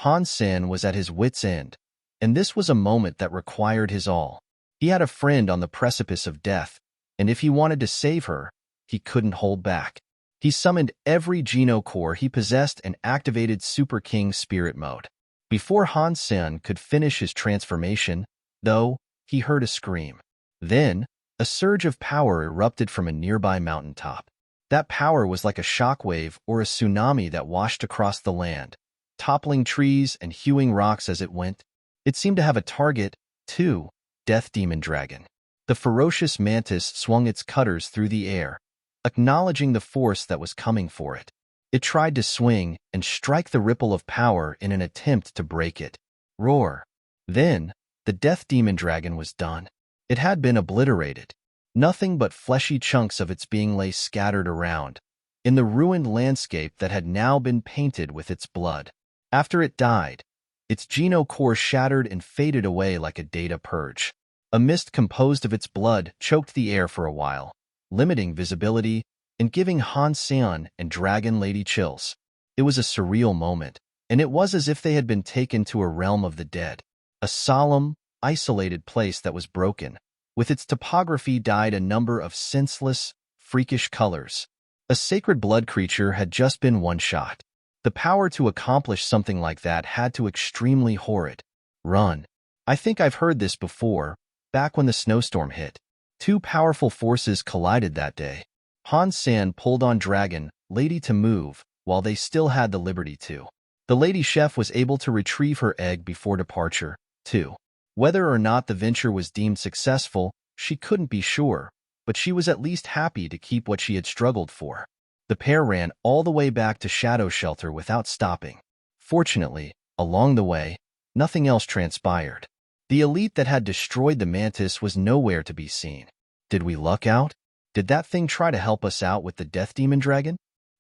Han Sen was at his wit's end, and this was a moment that required his all. He had a friend on the precipice of death, and if he wanted to save her, he couldn't hold back. He summoned every Geno core he possessed and activated Super King Spirit Mode. Before Han Sen could finish his transformation, though, he heard a scream. Then, a surge of power erupted from a nearby mountaintop. That power was like a shockwave or a tsunami that washed across the land, toppling trees and hewing rocks as it went. It seemed to have a target, too, Death Demon Dragon. The ferocious mantis swung its cutters through the air, acknowledging the force that was coming for it. It tried to swing and strike the ripple of power in an attempt to break it. Roar! Then, the Death Demon Dragon was done. It had been obliterated. Nothing but fleshy chunks of its being lay scattered around, in the ruined landscape that had now been painted with its blood. After it died, its Geno core shattered and faded away like a data purge. A mist composed of its blood choked the air for a while, limiting visibility and giving Han Sen and Dragon Lady chills. It was a surreal moment, and it was as if they had been taken to a realm of the dead, a solemn, isolated place that was broken. With its topography dyed a number of senseless, freakish colors. A sacred blood creature had just been one shot. The power to accomplish something like that had to extremely horrid. Run. I think I've heard this before, back when the snowstorm hit. Two powerful forces collided that day. Han Sen pulled on Dragon Lady to move, while they still had the liberty to. The Lady Chef was able to retrieve her egg before departure, too. Whether or not the venture was deemed successful, she couldn't be sure, but she was at least happy to keep what she had struggled for. The pair ran all the way back to Shadow Shelter without stopping. Fortunately, along the way, nothing else transpired. The elite that had destroyed the mantis was nowhere to be seen. Did we luck out? Did that thing try to help us out with the Death Demon Dragon?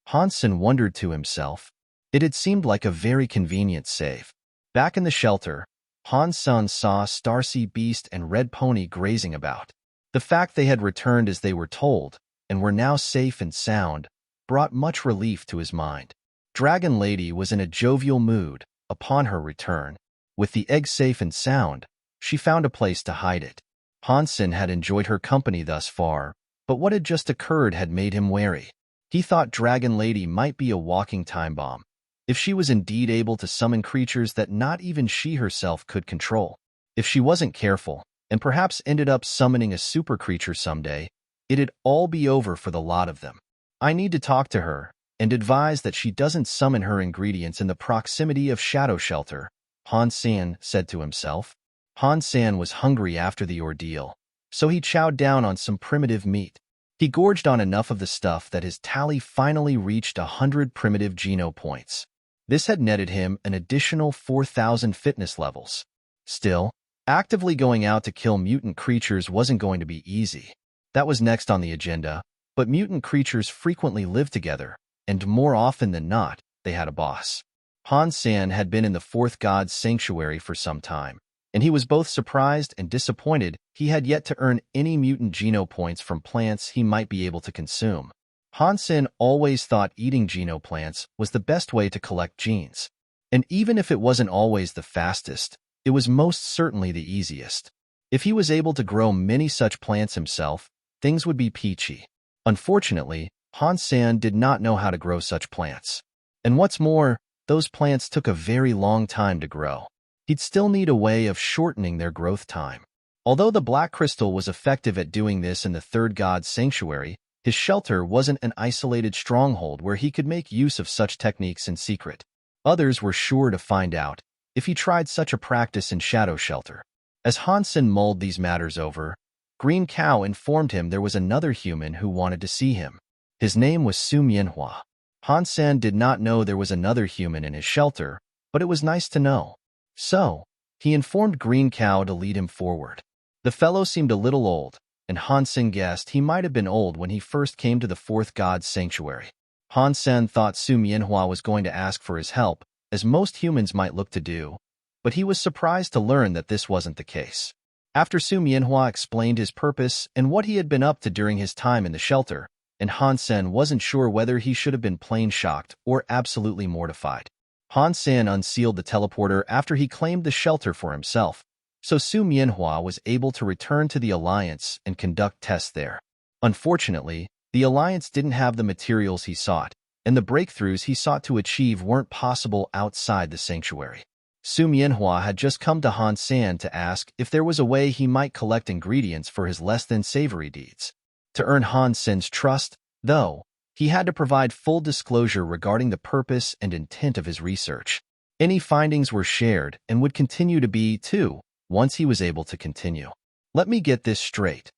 Han Sen wondered to himself. It had seemed like a very convenient save. Back in the shelter, Han Sen saw Starsea Beast and Red Pony grazing about. The fact they had returned as they were told, and were now safe and sound, brought much relief to his mind. Dragon Lady was in a jovial mood upon her return. With the egg safe and sound, she found a place to hide it. Han Sen had enjoyed her company thus far, but what had just occurred had made him wary. He thought Dragon Lady might be a walking time bomb, if she was indeed able to summon creatures that not even she herself could control. If she wasn't careful, and perhaps ended up summoning a super creature someday, it'd all be over for the lot of them. I need to talk to her, and advise that she doesn't summon her ingredients in the proximity of Shadow Shelter, Han Sen said to himself. Han Sen was hungry after the ordeal, so he chowed down on some primitive meat. He gorged on enough of the stuff that his tally finally reached 100 primitive Geno points. This had netted him an additional 4,000 fitness levels. Still, actively going out to kill mutant creatures wasn't going to be easy. That was next on the agenda, but mutant creatures frequently lived together, and more often than not, they had a boss. Han Sen had been in the Fourth God's Sanctuary for some time, and he was both surprised and disappointed he had yet to earn any mutant Geno points from plants he might be able to consume. Han Sen always thought eating Geno plants was the best way to collect genes. And even if it wasn't always the fastest, it was most certainly the easiest. If he was able to grow many such plants himself, things would be peachy. Unfortunately, Han Sen did not know how to grow such plants. And what's more, those plants took a very long time to grow. He'd still need a way of shortening their growth time. Although the Black Crystal was effective at doing this in the Third God's Sanctuary, his shelter wasn't an isolated stronghold where he could make use of such techniques in secret. Others were sure to find out if he tried such a practice in Shadow Shelter. As Han Sen mulled these matters over, Green Cow informed him there was another human who wanted to see him. His name was Su Mianhua. Han Sen did not know there was another human in his shelter, but it was nice to know. So, he informed Green Cow to lead him forward. The fellow seemed a little old, and Han Sen guessed he might have been old when he first came to the Fourth God's Sanctuary. Han Sen thought Su Mianhua was going to ask for his help, as most humans might look to do, but he was surprised to learn that this wasn't the case. After Su Mianhua explained his purpose and what he had been up to during his time in the shelter, and Han Sen wasn't sure whether he should have been plain shocked or absolutely mortified. Han Sen unsealed the teleporter after he claimed the shelter for himself, so Su Mianhua was able to return to the Alliance and conduct tests there. Unfortunately, the Alliance didn't have the materials he sought, and the breakthroughs he sought to achieve weren't possible outside the sanctuary. Su Mianhua had just come to Han Sen to ask if there was a way he might collect ingredients for his less-than-savory deeds. To earn Han Sen's trust, though, he had to provide full disclosure regarding the purpose and intent of his research. Any findings were shared and would continue to be, too, once he was able to continue. Let me get this straight.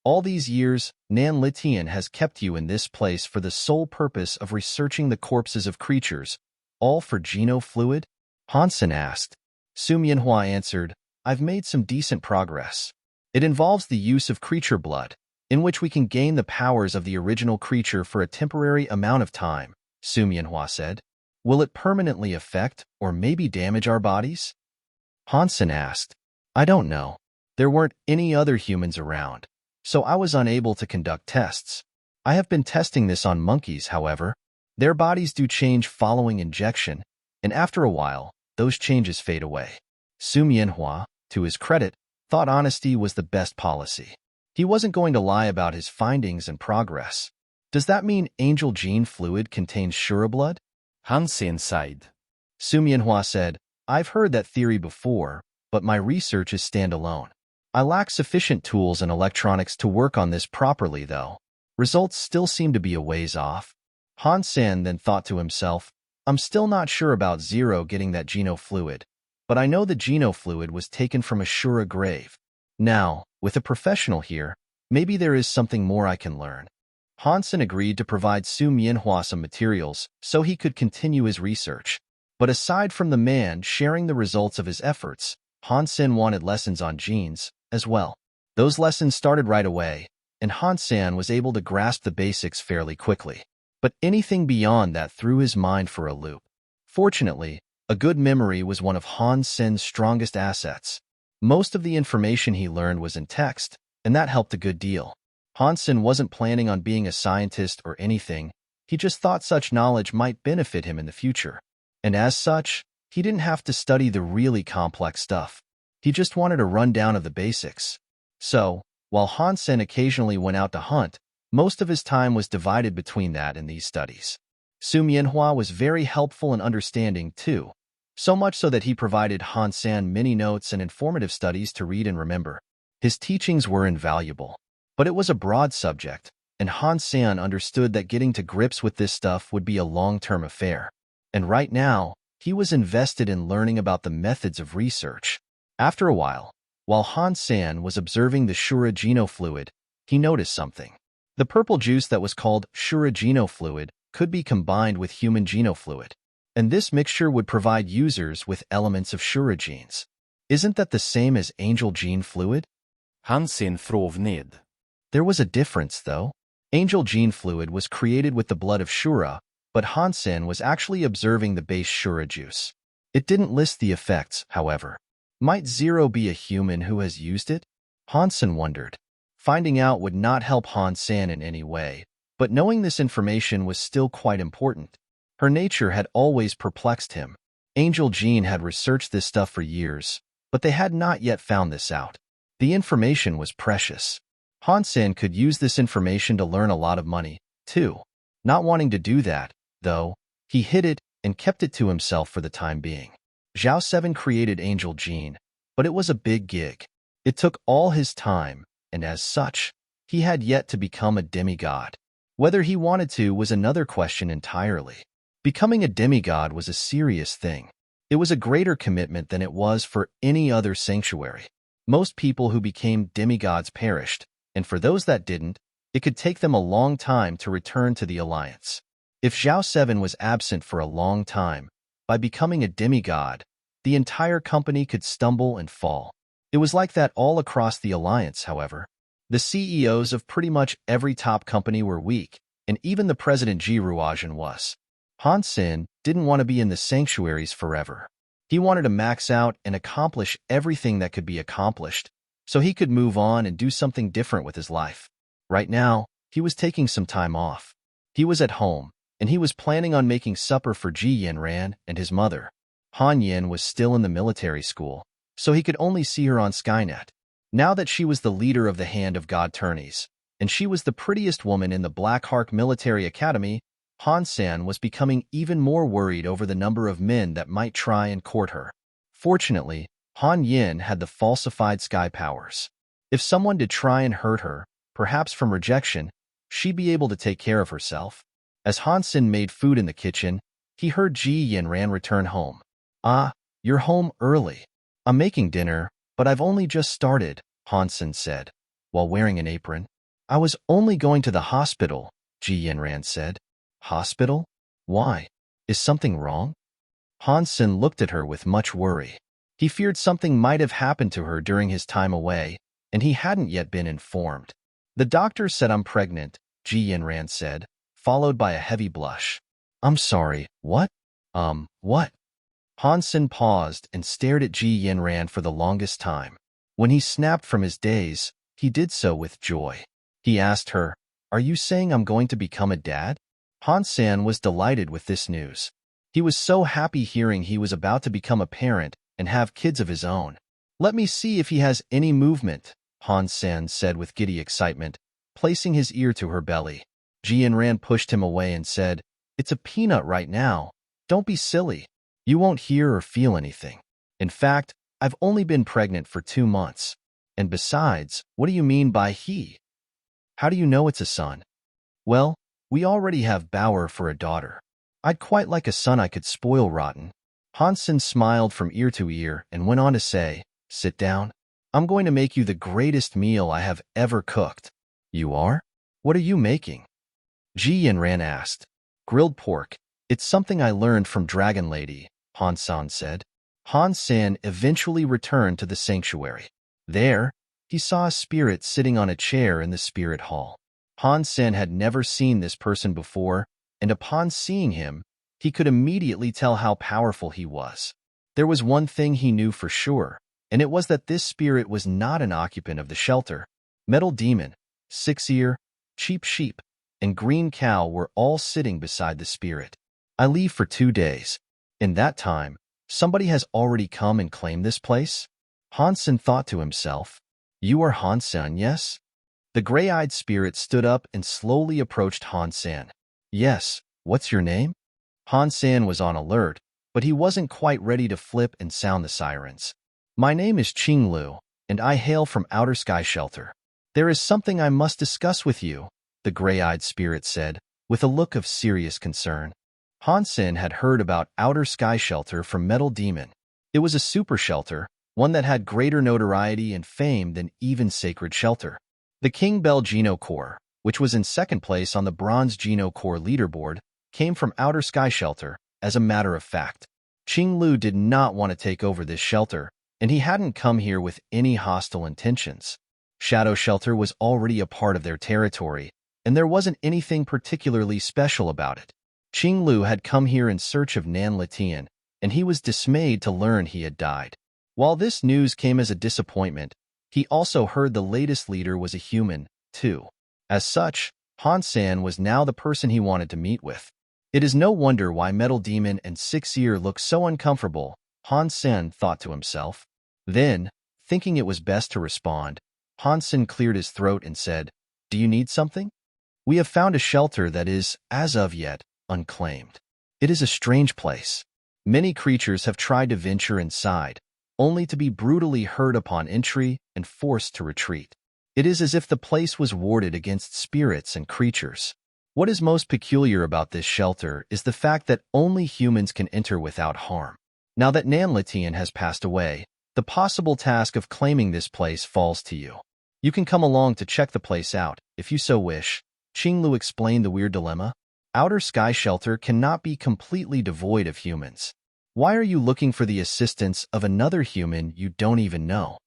All these years, Nan Litian has kept you in this place for the sole purpose of researching the corpses of creatures, all for genofluid? Han Sen asked. Su Mianhua answered, I've made some decent progress. It involves the use of creature blood, in which we can gain the powers of the original creature for a temporary amount of time, Su Mianhua said. Will it permanently affect or maybe damage our bodies? Han Sen asked. I don't know. There weren't any other humans around, so I was unable to conduct tests. I have been testing this on monkeys, however. Their bodies do change following injection, and after a while, those changes fade away. Su Mianhua, to his credit, thought honesty was the best policy. He wasn't going to lie about his findings and progress. Does that mean angel gene fluid contains Shura blood? Han Sen sighed. Su Mianhua said, I've heard that theory before, but my research is standalone. I lack sufficient tools and electronics to work on this properly, though. Results still seem to be a ways off. Han Sen then thought to himself, I'm still not sure about Zero getting that genofluid, but I know the genofluid was taken from a Shura grave. Now, with a professional here, maybe there is something more I can learn. Han Sen agreed to provide Su Mianhua some materials so he could continue his research. But aside from the man sharing the results of his efforts, Han Sen wanted lessons on genes as well. Those lessons started right away, and Han Sen was able to grasp the basics fairly quickly. But anything beyond that threw his mind for a loop. Fortunately, a good memory was one of Han Sen's strongest assets. Most of the information he learned was in text, and that helped a good deal. Han Sen wasn't planning on being a scientist or anything. He just thought such knowledge might benefit him in the future. And as such, he didn't have to study the really complex stuff. He just wanted a rundown of the basics. So, while Han Sen occasionally went out to hunt, most of his time was divided between that and these studies. Su Mianhua was very helpful and understanding, too, so much so that he provided Han Sen many notes and informative studies to read and remember. His teachings were invaluable, but it was a broad subject, and Han Sen understood that getting to grips with this stuff would be a long-term affair. And right now, he was invested in learning about the methods of research. After a while Han Sen was observing the Shura genofluid, he noticed something. The purple juice that was called Shura genofluid could be combined with human genofluid, and this mixture would provide users with elements of Shura genes. Isn't that the same as angel gene fluid? Han Sen frov ned. There was a difference, though. Angel gene fluid was created with the blood of Shura, but Han Sen was actually observing the base Shura juice. It didn't list the effects, however. Might Zero be a human who has used it? Han Sen wondered. Finding out would not help Han Sen in any way, but knowing this information was still quite important. Her nature had always perplexed him. Angel Gene had researched this stuff for years, but they had not yet found this out. The information was precious. Han Sen could use this information to learn a lot of money, too. Not wanting to do that, though, he hid it and kept it to himself for the time being. Zhao 7 created Angel Gene, but it was a big gig. It took all his time, and as such, he had yet to become a demigod. Whether he wanted to was another question entirely. Becoming a demigod was a serious thing. It was a greater commitment than it was for any other sanctuary. Most people who became demigods perished, and for those that didn't, it could take them a long time to return to the Alliance. If Zhao 7 was absent for a long time, by becoming a demigod, the entire company could stumble and fall. It was like that all across the Alliance, however. The CEOs of pretty much every top company were weak, and even the President Ji Ruojian was. Han Sen didn't want to be in the sanctuaries forever. He wanted to max out and accomplish everything that could be accomplished, so he could move on and do something different with his life. Right now, he was taking some time off. He was at home, and he was planning on making supper for Ji Yanran and his mother. Han Yin was still in the military school, so he could only see her on Skynet. Now that she was the leader of the Hand of God tourneys, and she was the prettiest woman in the Black Hark Military Academy, Han Sen was becoming even more worried over the number of men that might try and court her. Fortunately, Han Yin had the falsified sky powers. If someone did try and hurt her, perhaps from rejection, she'd be able to take care of herself. As Han Sen made food in the kitchen, he heard Ji Yanran return home. "Ah, you're home early. I'm making dinner, but I've only just started," Han Sen said, while wearing an apron. "I was only going to the hospital," Ji Yanran said. "Hospital? Why? Is something wrong?" Han Sen looked at her with much worry. He feared something might have happened to her during his time away, and he hadn't yet been informed. "The doctor said I'm pregnant," Ji Yanran said, followed by a heavy blush. "I'm sorry, what? What?" Han Sen paused and stared at Ji Yanran for the longest time. When he snapped from his daze, he did so with joy. He asked her, "Are you saying I'm going to become a dad?" Han Sen was delighted with this news. He was so happy hearing he was about to become a parent and have kids of his own. "Let me see if he has any movement," Han Sen said with giddy excitement, placing his ear to her belly. Ji Yanran pushed him away and said, "It's a peanut right now. Don't be silly. You won't hear or feel anything. In fact, I've only been pregnant for 2 months. And besides, what do you mean by he? How do you know it's a son?" "Well, we already have Bauer for a daughter. I'd quite like a son I could spoil rotten." Han Sen smiled from ear to ear and went on to say, "Sit down. I'm going to make you the greatest meal I have ever cooked." "You are? What are you making?" Ji Yanran asked. "Grilled pork. It's something I learned from Dragon Lady," Han Sen said. Han Sen eventually returned to the sanctuary. There, he saw a spirit sitting on a chair in the spirit hall. Han Sen had never seen this person before, and upon seeing him, he could immediately tell how powerful he was. There was one thing he knew for sure, and it was that this spirit was not an occupant of the shelter. Metal Demon, Six-Ear, Cheap Sheep, and Green Cow were all sitting beside the spirit. "I leave for 2 days. In that time, somebody has already come and claimed this place?" Han Sen thought to himself. "You are Han Sen, yes?" The gray-eyed spirit stood up and slowly approached Han Sen. "Yes, what's your name?" Han Sen was on alert, but he wasn't quite ready to flip and sound the sirens. "My name is Qing Lu, and I hail from Outer Sky Shelter. There is something I must discuss with you," the gray-eyed spirit said, with a look of serious concern. Han Sen had heard about Outer Sky Shelter from Metal Demon. It was a super shelter, one that had greater notoriety and fame than even Sacred Shelter. The King Bell Geno Corps, which was in second place on the Bronze Geno Corps leaderboard, came from Outer Sky Shelter, as a matter of fact. Qing Lu did not want to take over this shelter, and he hadn't come here with any hostile intentions. Shadow Shelter was already a part of their territory, and there wasn't anything particularly special about it. Qing Lu had come here in search of Nan Letian, and he was dismayed to learn he had died. While this news came as a disappointment, he also heard the latest leader was a human, too. As such, Han Sen was now the person he wanted to meet with. It is no wonder why Metal Demon and Six-Ear looked so uncomfortable, Han Sen thought to himself. Then, thinking it was best to respond, Han Sen cleared his throat and said, "Do you need something? We have found a shelter that is, as of yet, unclaimed. It is a strange place. Many creatures have tried to venture inside, only to be brutally hurt upon entry and forced to retreat. It is as if the place was warded against spirits and creatures. What is most peculiar about this shelter is the fact that only humans can enter without harm. Now that Nan Letian has passed away, the possible task of claiming this place falls to you. You can come along to check the place out, if you so wish." Qing Lu explained the weird dilemma. Outer Sky Shelter cannot be completely devoid of humans. Why are you looking for the assistance of another human you don't even know?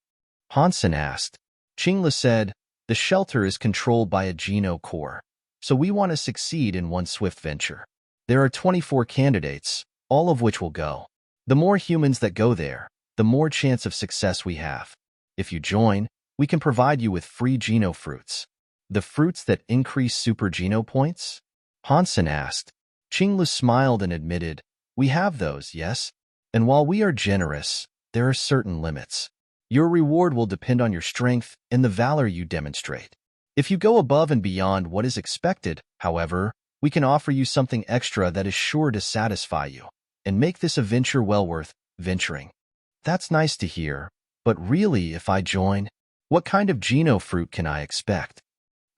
Han Sen asked. Qing Lu said, "The shelter is controlled by a Geno Corps, so we want to succeed in one swift venture. There are 24 candidates, all of which will go. The more humans that go there, the more chance of success we have. If you join, we can provide you with free Geno fruits." "The fruits that increase super Geno points?" Han Sen asked. Qinglu smiled and admitted, "We have those, yes? And while we are generous, there are certain limits. Your reward will depend on your strength and the valor you demonstrate. If you go above and beyond what is expected, however, we can offer you something extra that is sure to satisfy you and make this a venture well worth venturing." "That's nice to hear, but really, if I join, what kind of Geno fruit can I expect?"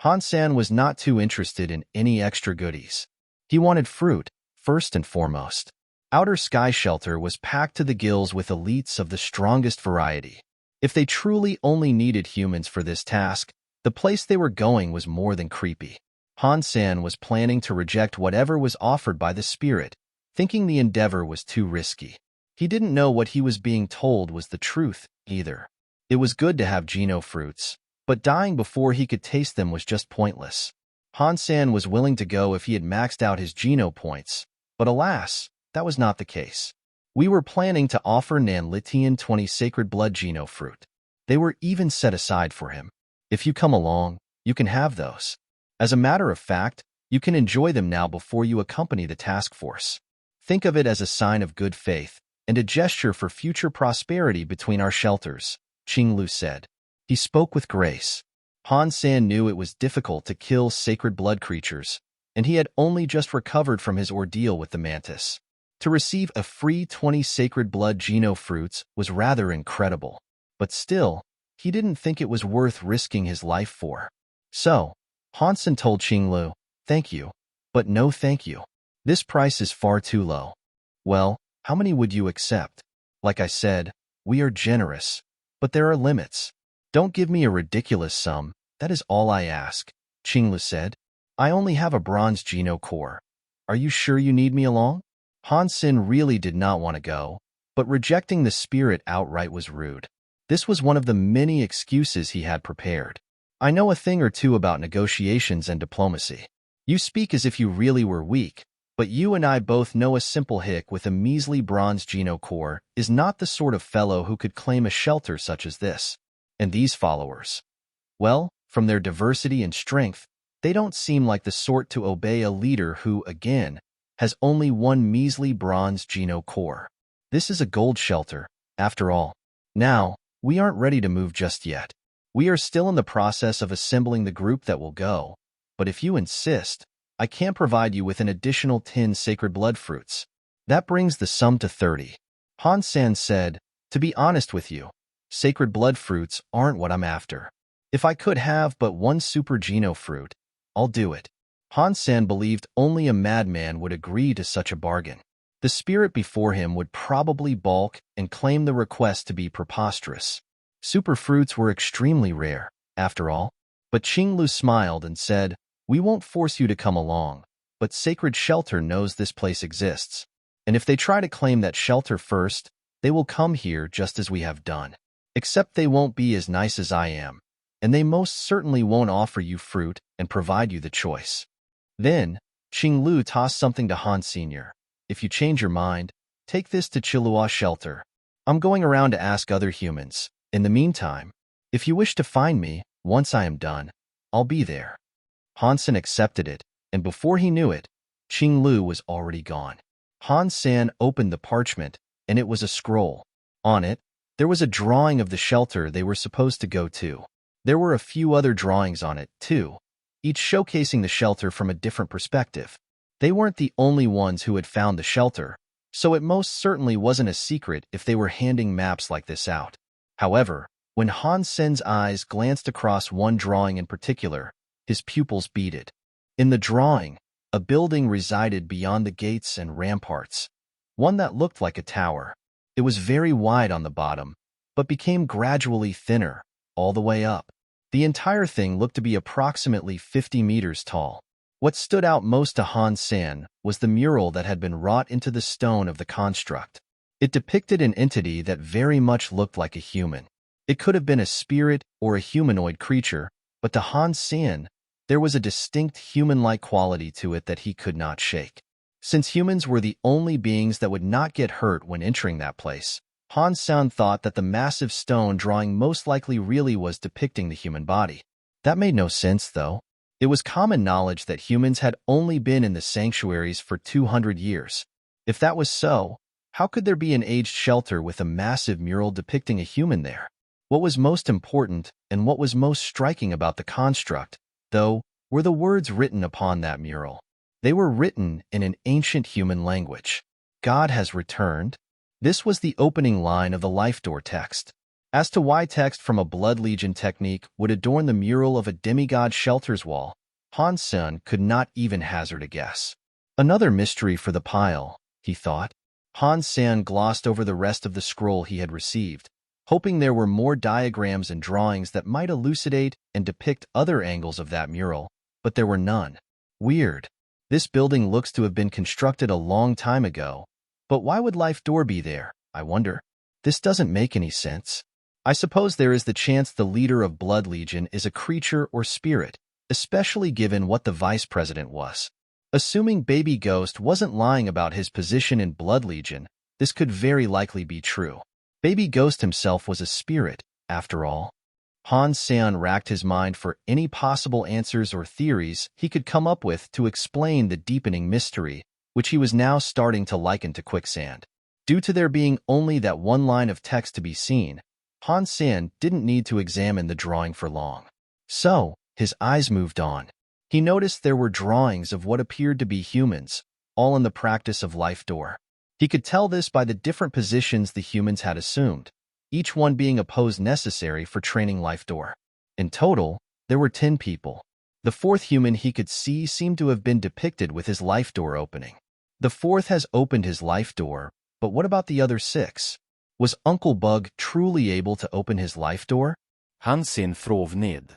Han Sen was not too interested in any extra goodies. He wanted fruit, first and foremost. Outer Sky Shelter was packed to the gills with elites of the strongest variety. If they truly only needed humans for this task, the place they were going was more than creepy. Han Sen was planning to reject whatever was offered by the spirit, thinking the endeavor was too risky. He didn't know what he was being told was the truth, either. It was good to have Geno fruits, but dying before he could taste them was just pointless. Han Sen was willing to go if he had maxed out his Geno points, but alas, that was not the case. We were planning to offer Nan Litian 20 Sacred Blood Geno fruit. They were even set aside for him. If you come along, you can have those. As a matter of fact, you can enjoy them now before you accompany the task force. Think of it as a sign of good faith and a gesture for future prosperity between our shelters, Qinglu said. He spoke with grace. Han Sen knew it was difficult to kill sacred blood creatures, and he had only just recovered from his ordeal with the mantis. To receive a free 20 sacred blood Geno fruits was rather incredible, but still, he didn't think it was worth risking his life for. So, Han Sen told Qinglu, "Thank you, but no thank you. This price is far too low." "Well, how many would you accept? Like I said, we are generous, but there are limits. Don't give me a ridiculous sum, that is all I ask," Qinglu said. "I only have a bronze Geno core. Are you sure you need me along?" Han Sen really did not want to go, but rejecting the spirit outright was rude. This was one of the many excuses he had prepared. "I know a thing or two about negotiations and diplomacy. You speak as if you really were weak, but you and I both know a simple hick with a measly bronze Geno core is not the sort of fellow who could claim a shelter such as this. And these followers, well, from their diversity and strength, they don't seem like the sort to obey a leader who, again, has only one measly bronze Geno core. This is a gold shelter, after all. Now, we aren't ready to move just yet. We are still in the process of assembling the group that will go, but if you insist, I can provide you with an additional 10 sacred blood fruits. That brings the sum to 30. Han Sen said, "To be honest with you, sacred blood fruits aren't what I'm after. If I could have but one super Geno fruit, I'll do it." Han Sen believed only a madman would agree to such a bargain. The spirit before him would probably balk and claim the request to be preposterous. Super fruits were extremely rare, after all. But Qinglu smiled and said, "We won't force you to come along, but Sacred Shelter knows this place exists. And if they try to claim that shelter first, they will come here just as we have done. Except they won't be as nice as I am, and they most certainly won't offer you fruit and provide you the choice." Then, Qinglu tossed something to Han Sr. "If you change your mind, take this to Chilua Shelter. I'm going around to ask other humans. In the meantime, if you wish to find me, once I am done, I'll be there." Han Sen accepted it, and before he knew it, Qinglu was already gone. Han Sen opened the parchment, and it was a scroll. On it, there was a drawing of the shelter they were supposed to go to. There were a few other drawings on it, too, each showcasing the shelter from a different perspective. They weren't the only ones who had found the shelter, so it most certainly wasn't a secret if they were handing maps like this out. However, when Han Sen's eyes glanced across one drawing in particular, his pupils beaded. In the drawing, a building resided beyond the gates and ramparts, one that looked like a tower. It was very wide on the bottom, but became gradually thinner, all the way up. The entire thing looked to be approximately 50 meters tall. What stood out most to Han Sen was the mural that had been wrought into the stone of the construct. It depicted an entity that very much looked like a human. It could have been a spirit or a humanoid creature, but to Han Sen, there was a distinct human-like quality to it that he could not shake. Since humans were the only beings that would not get hurt when entering that place, Han Sen thought that the massive stone drawing most likely really was depicting the human body. That made no sense, though. It was common knowledge that humans had only been in the sanctuaries for 200 years. If that was so, how could there be an aged shelter with a massive mural depicting a human there? What was most important and what was most striking about the construct, though, were the words written upon that mural. They were written in an ancient human language. God has returned. This was the opening line of the Life Door text. As to why text from a Blood Legion technique would adorn the mural of a demigod shelter's wall, Han Sen could not even hazard a guess. Another mystery for the pile, he thought. Han Sen glossed over the rest of the scroll he had received, hoping there were more diagrams and drawings that might elucidate and depict other angles of that mural, but there were none. Weird. This building looks to have been constructed a long time ago, but why would Life Door be there, I wonder? This doesn't make any sense. I suppose there is the chance the leader of Blood Legion is a creature or spirit, especially given what the vice president was. Assuming Baby Ghost wasn't lying about his position in Blood Legion, this could very likely be true. Baby Ghost himself was a spirit, after all. Han Sen racked his mind for any possible answers or theories he could come up with to explain the deepening mystery, which he was now starting to liken to quicksand. Due to there being only that one line of text to be seen, Han Sen didn't need to examine the drawing for long. So, his eyes moved on. He noticed there were drawings of what appeared to be humans, all in the practice of Life Door. He could tell this by the different positions the humans had assumed, each one being a pose necessary for training Life Door. In total, there were 10 people. The fourth human he could see seemed to have been depicted with his Life Door opening. The fourth has opened his Life Door, but what about the other 6? Was Uncle Bug truly able to open his Life Door? Han Sen frov ned.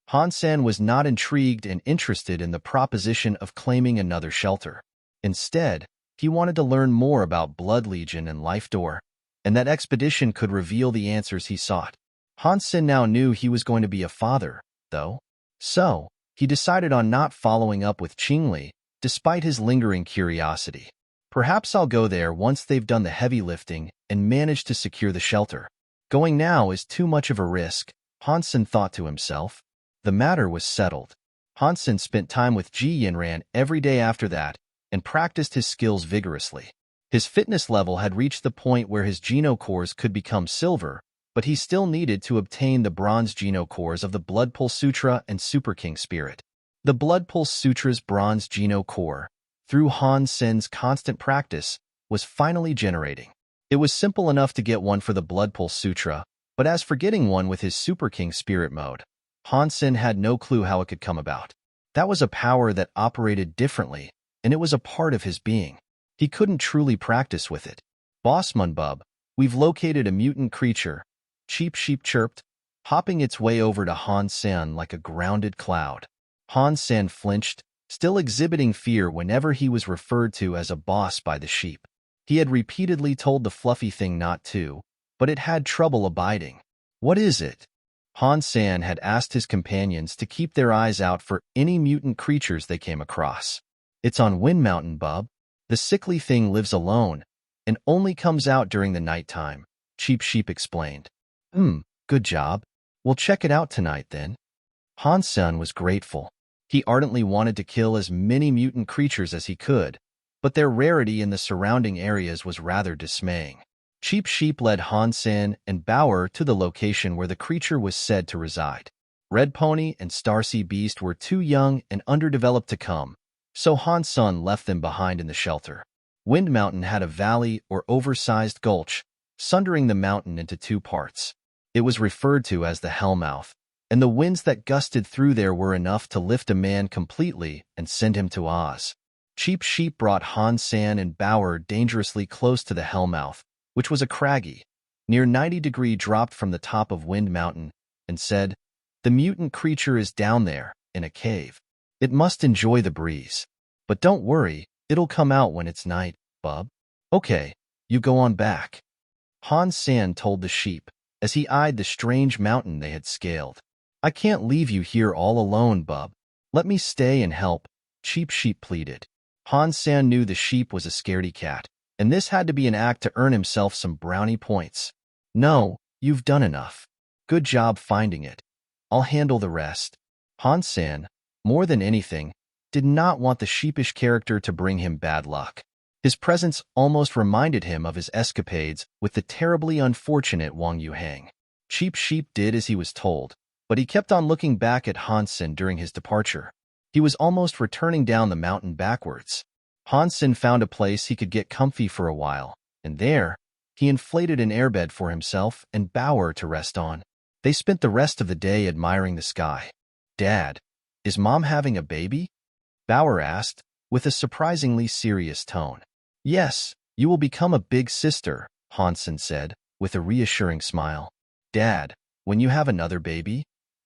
Han Sen was not intrigued and interested in the proposition of claiming another shelter. Instead, he wanted to learn more about Blood Legion and Life Door, and that expedition could reveal the answers he sought. Han Sen now knew he was going to be a father, though. So, he decided on not following up with Qingli, despite his lingering curiosity. Perhaps I'll go there once they've done the heavy lifting and managed to secure the shelter. Going now is too much of a risk, Han Sen thought to himself. The matter was settled. Han Sen spent time with Ji Yinran every day after that and practiced his skills vigorously. His fitness level had reached the point where his Geno cores could become silver, but he still needed to obtain the bronze Geno cores of the Blood Pulse Sutra and Super King Spirit. The Blood Pulse Sutra's bronze Geno core, through Han Sen's constant practice, was finally generating. It was simple enough to get one for the Blood Pulse Sutra, but as for getting one with his Super King Spirit mode, Han Sen had no clue how it could come about. That was a power that operated differently, and it was a part of his being. He couldn't truly practice with it. Boss Munbub, we've located a mutant creature, Cheap Sheep chirped, hopping its way over to Han Sen like a grounded cloud. Han Sen flinched, still exhibiting fear whenever he was referred to as a boss by the sheep. He had repeatedly told the fluffy thing not to, but it had trouble abiding. What is it? Han Sen had asked his companions to keep their eyes out for any mutant creatures they came across. It's on Wind Mountain, bub. The sickly thing lives alone, and only comes out during the nighttime, Cheap Sheep explained. Good job. We'll check it out tonight then. Han Sen was grateful. He ardently wanted to kill as many mutant creatures as he could, but their rarity in the surrounding areas was rather dismaying. Cheap Sheep led Han Sen and Bauer to the location where the creature was said to reside. Red Pony and Starsea Beast were too young and underdeveloped to come, so Han Sen left them behind in the shelter. Wind Mountain had a valley or oversized gulch, sundering the mountain into 2 parts. It was referred to as the Hellmouth, and the winds that gusted through there were enough to lift a man completely and send him to Oz. Cheap Sheep brought Han Sen and Bauer dangerously close to the Hellmouth, which was a craggy, near 90-degree drop from the top of Wind Mountain, and said, "The mutant creature is down there, in a cave. It must enjoy the breeze. But don't worry, it'll come out when it's night, bub. Okay, you go on back." Han Sen told the sheep, as he eyed the strange mountain they had scaled. "I can't leave you here all alone, bub. Let me stay and help," Cheap Sheep pleaded. Han Sen knew the sheep was a scaredy cat, and this had to be an act to earn himself some brownie points. "No, you've done enough. Good job finding it. I'll handle the rest." Han Sen, more than anything, did not want the sheepish character to bring him bad luck. His presence almost reminded him of his escapades with the terribly unfortunate Wang Yuhang. Cheap Sheep did as he was told, but he kept on looking back at Han Sen during his departure. He was almost returning down the mountain backwards. Han Sen found a place he could get comfy for a while, and there, he inflated an airbed for himself and Bauer to rest on. They spent the rest of the day admiring the sky. "Dad, is Mom having a baby?" Bauer asked, with a surprisingly serious tone. "Yes, you will become a big sister," Han Sen said, with a reassuring smile. "Dad, when you have another baby,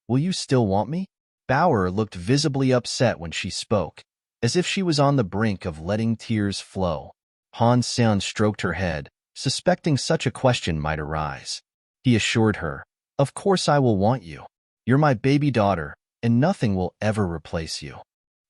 will you still want me?" Bauer looked visibly upset when she spoke, as if she was on the brink of letting tears flow. Han Sen stroked her head, suspecting such a question might arise. He assured her, "Of course I will want you. You're my baby daughter, and nothing will ever replace you."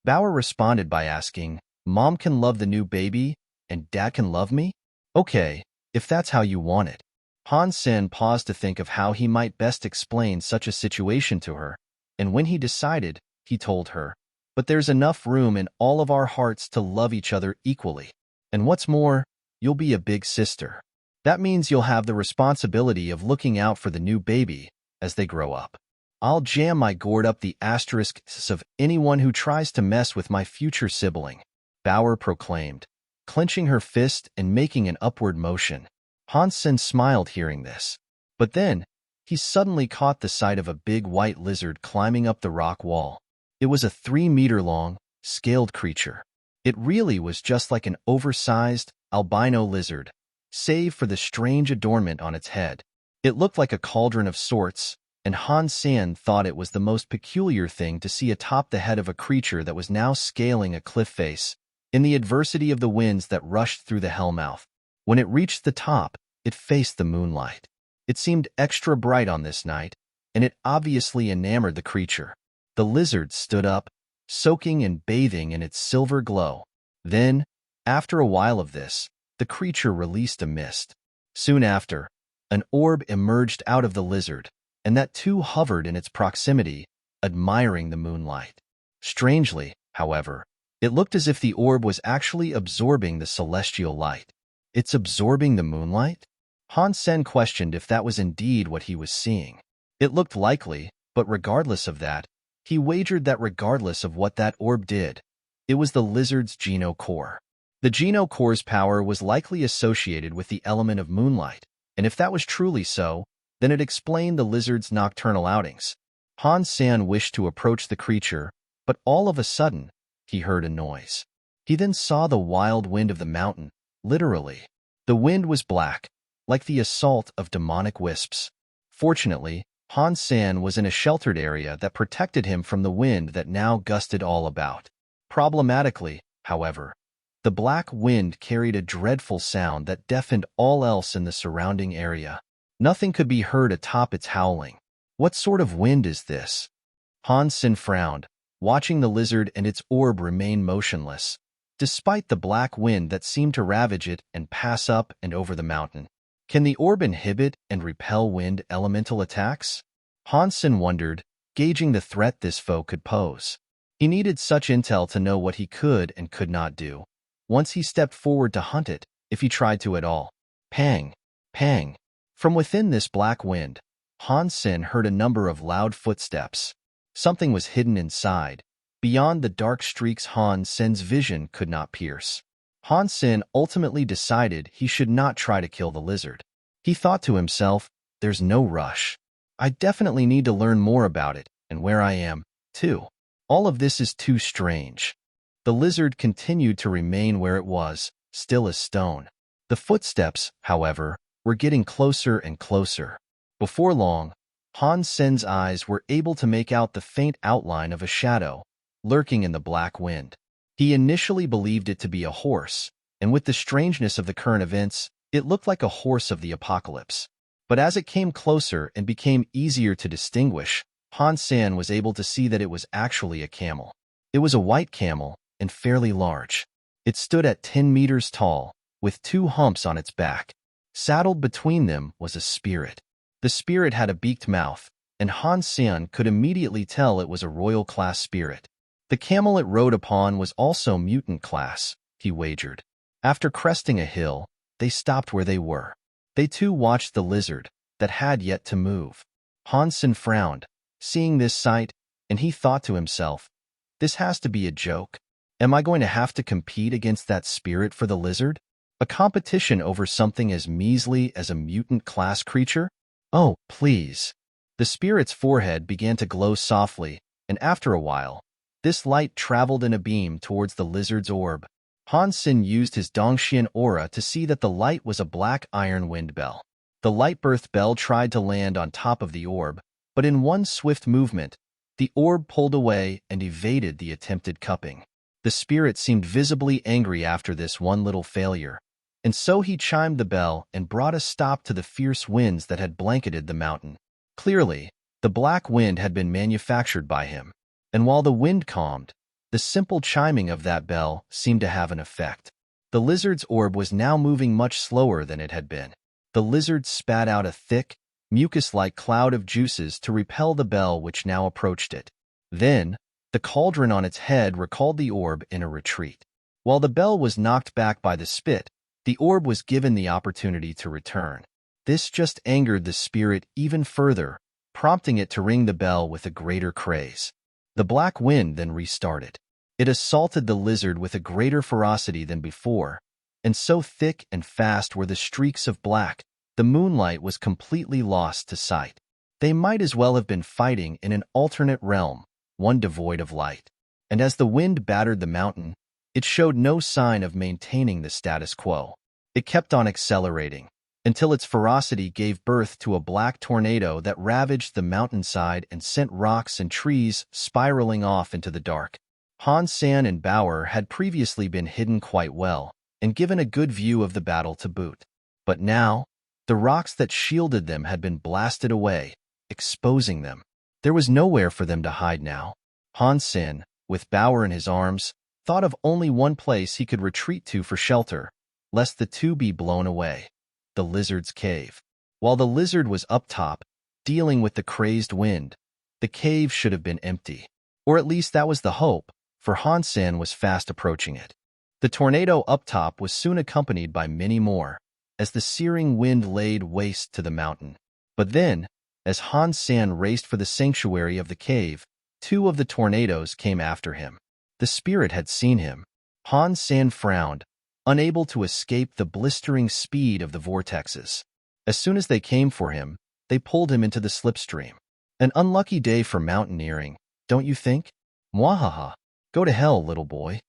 Bauer responded by asking, "Mom can love the new baby, and Dad can love me? Okay, if that's how you want it." Han Sen paused to think of how he might best explain such a situation to her, and when he decided, he told her, "But there's enough room in all of our hearts to love each other equally. And what's more, you'll be a big sister. That means you'll have the responsibility of looking out for the new baby as they grow up. I'll jam my gourd up the asterisks of anyone who tries to mess with my future sibling," Bauer proclaimed, clenching her fist and making an upward motion. Han Sen smiled hearing this. But then, he suddenly caught the sight of a big white lizard climbing up the rock wall. It was a 3-meter-long, scaled creature. It really was just like an oversized, albino lizard, save for the strange adornment on its head. It looked like a cauldron of sorts, and Han Sen thought it was the most peculiar thing to see atop the head of a creature that was now scaling a cliff face, in the adversity of the winds that rushed through the hellmouth. When it reached the top, it faced the moonlight. It seemed extra bright on this night, and it obviously enamored the creature. The lizard stood up, soaking and bathing in its silver glow. Then, after a while of this, the creature released a mist. Soon after, an orb emerged out of the lizard, and that too hovered in its proximity, admiring the moonlight. Strangely, however, it looked as if the orb was actually absorbing the celestial light. "It's absorbing the moonlight?" Han Sen questioned if that was indeed what he was seeing. It looked likely, but regardless of that, he wagered that regardless of what that orb did, it was the lizard's geno-core. The geno-core's power was likely associated with the element of moonlight, and if that was truly so, then it explained the lizard's nocturnal outings. Han Sen wished to approach the creature, but all of a sudden, he heard a noise. He then saw the wild wind of the mountain, literally. The wind was black, like the assault of demonic wisps. Fortunately, Han Sen was in a sheltered area that protected him from the wind that now gusted all about. Problematically, however, the black wind carried a dreadful sound that deafened all else in the surrounding area. Nothing could be heard atop its howling. "What sort of wind is this?" Han Sen frowned, watching the lizard and its orb remain motionless, despite the black wind that seemed to ravage it and pass up and over the mountain. Can the orb inhibit and repel wind elemental attacks? Han Sen wondered, gauging the threat this foe could pose. He needed such intel to know what he could and could not do, once he stepped forward to hunt it, if he tried to at all. Pang! Pang! From within this black wind, Han Sen heard a number of loud footsteps. Something was hidden inside, beyond the dark streaks Han Sen's vision could not pierce. Han Sen ultimately decided he should not try to kill the lizard. He thought to himself, "There's no rush. I definitely need to learn more about it and where I am, too. All of this is too strange." The lizard continued to remain where it was, still as stone. The footsteps, however, were getting closer and closer. Before long, Han Sen's eyes were able to make out the faint outline of a shadow, lurking in the black wind. He initially believed it to be a horse, and with the strangeness of the current events, it looked like a horse of the apocalypse. But as it came closer and became easier to distinguish, Han Sen was able to see that it was actually a camel. It was a white camel, and fairly large. It stood at 10 meters tall, with 2 humps on its back. Saddled between them was a spirit. The spirit had a beaked mouth, and Han Sen could immediately tell it was a royal-class spirit. The camel it rode upon was also mutant class, he wagered. After cresting a hill, they stopped where they were. They too watched the lizard that had yet to move. Han Sen frowned, seeing this sight, and he thought to himself, this has to be a joke. Am I going to have to compete against that spirit for the lizard? A competition over something as measly as a mutant class creature? Oh, please. The spirit's forehead began to glow softly, and after a while, this light traveled in a beam towards the lizard's orb. Han Sen used his Dongxian aura to see that the light was a black iron wind bell. The light-birthed bell tried to land on top of the orb, but in one swift movement, the orb pulled away and evaded the attempted cupping. The spirit seemed visibly angry after this one little failure, and so he chimed the bell and brought a stop to the fierce winds that had blanketed the mountain. Clearly, the black wind had been manufactured by him, and while the wind calmed, the simple chiming of that bell seemed to have an effect. The lizard's orb was now moving much slower than it had been. The lizard spat out a thick, mucus-like cloud of juices to repel the bell which now approached it. Then, the cauldron on its head recalled the orb in a retreat. While the bell was knocked back by the spit, the orb was given the opportunity to return. This just angered the spirit even further, prompting it to ring the bell with a greater craze. The black wind then restarted. It assaulted the lizard with a greater ferocity than before, and so thick and fast were the streaks of black, the moonlight was completely lost to sight. They might as well have been fighting in an alternate realm, one devoid of light. And as the wind battered the mountain, it showed no sign of maintaining the status quo. It kept on accelerating, until its ferocity gave birth to a black tornado that ravaged the mountainside and sent rocks and trees spiraling off into the dark. Han Sen and Bauer had previously been hidden quite well, and given a good view of the battle to boot. But now, the rocks that shielded them had been blasted away, exposing them. There was nowhere for them to hide now. Han Sen, with Bauer in his arms, thought of only one place he could retreat to for shelter, lest the two be blown away: the lizard's cave. While the lizard was up top, dealing with the crazed wind, the cave should have been empty. Or at least that was the hope, for Han Sen was fast approaching it. The tornado up top was soon accompanied by many more, as the searing wind laid waste to the mountain. But then, as Han Sen raced for the sanctuary of the cave, two of the tornadoes came after him. The spirit had seen him. Han Sen frowned, unable to escape the blistering speed of the vortexes. As soon as they came for him, they pulled him into the slipstream. An unlucky day for mountaineering, don't you think? Mwahaha. Go to hell, little boy.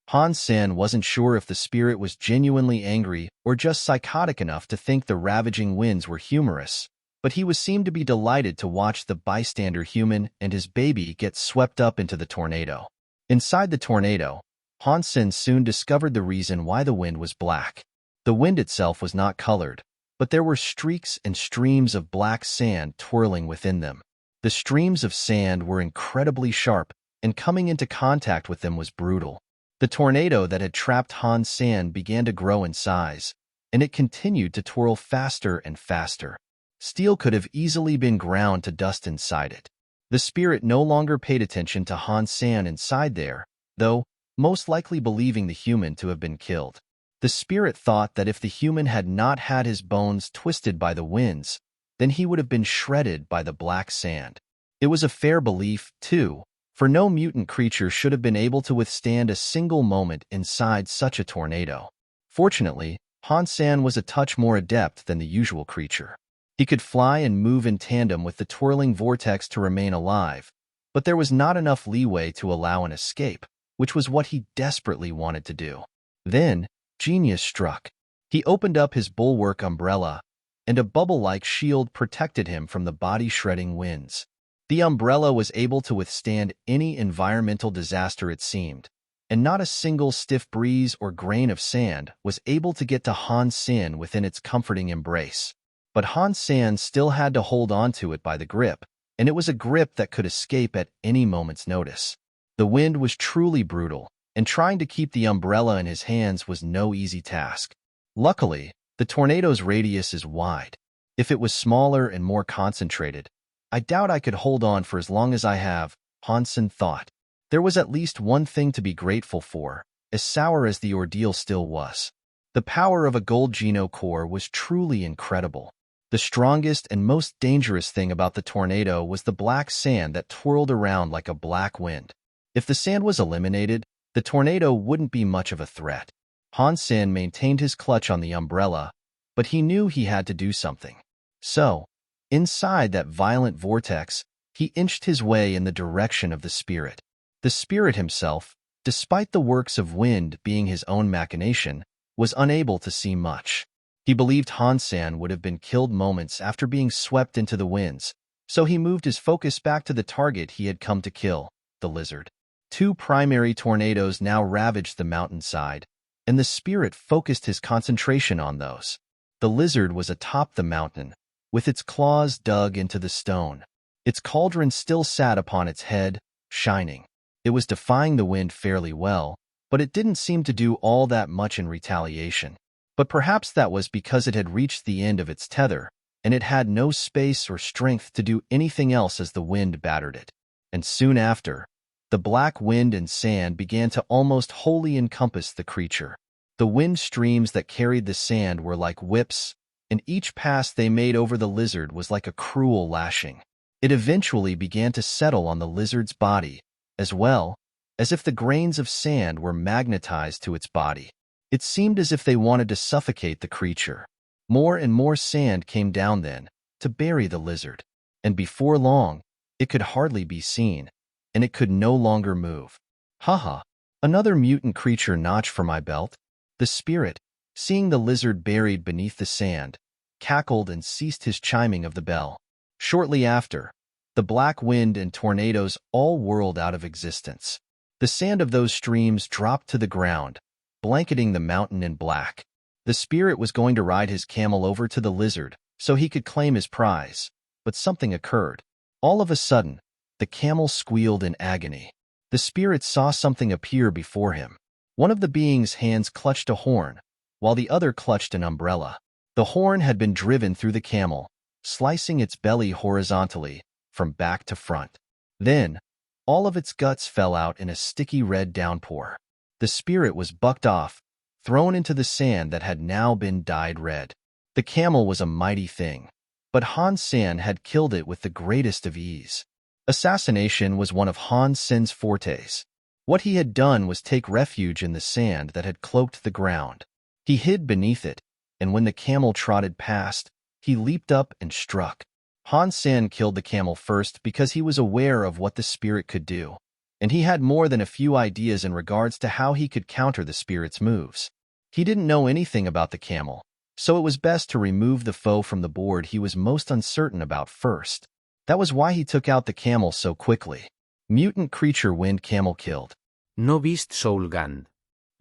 Han Sen wasn't sure if the spirit was genuinely angry or just psychotic enough to think the ravaging winds were humorous, but he seemed to be delighted to watch the bystander human and his baby get swept up into the tornado. Inside the tornado, Han Sen soon discovered the reason why the wind was black. The wind itself was not colored, but there were streaks and streams of black sand twirling within them. The streams of sand were incredibly sharp, and coming into contact with them was brutal. The tornado that had trapped Han Sen began to grow in size, and it continued to twirl faster and faster. Steel could have easily been ground to dust inside it. The spirit no longer paid attention to Han Sen inside there, though most likely believing the human to have been killed. The spirit thought that if the human had not had his bones twisted by the winds, then he would have been shredded by the black sand. It was a fair belief, too, for no mutant creature should have been able to withstand a single moment inside such a tornado. Fortunately, Han Sen was a touch more adept than the usual creature. He could fly and move in tandem with the twirling vortex to remain alive, but there was not enough leeway to allow an escape, which was what he desperately wanted to do. Then, genius struck. He opened up his bulwark umbrella, and a bubble-like shield protected him from the body-shredding winds. The umbrella was able to withstand any environmental disaster it seemed, and not a single stiff breeze or grain of sand was able to get to Han Sen within its comforting embrace. But Han Sen still had to hold on to it by the grip, and it was a grip that could escape at any moment's notice. The wind was truly brutal, and trying to keep the umbrella in his hands was no easy task. Luckily, the tornado's radius is wide. If it was smaller and more concentrated, I doubt I could hold on for as long as I have, Han Sen thought. There was at least one thing to be grateful for, as sour as the ordeal still was. The power of a gold Geno core was truly incredible. The strongest and most dangerous thing about the tornado was the black sand that twirled around like a black wind. If the sand was eliminated, the tornado wouldn't be much of a threat. Han Sen maintained his clutch on the umbrella, but he knew he had to do something. So, inside that violent vortex, he inched his way in the direction of the spirit. The spirit himself, despite the works of wind being his own machination, was unable to see much. He believed Han Sen would have been killed moments after being swept into the winds, so he moved his focus back to the target he had come to kill, the lizard. Two primary tornadoes now ravaged the mountainside, and the spirit focused his concentration on those. The lizard was atop the mountain, with its claws dug into the stone. Its cauldron still sat upon its head, shining. It was defying the wind fairly well, but it didn't seem to do all that much in retaliation. But perhaps that was because it had reached the end of its tether, and it had no space or strength to do anything else as the wind battered it. And soon after, the black wind and sand began to almost wholly encompass the creature. The wind streams that carried the sand were like whips, and each pass they made over the lizard was like a cruel lashing. It eventually began to settle on the lizard's body, as well as if the grains of sand were magnetized to its body. It seemed as if they wanted to suffocate the creature. More and more sand came down then, to bury the lizard, and before long, it could hardly be seen, and it could no longer move. Haha, another mutant creature notch for my belt. The spirit, seeing the lizard buried beneath the sand, cackled and ceased his chiming of the bell. Shortly after, the black wind and tornadoes all whirled out of existence. The sand of those streams dropped to the ground, blanketing the mountain in black. The spirit was going to ride his camel over to the lizard so he could claim his prize, but something occurred. All of a sudden, the camel squealed in agony. The spirit saw something appear before him. One of the being's hands clutched a horn, while the other clutched an umbrella. The horn had been driven through the camel, slicing its belly horizontally, from back to front. Then, all of its guts fell out in a sticky red downpour. The spirit was bucked off, thrown into the sand that had now been dyed red. The camel was a mighty thing, but Han Sen had killed it with the greatest of ease. Assassination was one of Han Sen's fortes. What he had done was take refuge in the sand that had cloaked the ground. He hid beneath it, and when the camel trotted past, he leaped up and struck. Han Sen killed the camel first because he was aware of what the spirit could do, and he had more than a few ideas in regards to how he could counter the spirit's moves. He didn't know anything about the camel, so it was best to remove the foe from the board he was most uncertain about first. That was why he took out the camel so quickly. Mutant creature wind camel killed. No beast soul gun.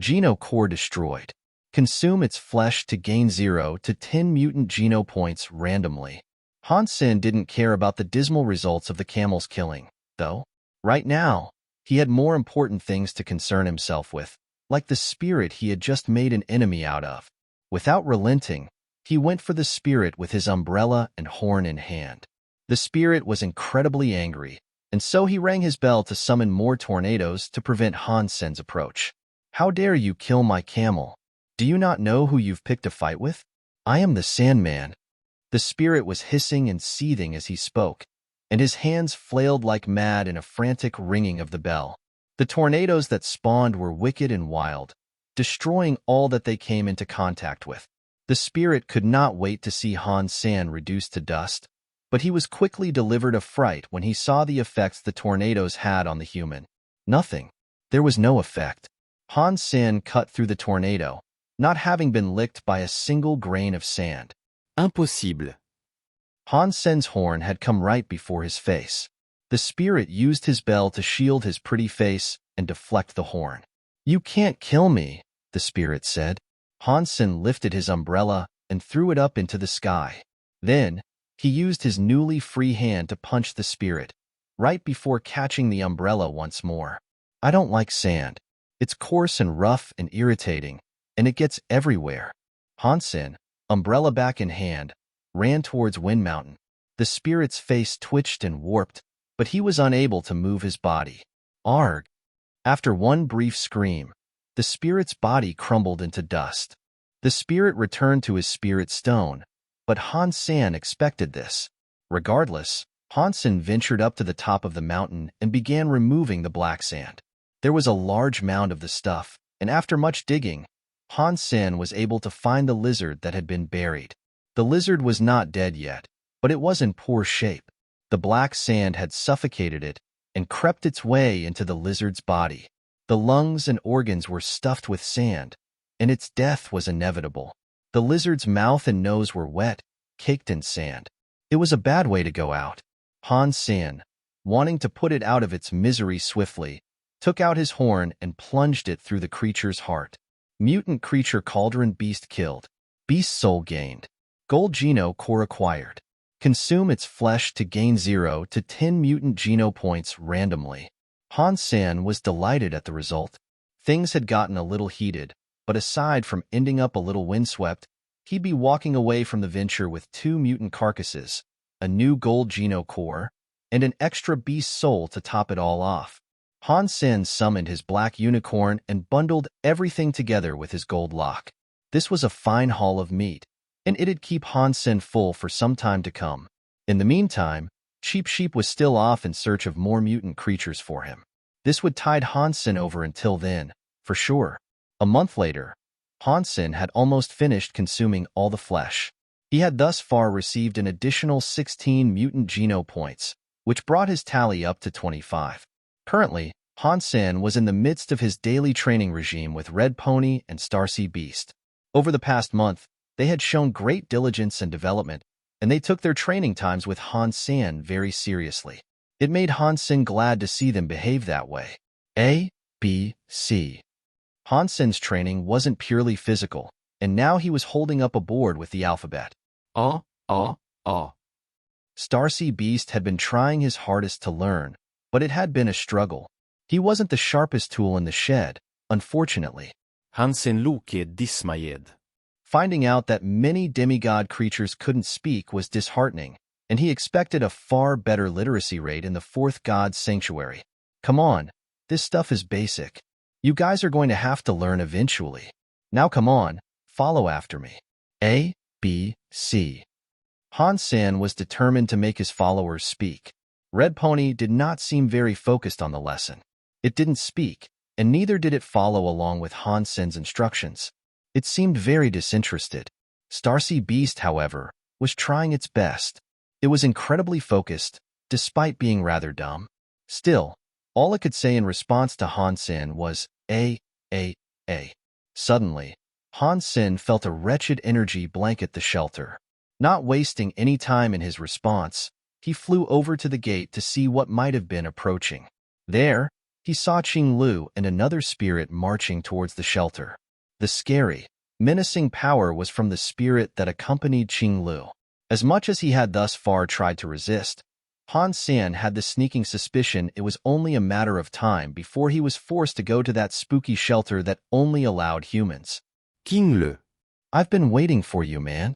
Geno core destroyed. Consume its flesh to gain 0 to 10 mutant Geno points randomly. Han Sen didn't care about the dismal results of the camel's killing, though. Right now, he had more important things to concern himself with, like the spirit he had just made an enemy out of. Without relenting, he went for the spirit with his umbrella and horn in hand. The spirit was incredibly angry, and so he rang his bell to summon more tornadoes to prevent Han Sen's approach. How dare you kill my camel? Do you not know who you've picked a fight with? I am the Sandman. The spirit was hissing and seething as he spoke, and his hands flailed like mad in a frantic ringing of the bell. The tornadoes that spawned were wicked and wild, destroying all that they came into contact with. The spirit could not wait to see Han Sen reduced to dust, but he was quickly delivered a fright when he saw the effects the tornadoes had on the human. Nothing. There was no effect. Han Sen cut through the tornado, not having been licked by a single grain of sand. Impossible. Han Sen's horn had come right before his face. The spirit used his bell to shield his pretty face and deflect the horn. You can't kill me, the spirit said. Han Sen lifted his umbrella and threw it up into the sky. Then, he used his newly free hand to punch the spirit, right before catching the umbrella once more. I don't like sand. It's coarse and rough and irritating, and it gets everywhere. Han Sen, umbrella back in hand, ran towards Wind Mountain. The spirit's face twitched and warped, but he was unable to move his body. Arg! After one brief scream, the spirit's body crumbled into dust. The spirit returned to his spirit stone, but Han Sen expected this. Regardless, Han Sen ventured up to the top of the mountain and began removing the black sand. There was a large mound of the stuff, and after much digging, Han Sen was able to find the lizard that had been buried. The lizard was not dead yet, but it was in poor shape. The black sand had suffocated it and crept its way into the lizard's body. The lungs and organs were stuffed with sand, and its death was inevitable. The lizard's mouth and nose were wet, caked in sand. It was a bad way to go out. Han Sen, wanting to put it out of its misery swiftly, took out his horn and plunged it through the creature's heart. Mutant creature cauldron beast killed. Beast soul gained. Gold Geno core acquired. Consume its flesh to gain 0 to 10 mutant Geno points randomly. Han Sen was delighted at the result. Things had gotten a little heated, but aside from ending up a little windswept, he'd be walking away from the venture with 2 mutant carcasses, a new gold Geno core, and an extra beast soul to top it all off. Han Sen summoned his black unicorn and bundled everything together with his gold lock. This was a fine haul of meat, and it'd keep Han Sen full for some time to come. In the meantime, Cheap Sheep was still off in search of more mutant creatures for him. This would tide Han Sen over until then, for sure. A month later, Han Sen had almost finished consuming all the flesh. He had thus far received an additional 16 mutant Geno points, which brought his tally up to 25. Currently, Han Sen was in the midst of his daily training regime with Red Pony and Starsea Beast. Over the past month, they had shown great diligence and development, and they took their training times with Han Sen very seriously. It made Han Sen glad to see them behave that way. A, B, C. Han Sen's training wasn't purely physical, and now he was holding up a board with the alphabet. O, O, O. Starsea Beast had been trying his hardest to learn, but it had been a struggle. He wasn't the sharpest tool in the shed, unfortunately. Han Sen looked dismayed. Finding out that many demigod creatures couldn't speak was disheartening, and he expected a far better literacy rate in the fourth god's sanctuary. Come on, this stuff is basic. You guys are going to have to learn eventually. Now come on, follow after me. A, B, C. Han Sen was determined to make his followers speak. Red Pony did not seem very focused on the lesson. It didn't speak, and neither did it follow along with Han Sen's instructions. It seemed very disinterested. Starsea Beast, however, was trying its best. It was incredibly focused, despite being rather dumb. Still, all it could say in response to Han Sen was, A. Suddenly, Han Sen felt a wretched energy blanket the shelter. Not wasting any time in his response, he flew over to the gate to see what might have been approaching. There, he saw Qing Lu and another spirit marching towards the shelter. The scary, menacing power was from the spirit that accompanied Qing Lu. As much as he had thus far tried to resist, Han Sen had the sneaking suspicion it was only a matter of time before he was forced to go to that spooky shelter that only allowed humans. Qing Lu. I've been waiting for you, man.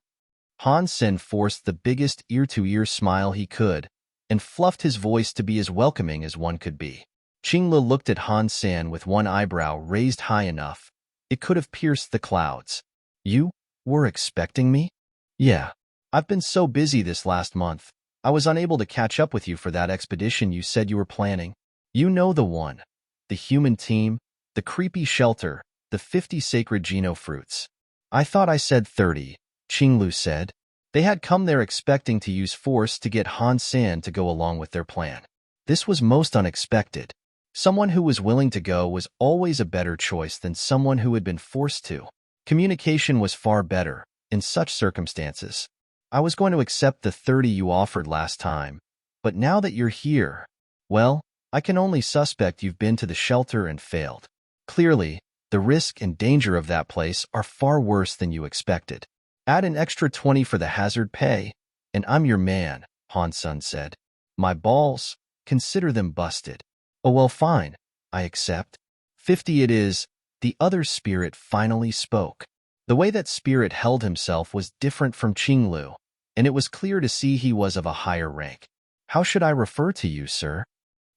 Han Sen forced the biggest ear-to-ear smile he could and fluffed his voice to be as welcoming as one could be. Qing Lu looked at Han Sen with one eyebrow raised high enough it could have pierced the clouds. You were expecting me? Yeah. I've been so busy this last month, I was unable to catch up with you for that expedition you said you were planning. You know the one. The human team, the creepy shelter, the 50 sacred Geno fruits. I thought I said 30, Qing Lu said. They had come there expecting to use force to get Han Sen to go along with their plan. This was most unexpected. Someone who was willing to go was always a better choice than someone who had been forced to. Communication was far better, in such circumstances. I was going to accept the 30 you offered last time, but now that you're here, well, I can only suspect you've been to the shelter and failed. Clearly, the risk and danger of that place are far worse than you expected. Add an extra 20 for the hazard pay, and I'm your man, Han Sen said. My balls, consider them busted. Oh well, fine, I accept. 50 it is. The other spirit finally spoke. The way that spirit held himself was different from Qing Lu, and it was clear to see he was of a higher rank. How should I refer to you, sir?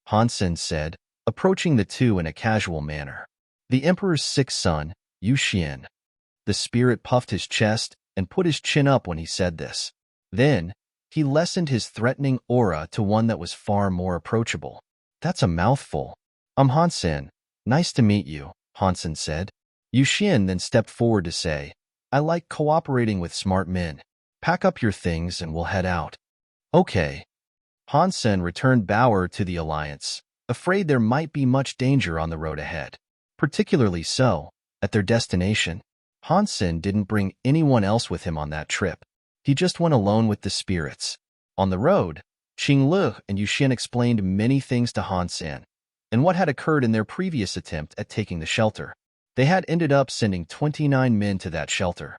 Han Sen said, approaching the two in a casual manner. The emperor's sixth son, Yu Xian. The spirit puffed his chest and put his chin up when he said this. Then, he lessened his threatening aura to one that was far more approachable. That's a mouthful. I'm Han Sen. Nice to meet you, Han Sen said. Yu Xian then stepped forward to say, I like cooperating with smart men. Pack up your things and we'll head out. Okay. Han Sen returned Bauer to the alliance, afraid there might be much danger on the road ahead. Particularly so, at their destination. Han Sen didn't bring anyone else with him on that trip. He just went alone with the spirits. On the road, Qinglu and Yu Xian explained many things to Han Sen, and what had occurred in their previous attempt at taking the shelter. They had ended up sending 29 men to that shelter.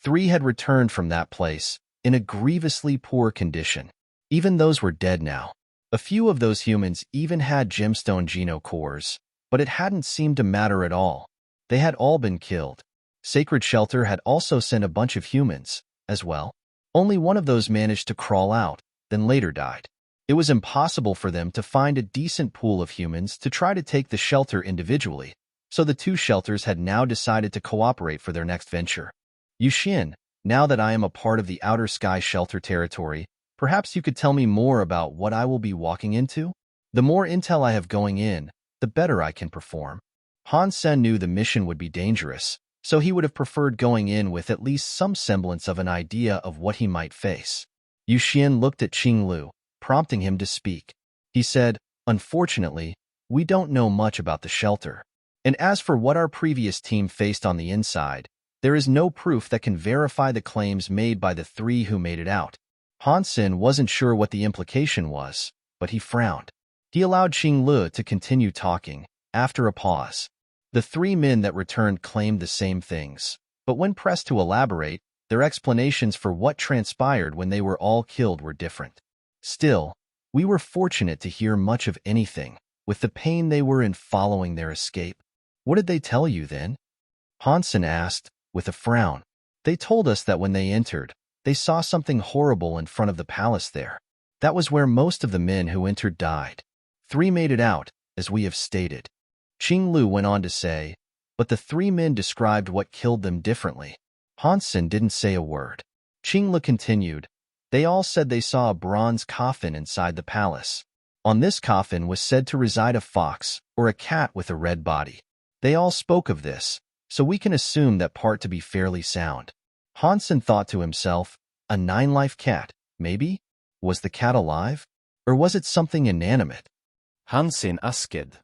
3 had returned from that place, in a grievously poor condition. Even those were dead now. A few of those humans even had gemstone genocores, but it hadn't seemed to matter at all. They had all been killed. Sacred Shelter had also sent a bunch of humans, as well. Only one of those managed to crawl out, then later died. It was impossible for them to find a decent pool of humans to try to take the shelter individually, so the 2 shelters had now decided to cooperate for their next venture. Yu Xian, now that I am a part of the Outer Sky Shelter territory, perhaps you could tell me more about what I will be walking into? The more intel I have going in, the better I can perform. Han Sen knew the mission would be dangerous, so he would have preferred going in with at least some semblance of an idea of what he might face. Yu Xian looked at Qinglu, prompting him to speak. He said, Unfortunately, we don't know much about the shelter. And as for what our previous team faced on the inside, there is no proof that can verify the claims made by the 3 who made it out. Han Sen wasn't sure what the implication was, but he frowned. He allowed Qinglu to continue talking, after a pause. The 3 men that returned claimed the same things, but when pressed to elaborate, their explanations for what transpired when they were all killed were different. Still, we were fortunate to hear much of anything, with the pain they were in following their escape. What did they tell you then? Han Sen asked, with a frown. They told us that when they entered, they saw something horrible in front of the palace there. That was where most of the men who entered died. 3 made it out, as we have stated. Qinglu went on to say, but the 3 men described what killed them differently. Han Sen didn't say a word. Qinglu continued, they all said they saw a bronze coffin inside the palace. On this coffin was said to reside a fox or a cat with a red body. They all spoke of this, so we can assume that part to be fairly sound. Han Sen thought to himself, a 9-life cat, maybe? Was the cat alive? Or was it something inanimate? Han Sen asked.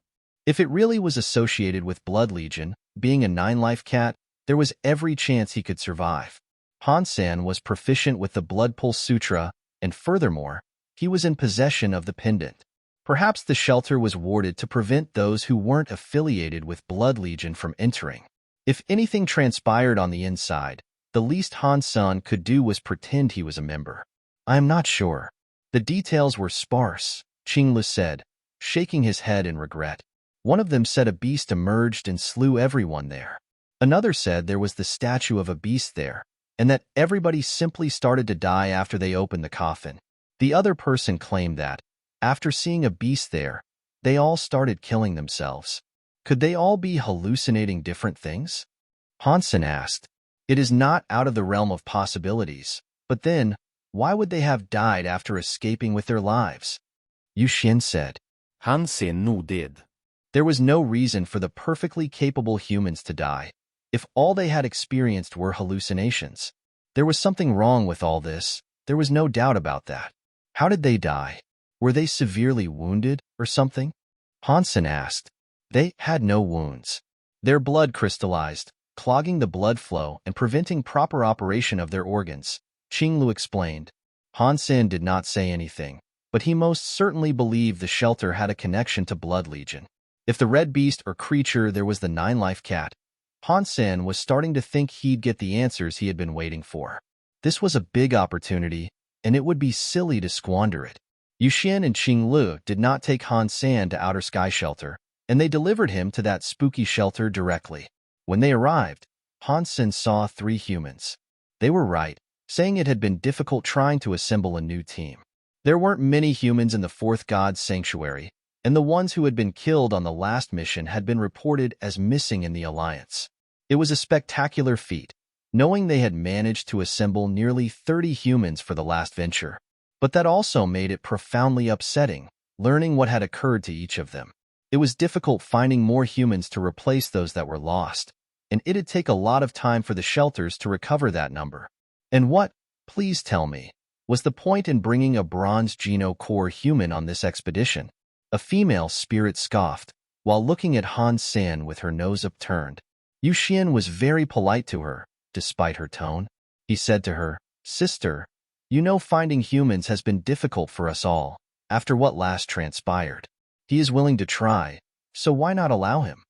If it really was associated with Blood Legion, being a 9-life cat, there was every chance he could survive. Han Sen was proficient with the Blood Pulse Sutra, and furthermore, he was in possession of the pendant. Perhaps the shelter was warded to prevent those who weren't affiliated with Blood Legion from entering. If anything transpired on the inside, the least Han Sen could do was pretend he was a member. I am not sure. The details were sparse, Qinglu said, shaking his head in regret. One of them said a beast emerged and slew everyone there. Another said there was the statue of a beast there, and that everybody simply started to die after they opened the coffin. The other person claimed that, after seeing a beast there, they all started killing themselves. Could they all be hallucinating different things? Han Sen asked. It is not out of the realm of possibilities, but then, why would they have died after escaping with their lives? Yu Xian said. Han Sen nodded. There was no reason for the perfectly capable humans to die, if all they had experienced were hallucinations. There was something wrong with all this, there was no doubt about that. How did they die? Were they severely wounded, or something? Han Sen asked. They had no wounds. Their blood crystallized, clogging the blood flow and preventing proper operation of their organs, Qinglu explained. Han Sen did not say anything, but he most certainly believed the shelter had a connection to Blood Legion. If the red beast or creature there was the 9-life cat, Han Sen was starting to think he'd get the answers he had been waiting for. This was a big opportunity, and it would be silly to squander it. Yu Xian and Qinglu did not take Han Sen to Outer Sky Shelter, and they delivered him to that spooky shelter directly. When they arrived, Han Sen saw 3 humans. They were right, saying it had been difficult trying to assemble a new team. There weren't many humans in the 4th God's Sanctuary, and the ones who had been killed on the last mission had been reported as missing in the Alliance. It was a spectacular feat, knowing they had managed to assemble nearly 30 humans for the last venture. But that also made it profoundly upsetting, learning what had occurred to each of them. It was difficult finding more humans to replace those that were lost, and it'd take a lot of time for the shelters to recover that number. And what, please tell me, was the point in bringing a bronze Geno Core human on this expedition? A female spirit scoffed, while looking at Han Sen with her nose upturned. Yu Xian was very polite to her, despite her tone. He said to her, "Sister, you know finding humans has been difficult for us all, after what last transpired. He is willing to try, so why not allow him?"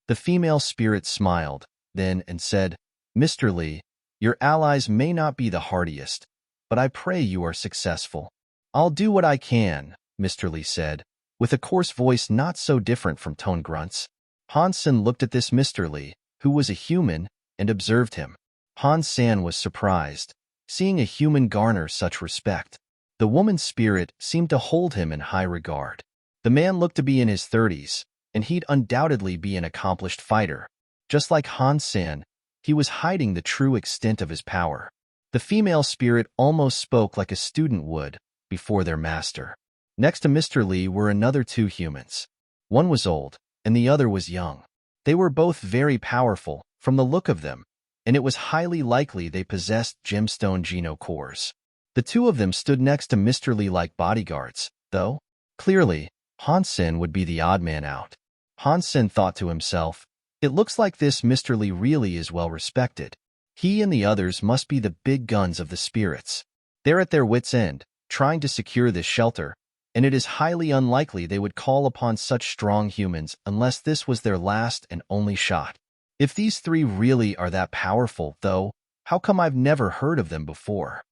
The female spirit smiled, then, and said, "Mr. Li, your allies may not be the hardiest, but I pray you are successful." "I'll do what I can," Mr. Li said, with a coarse voice not so different from tone grunts. Han Sen looked at this Mr. Li, who was a human, and observed him. Han Sen was surprised, seeing a human garner such respect. The woman's spirit seemed to hold him in high regard. The man looked to be in his 30s, and he'd undoubtedly be an accomplished fighter. Just like Han Sen, he was hiding the true extent of his power. The female spirit almost spoke like a student would before their master. Next to Mr. Li were another two humans. One was old, and the other was young. They were both very powerful, from the look of them, and it was highly likely they possessed gemstone Geno cores. The two of them stood next to Mr. Li like bodyguards, though, clearly, Han Sen would be the odd man out. Han Sen thought to himself, "It looks like this Mr. Li really is well respected. He and the others must be the big guns of the spirits. They're at their wits' end, trying to secure this shelter, and it is highly unlikely they would call upon such strong humans unless this was their last and only shot. If these three really are that powerful, though, how come I've never heard of them before?"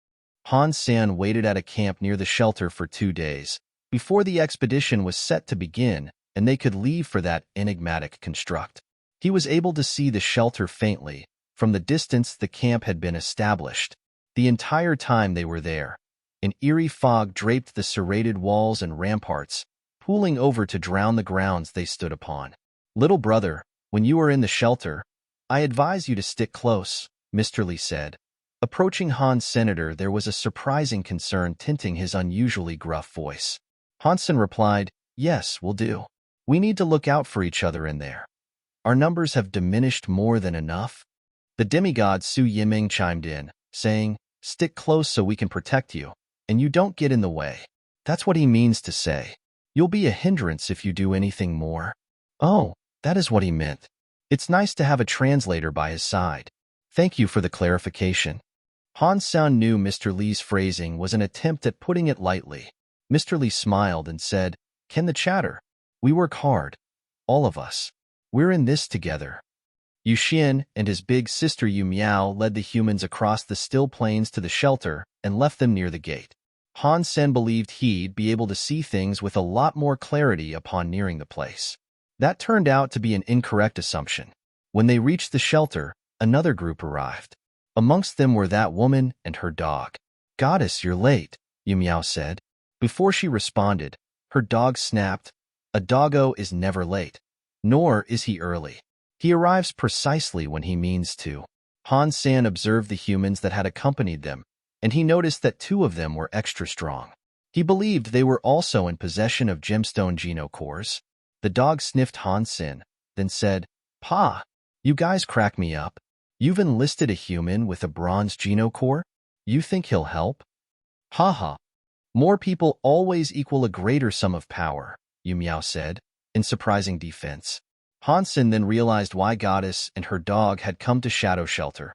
Han Sen waited at a camp near the shelter for 2 days, before the expedition was set to begin and they could leave for that enigmatic construct. He was able to see the shelter faintly. From the distance the camp had been established. The entire time they were there, an eerie fog draped the serrated walls and ramparts, pooling over to drown the grounds they stood upon. "Little brother, when you are in the shelter, I advise you to stick close," Mr. Li said. Approaching Han Senator, there was a surprising concern tinting his unusually gruff voice. Han Sen replied, "Yes, will do. We need to look out for each other in there. Our numbers have diminished more than enough." The demigod Su Yiming chimed in, saying, "Stick close so we can protect you, and you don't get in the way." That's what he means to say. You'll be a hindrance if you do anything more. Oh, that is what he meant. It's nice to have a translator by his side. Thank you for the clarification. Han Sen knew Mr. Li's phrasing was an attempt at putting it lightly. Mr. Li smiled and said, "Can the chatter? We work hard. All of us. We're in this together." Yu Xian and his big sister Yu Miao led the humans across the still plains to the shelter and left them near the gate. Han Sen believed he'd be able to see things with a lot more clarity upon nearing the place. That turned out to be an incorrect assumption. When they reached the shelter, another group arrived. Amongst them were that woman and her dog. "Goddess, you're late," Yu Miao said. Before she responded, her dog snapped, "A doggo is never late, nor is he early. He arrives precisely when he means to." Han Sen observed the humans that had accompanied them, and he noticed that 2 of them were extra strong. He believed they were also in possession of gemstone Geno cores. The dog sniffed Han Sen, then said, "Pa, you guys crack me up. You've enlisted a human with a bronze Geno core? You think he'll help?" "Ha ha. More people always equal a greater sum of power," Yu Miao said, in surprising defense. Han Sen then realized why Goddess and her dog had come to Shadow Shelter.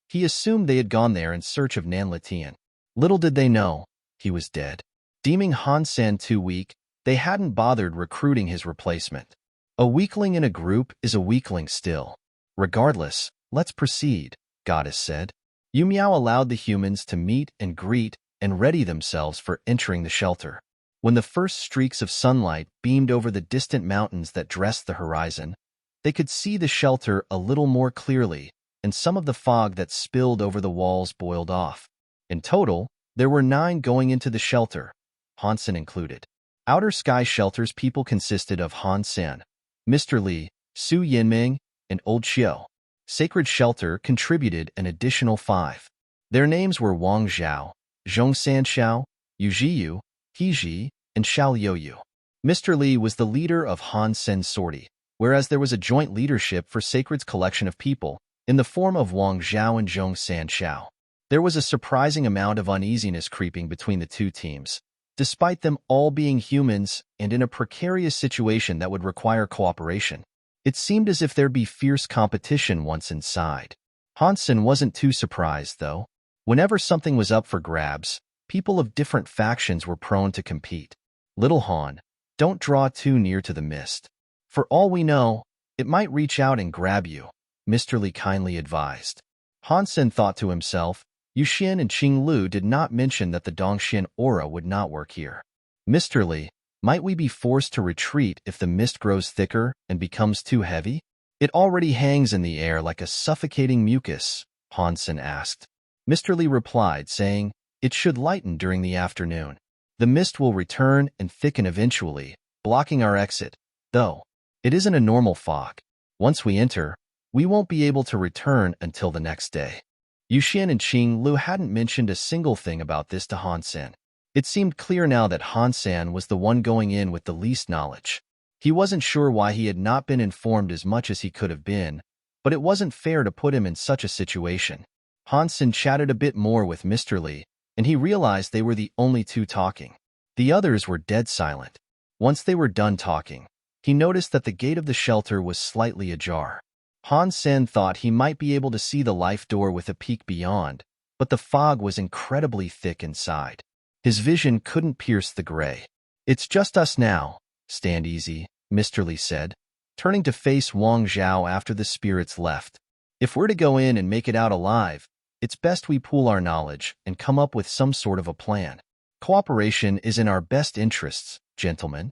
He assumed they had gone there in search of Nan Letian. Little did they know, he was dead. Deeming Han Sen too weak, they hadn't bothered recruiting his replacement. A weakling in a group is a weakling still. "Regardless, let's proceed," Goddess said. Yu Miao allowed the humans to meet and greet and ready themselves for entering the shelter. When the first streaks of sunlight beamed over the distant mountains that dressed the horizon, they could see the shelter a little more clearly, and some of the fog that spilled over the walls boiled off. In total, there were 9 going into the shelter, Han Sen included. Outer Sky Shelter's people consisted of Han Sen, Mr. Li, Su Yinming, and Old Xiao. Sacred Shelter contributed an additional 5. Their names were Wang Zhao, Zhong Sanxiao, Yu Jiyu, He Ji, and Xiao Youyu. Mr. Li was the leader of Han Sen's sortie, whereas there was a joint leadership for Sacred's collection of people, in the form of Wang Zhao and Zhong Sanxiao. There was a surprising amount of uneasiness creeping between the two teams, despite them all being humans and in a precarious situation that would require cooperation. It seemed as if there'd be fierce competition once inside. Han Sen wasn't too surprised, though. Whenever something was up for grabs, people of different factions were prone to compete. Little Han, don't draw too near to the mist. For all we know, it might reach out and grab you, Mr. Li kindly advised. Han Sen thought to himself, Yu Xin and Qing Lu did not mention that the Dongxian aura would not work here. Mr. Li, might we be forced to retreat if the mist grows thicker and becomes too heavy? It already hangs in the air like a suffocating mucus, Han Sen asked. Mr. Li replied, saying, it should lighten during the afternoon. The mist will return and thicken eventually, blocking our exit, though. It isn't a normal fog. Once we enter, we won't be able to return until the next day. Yu Xin and Qing Lu hadn't mentioned a single thing about this to Han Sen. It seemed clear now that Han Sen was the one going in with the least knowledge. He wasn't sure why he had not been informed as much as he could have been, but it wasn't fair to put him in such a situation. Han Sen chatted a bit more with Mr. Li, and he realized they were the only two talking. The others were dead silent. Once they were done talking, he noticed that the gate of the shelter was slightly ajar. Han Sen thought he might be able to see the life door with a peek beyond, but the fog was incredibly thick inside. His vision couldn't pierce the gray. It's just us now. Stand easy, Mr. Li said, turning to face Wang Zhao after the spirits left. If we're to go in and make it out alive, it's best we pool our knowledge and come up with some sort of a plan. Cooperation is in our best interests, gentlemen.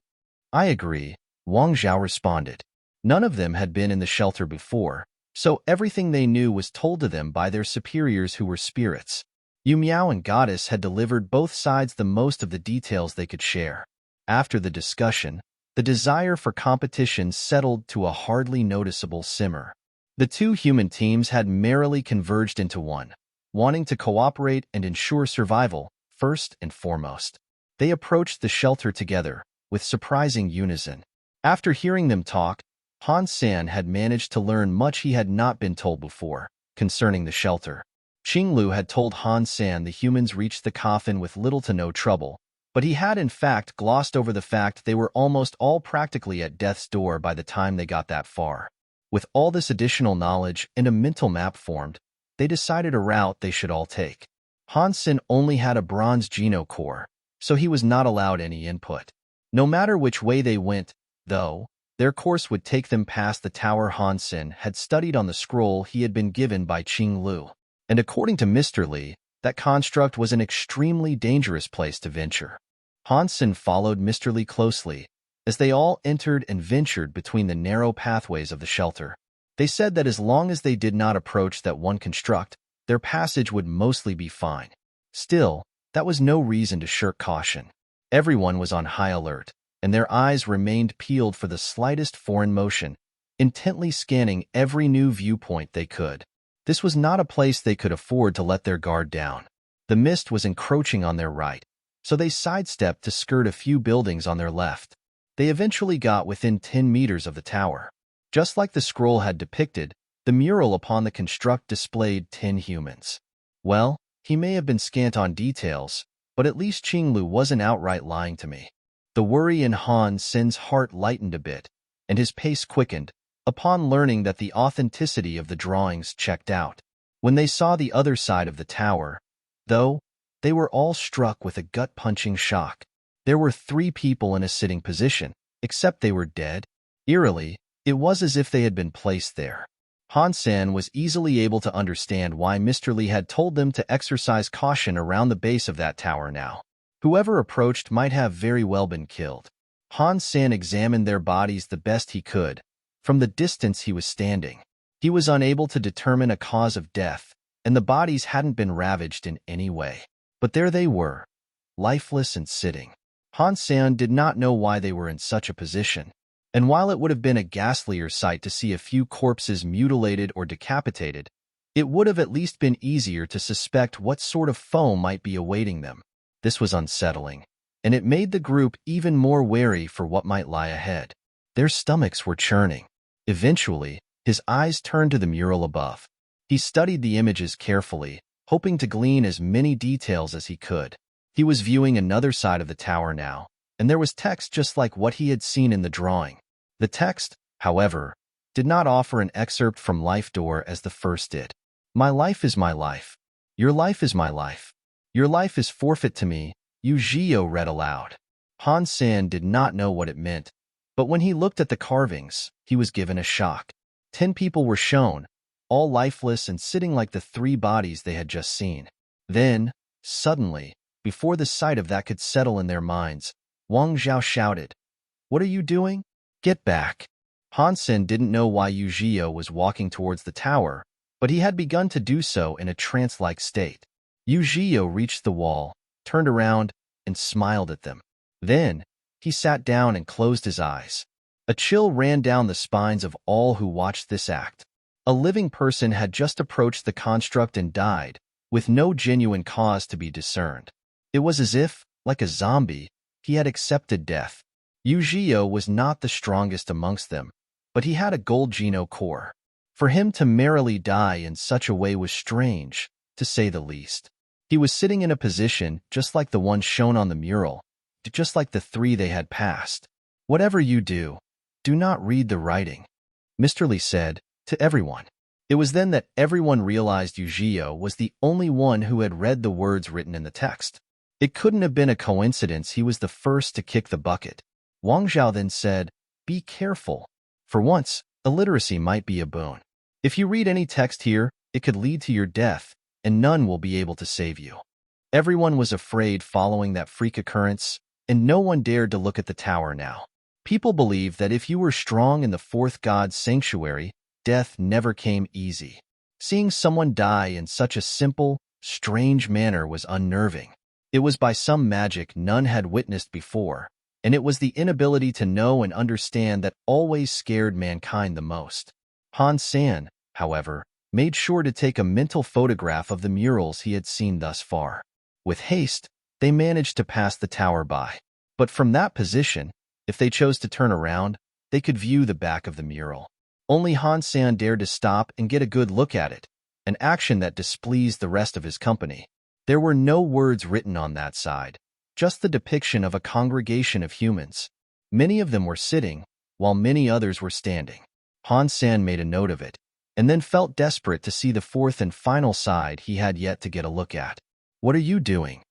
I agree, Wang Zhao responded. None of them had been in the shelter before, so everything they knew was told to them by their superiors who were spirits. Yu Miao and Goddess had delivered both sides the most of the details they could share. After the discussion, the desire for competition settled to a hardly noticeable simmer. The two human teams had merrily converged into one, wanting to cooperate and ensure survival, first and foremost. They approached the shelter together, with surprising unison. After hearing them talk, Han Sen had managed to learn much he had not been told before, concerning the shelter. Qing Lu had told Han Sen the humans reached the coffin with little to no trouble, but he had in fact glossed over the fact they were almost all practically at death's door by the time they got that far. With all this additional knowledge and a mental map formed, they decided a route they should all take. Han Sen only had a bronze Geno core, so he was not allowed any input. No matter which way they went, though, their course would take them past the tower Han Sen had studied on the scroll he had been given by Qing Lu. And according to Mr. Li, that construct was an extremely dangerous place to venture. Han Sen followed Mr. Li closely, as they all entered and ventured between the narrow pathways of the shelter. They said that as long as they did not approach that one construct, their passage would mostly be fine. Still, that was no reason to shirk caution. Everyone was on high alert, and their eyes remained peeled for the slightest foreign motion, intently scanning every new viewpoint they could. This was not a place they could afford to let their guard down. The mist was encroaching on their right, so they sidestepped to skirt a few buildings on their left. They eventually got within 10 meters of the tower. Just like the scroll had depicted, the mural upon the construct displayed 10 humans. Well, he may have been scant on details, but at least Qing Lu wasn't outright lying to me. The worry in Han Sen's heart lightened a bit, and his pace quickened, upon learning that the authenticity of the drawings checked out. When they saw the other side of the tower, though, they were all struck with a gut-punching shock. There were 3 people in a sitting position, except they were dead. Eerily, it was as if they had been placed there. Han Sen was easily able to understand why Mr. Li had told them to exercise caution around the base of that tower now. Whoever approached might have very well been killed. Han Sen examined their bodies the best he could. From the distance he was standing, he was unable to determine a cause of death, and the bodies hadn't been ravaged in any way. But there they were, lifeless and sitting. Han Sen did not know why they were in such a position, and while it would have been a ghastlier sight to see a few corpses mutilated or decapitated, it would have at least been easier to suspect what sort of foe might be awaiting them. This was unsettling, and it made the group even more wary for what might lie ahead. Their stomachs were churning. Eventually, his eyes turned to the mural above. He studied the images carefully, hoping to glean as many details as he could. He was viewing another side of the tower now, and there was text just like what he had seen in the drawing. The text, however, did not offer an excerpt from Life Door as the first did. My life is my life. Your life is my life. Your life is forfeit to me, Yu read aloud. Han Sen did not know what it meant, but when he looked at the carvings, he was given a shock. 10 people were shown, all lifeless and sitting like the 3 bodies they had just seen. Then, suddenly, before the sight of that could settle in their minds, Wang Zhao shouted, "What are you doing? Get back!" Han Sen didn't know why Yu was walking towards the tower, but he had begun to do so in a trance-like state. Yu reached the wall, turned around, and smiled at them. Then, he sat down and closed his eyes. A chill ran down the spines of all who watched this act. A living person had just approached the construct and died, with no genuine cause to be discerned. It was as if, like a zombie, he had accepted death. Yu was not the strongest amongst them, but he had a gold Geno core. For him to merrily die in such a way was strange, to say the least. He was sitting in a position just like the one shown on the mural, just like the 3 they had passed. "Whatever you do not read the writing," Mr. Li said to everyone. It was then that everyone realized Yu was the only one who had read the words written in the text. It couldn't have been a coincidence he was the first to kick the bucket. Wang Zhao then said, "Be careful. For once, illiteracy might be a boon. If you read any text here, it could lead to your death, and none will be able to save you." Everyone was afraid following that freak occurrence, and no one dared to look at the tower now. People believed that if you were strong in the 4th god's sanctuary, death never came easy. Seeing someone die in such a simple, strange manner was unnerving. It was by some magic none had witnessed before, and it was the inability to know and understand that always scared mankind the most. Han Sen, however, made sure to take a mental photograph of the murals he had seen thus far. With haste, they managed to pass the tower by. But from that position, if they chose to turn around, they could view the back of the mural. Only Han Sen dared to stop and get a good look at it, an action that displeased the rest of his company. There were no words written on that side, just the depiction of a congregation of humans. Many of them were sitting, while many others were standing. Han Sen made a note of it, and then felt desperate to see the 4th and final side he had yet to get a look at. "What are you doing?"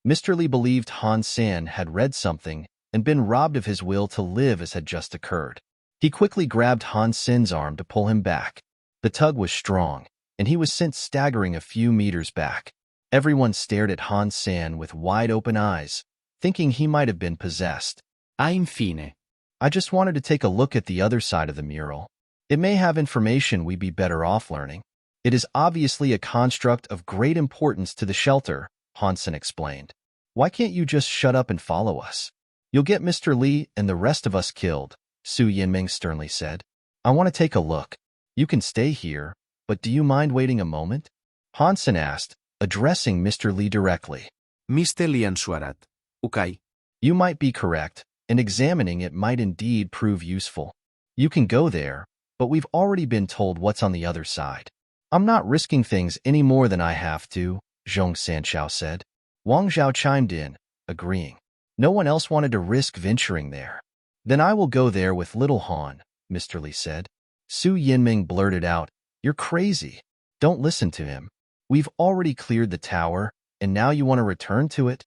Mr. Li believed Han Sen had read something and been robbed of his will to live as had just occurred. He quickly grabbed Han Sen's arm to pull him back. The tug was strong, and he was sent staggering a few meters back. Everyone stared at Han Sen with wide-open eyes, thinking he might have been possessed. Infine. "I just wanted to take a look at the other side of the mural. It may have information we'd be better off learning. It is obviously a construct of great importance to the shelter," Han Sen explained. "Why can't you just shut up and follow us? You'll get Mr. Li and the rest of us killed," Su Yinming sternly said. "I want to take a look. You can stay here, but do you mind waiting a moment?" Han Sen asked, addressing Mr. Li directly. Mr. Li answered, "Okay." "You might be correct, and examining it might indeed prove useful. You can go there, but we've already been told what's on the other side. I'm not risking things any more than I have to," Zhong Sanchao said. Wang Zhao chimed in, agreeing. No one else wanted to risk venturing there. "Then I will go there with little Han," Mr. Li said. Su Yinming blurted out, "You're crazy. Don't listen to him. We've already cleared the tower, and now you want to return to it?"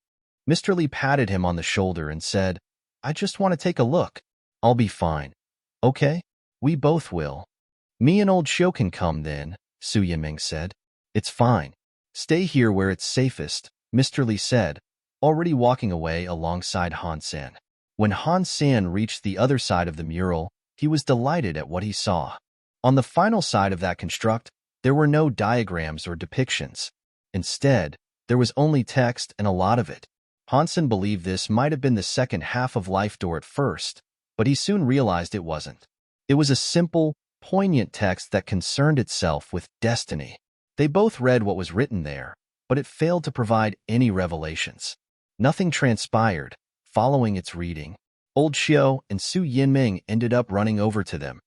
Mr. Li patted him on the shoulder and said, "I just want to take a look. I'll be fine. Okay? We both will." "Me and old Xiu can come then," Su Yinming said. "It's fine. Stay here where it's safest," Mr. Li said, already walking away alongside Han Sen. When Han Sen reached the other side of the mural, he was delighted at what he saw. On the final side of that construct, there were no diagrams or depictions. Instead, there was only text and a lot of it. Han Sen believed this might have been the second half of Life Door at first, but he soon realized it wasn't. It was a simple, poignant text that concerned itself with destiny. They both read what was written there, but it failed to provide any revelations. Nothing transpired. Following its reading, Old Xiao and Su Yinming ended up running over to them,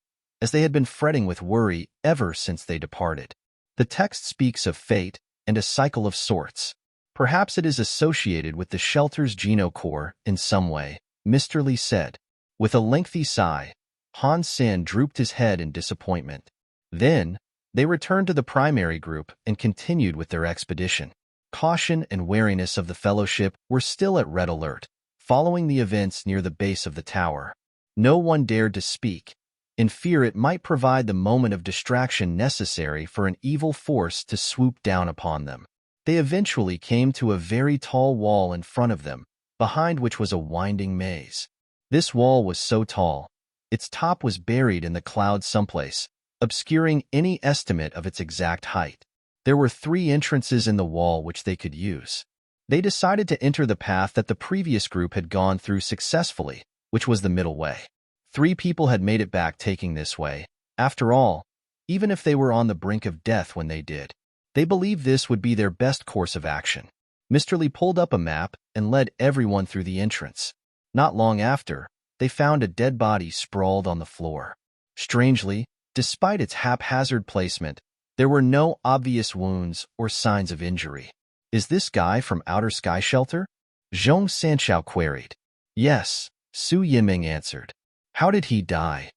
as they had been fretting with worry ever since they departed. The text speaks of fate and a cycle of sorts. Perhaps it is associated with the shelter's genocore in some way, Mr. Li said. With a lengthy sigh, Han Sen drooped his head in disappointment. Then, they returned to the primary group and continued with their expedition. Caution and wariness of the fellowship were still at red alert, following the events near the base of the tower. No one dared to speak, in fear it might provide the moment of distraction necessary for an evil force to swoop down upon them. They eventually came to a very tall wall in front of them, behind which was a winding maze. This wall was so tall, its top was buried in the clouds someplace, obscuring any estimate of its exact height. There were 3 entrances in the wall which they could use. They decided to enter the path that the previous group had gone through successfully, which was the middle way. 3 people had made it back taking this way. After all, even if they were on the brink of death when they did, they believed this would be their best course of action. Mr. Li pulled up a map and led everyone through the entrance. Not long after, they found a dead body sprawled on the floor. Strangely, despite its haphazard placement, there were no obvious wounds or signs of injury. Is this guy from Outer Sky Shelter? Zhong Sanchao queried. Yes, Su Yinming answered. How did he die?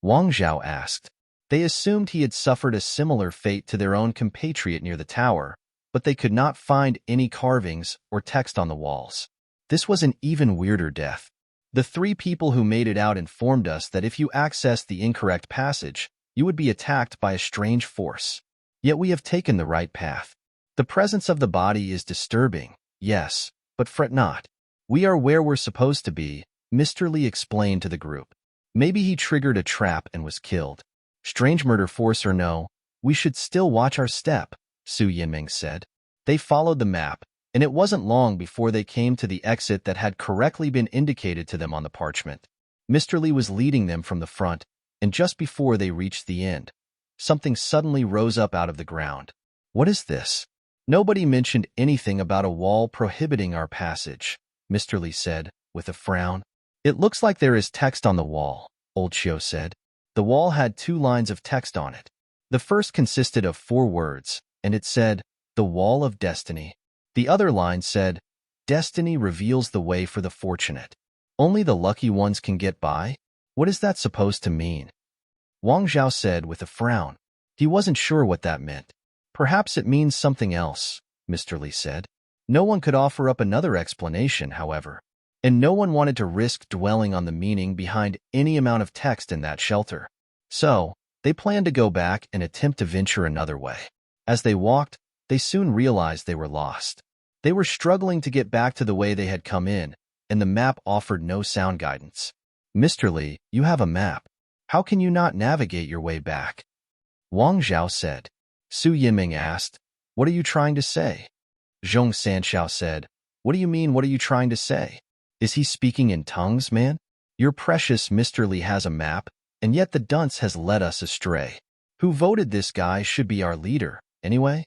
Wang Zhao asked. They assumed he had suffered a similar fate to their own compatriot near the tower, but they could not find any carvings or text on the walls. This was an even weirder death. The 3 people who made it out informed us that if you accessed the incorrect passage, you would be attacked by a strange force. Yet we have taken the right path. The presence of the body is disturbing, yes, but fret not. We are where we're supposed to be, Mr. Li explained to the group. Maybe he triggered a trap and was killed. Strange murder force or no, we should still watch our step, Su Yinming said. They followed the map, and it wasn't long before they came to the exit that had correctly been indicated to them on the parchment. Mr. Li was leading them from the front, and just before they reached the end, something suddenly rose up out of the ground. What is this? Nobody mentioned anything about a wall prohibiting our passage, Mr. Li said, with a frown. It looks like there is text on the wall, Old Xiao said. The wall had 2 lines of text on it. The first consisted of 4 words, and it said, "The Wall of Destiny." The other line said, "Destiny reveals the way for the fortunate. Only the lucky ones can get by." What is that supposed to mean? Wang Zhao said with a frown. He wasn't sure what that meant. Perhaps it means something else, Mr. Li said. No one could offer up another explanation, however, and no one wanted to risk dwelling on the meaning behind any amount of text in that shelter. So, they planned to go back and attempt to venture another way. As they walked, they soon realized they were lost. They were struggling to get back to the way they had come in, and the map offered no sound guidance. Mr. Li, you have a map. How can you not navigate your way back? Wang Zhao said. Su Yinming asked, What are you trying to say? Zhong Sanchao said, What do you mean, what are you trying to say? Is he speaking in tongues, man? Your precious Mr. Li has a map, and yet the dunce has led us astray. Who voted this guy should be our leader, anyway?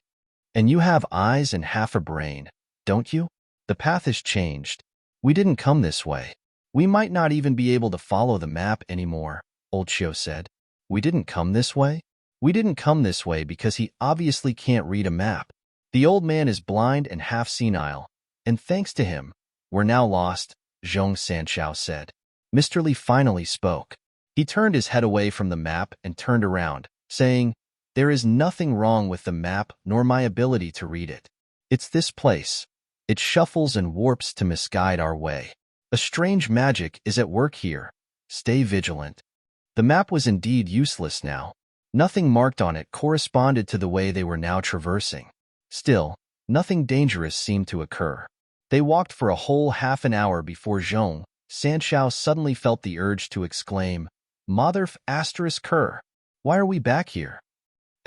And you have eyes and half a brain, don't you? The path has changed. We didn't come this way. We might not even be able to follow the map anymore, Old Xiao said. We didn't come this way? We didn't come this way because he obviously can't read a map. The old man is blind and half senile, and thanks to him, we're now lost, Zhong Sanchao said. Mr. Li finally spoke. He turned his head away from the map and turned around, saying, There is nothing wrong with the map nor my ability to read it. It's this place. It shuffles and warps to misguide our way. A strange magic is at work here. Stay vigilant. The map was indeed useless now. Nothing marked on it corresponded to the way they were now traversing. Still, nothing dangerous seemed to occur. They walked for a whole half an hour before Zhong Sanchao suddenly felt the urge to exclaim, Motherf asterisk cur, why are we back here?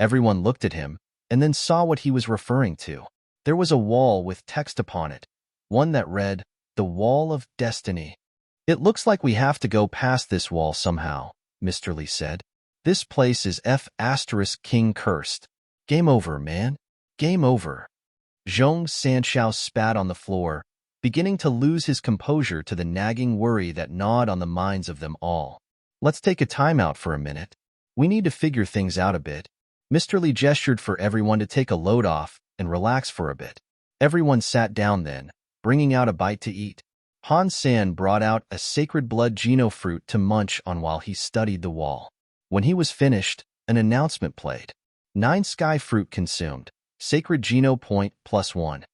Everyone looked at him, and then saw what he was referring to. There was a wall with text upon it, one that read, The Wall of Destiny. It looks like we have to go past this wall somehow, Mr. Lee said. This place is F***King cursed. Game over, man. Game over. Zhong Sanshao spat on the floor, beginning to lose his composure to the nagging worry that gnawed on the minds of them all. Let's take a timeout for a minute. We need to figure things out a bit. Mr. Lee gestured for everyone to take a load off and relax for a bit. Everyone sat down then, bringing out a bite to eat. Han Sen brought out a sacred blood Geno fruit to munch on while he studied the wall. When he was finished, an announcement played. 9 sky fruit consumed. Sacred Geno point +1.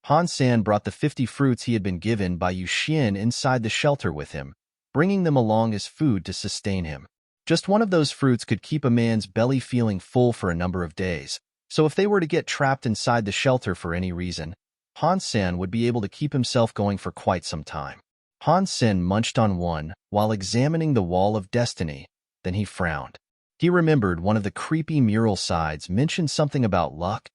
Han Sen brought the 50 fruits he had been given by Yu Xian inside the shelter with him, bringing them along as food to sustain him. Just one of those fruits could keep a man's belly feeling full for a number of days, so if they were to get trapped inside the shelter for any reason, Han Sen would be able to keep himself going for quite some time. Han Sen munched on one while examining the Wall of Destiny, then he frowned. He remembered one of the creepy mural sides mentioned something about luck,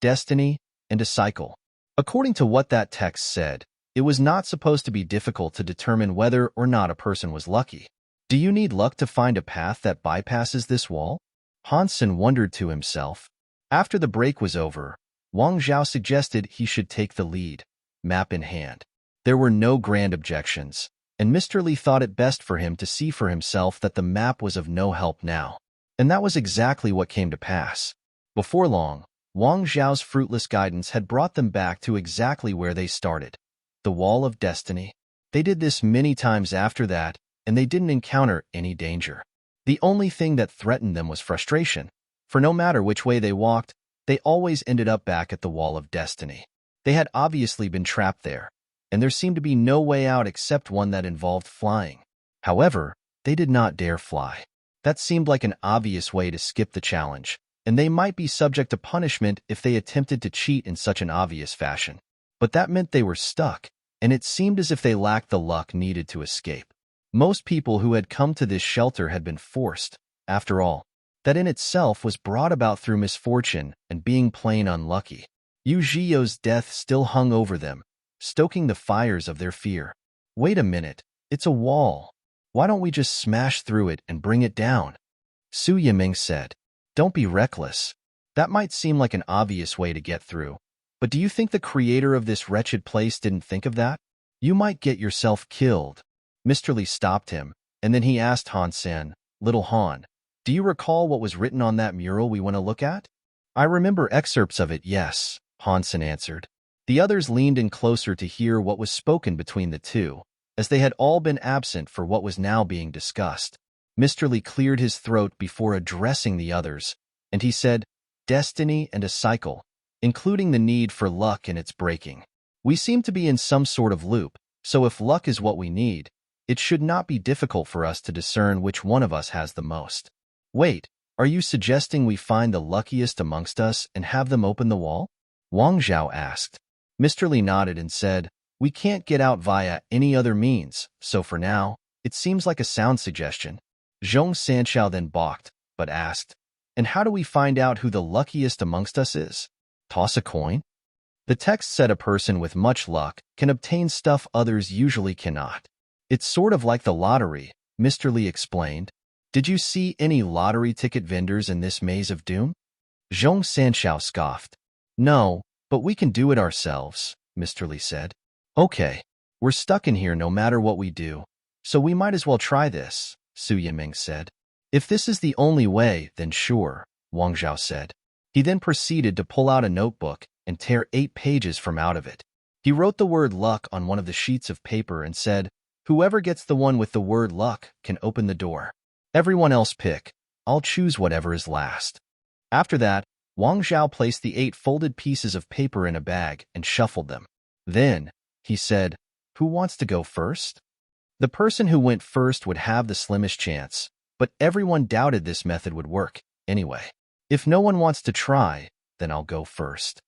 destiny, and a cycle. According to what that text said, it was not supposed to be difficult to determine whether or not a person was lucky. Do you need luck to find a path that bypasses this wall? Han Sen wondered to himself. After the break was over, Wang Zhao suggested he should take the lead, map in hand. There were no grand objections, and Mr. Lee thought it best for him to see for himself that the map was of no help now. And that was exactly what came to pass. Before long, Wang Zhao's fruitless guidance had brought them back to exactly where they started, the Wall of Destiny. They did this many times after that, and they didn't encounter any danger. The only thing that threatened them was frustration, for no matter which way they walked, they always ended up back at the Wall of Destiny. They had obviously been trapped there, and there seemed to be no way out except one that involved flying. However, they did not dare fly. That seemed like an obvious way to skip the challenge, and they might be subject to punishment if they attempted to cheat in such an obvious fashion. But that meant they were stuck, and it seemed as if they lacked the luck needed to escape. Most people who had come to this shelter had been forced, after all. That in itself was brought about through misfortune and being plain unlucky. Yu Zhiyo's death still hung over them, stoking the fires of their fear. Wait a minute, it's a wall. Why don't we just smash through it and bring it down? Su Yiming said. Don't be reckless. That might seem like an obvious way to get through, but do you think the creator of this wretched place didn't think of that? You might get yourself killed. Mr. Lee stopped him, and then he asked Han Sen, Little Han, do you recall what was written on that mural we want to look at? I remember excerpts of it, yes, Han Sen answered. The others leaned in closer to hear what was spoken between the two, as they had all been absent for what was now being discussed. Mr. Lee cleared his throat before addressing the others, and he said, Destiny and a cycle, including the need for luck and its breaking. We seem to be in some sort of loop, so if luck is what we need, it should not be difficult for us to discern which one of us has the most. Wait, are you suggesting we find the luckiest amongst us and have them open the wall? Wang Zhao asked. Mr. Lee nodded and said, we can't get out via any other means, so for now, it seems like a sound suggestion. Zhong Sanshao then balked, but asked, and how do we find out who the luckiest amongst us is? Toss a coin? The text said a person with much luck can obtain stuff others usually cannot. It's sort of like the lottery, Mr. Lee explained. Did you see any lottery ticket vendors in this maze of doom? Zhong Sanshao scoffed. No, but we can do it ourselves, Mr. Lee said. Okay, we're stuck in here no matter what we do, so we might as well try this, Su Yiming said. If this is the only way, then sure, Wang Zhao said. He then proceeded to pull out a notebook and tear 8 pages from out of it. He wrote the word luck on one of the sheets of paper and said, whoever gets the one with the word luck can open the door. Everyone else pick. I'll choose whatever is last. After that, Wang Zhao placed the 8 folded pieces of paper in a bag and shuffled them. Then, he said, who wants to go first? The person who went first would have the slimmest chance, but everyone doubted this method would work, anyway. If no one wants to try, then I'll go first.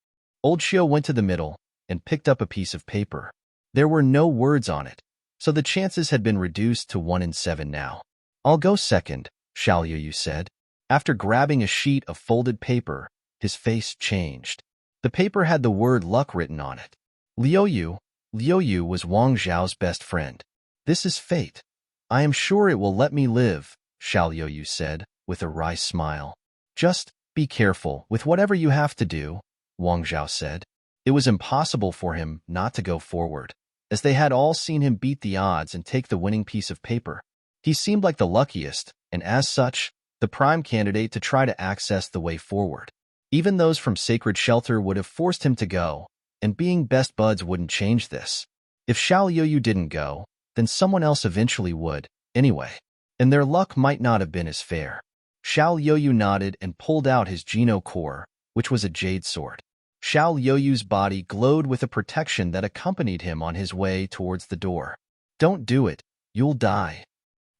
Old Xiao went to the middle and picked up a piece of paper. There were no words on it, so the chances had been reduced to 1 in 7 now. I'll go second, Xiao Yu said. After grabbing a sheet of folded paper, his face changed. The paper had the word luck written on it. Liu Yu, Liu Yu was Wang Zhao's best friend. This is fate. I am sure it will let me live, Xiao Liu Yu said, with a wry smile. Just be careful with whatever you have to do, Wang Zhao said. It was impossible for him not to go forward, as they had all seen him beat the odds and take the winning piece of paper. He seemed like the luckiest, and as such, the prime candidate to try to access the way forward. Even those from Sacred Shelter would have forced him to go, and being best buds wouldn't change this. If Xiao Liu didn't go, then someone else eventually would, anyway. And their luck might not have been as fair. Xiao Liu nodded and pulled out his Geno core, which was a jade sword. Xiao Liu's body glowed with a protection that accompanied him on his way towards the door. Don't do it, you'll die,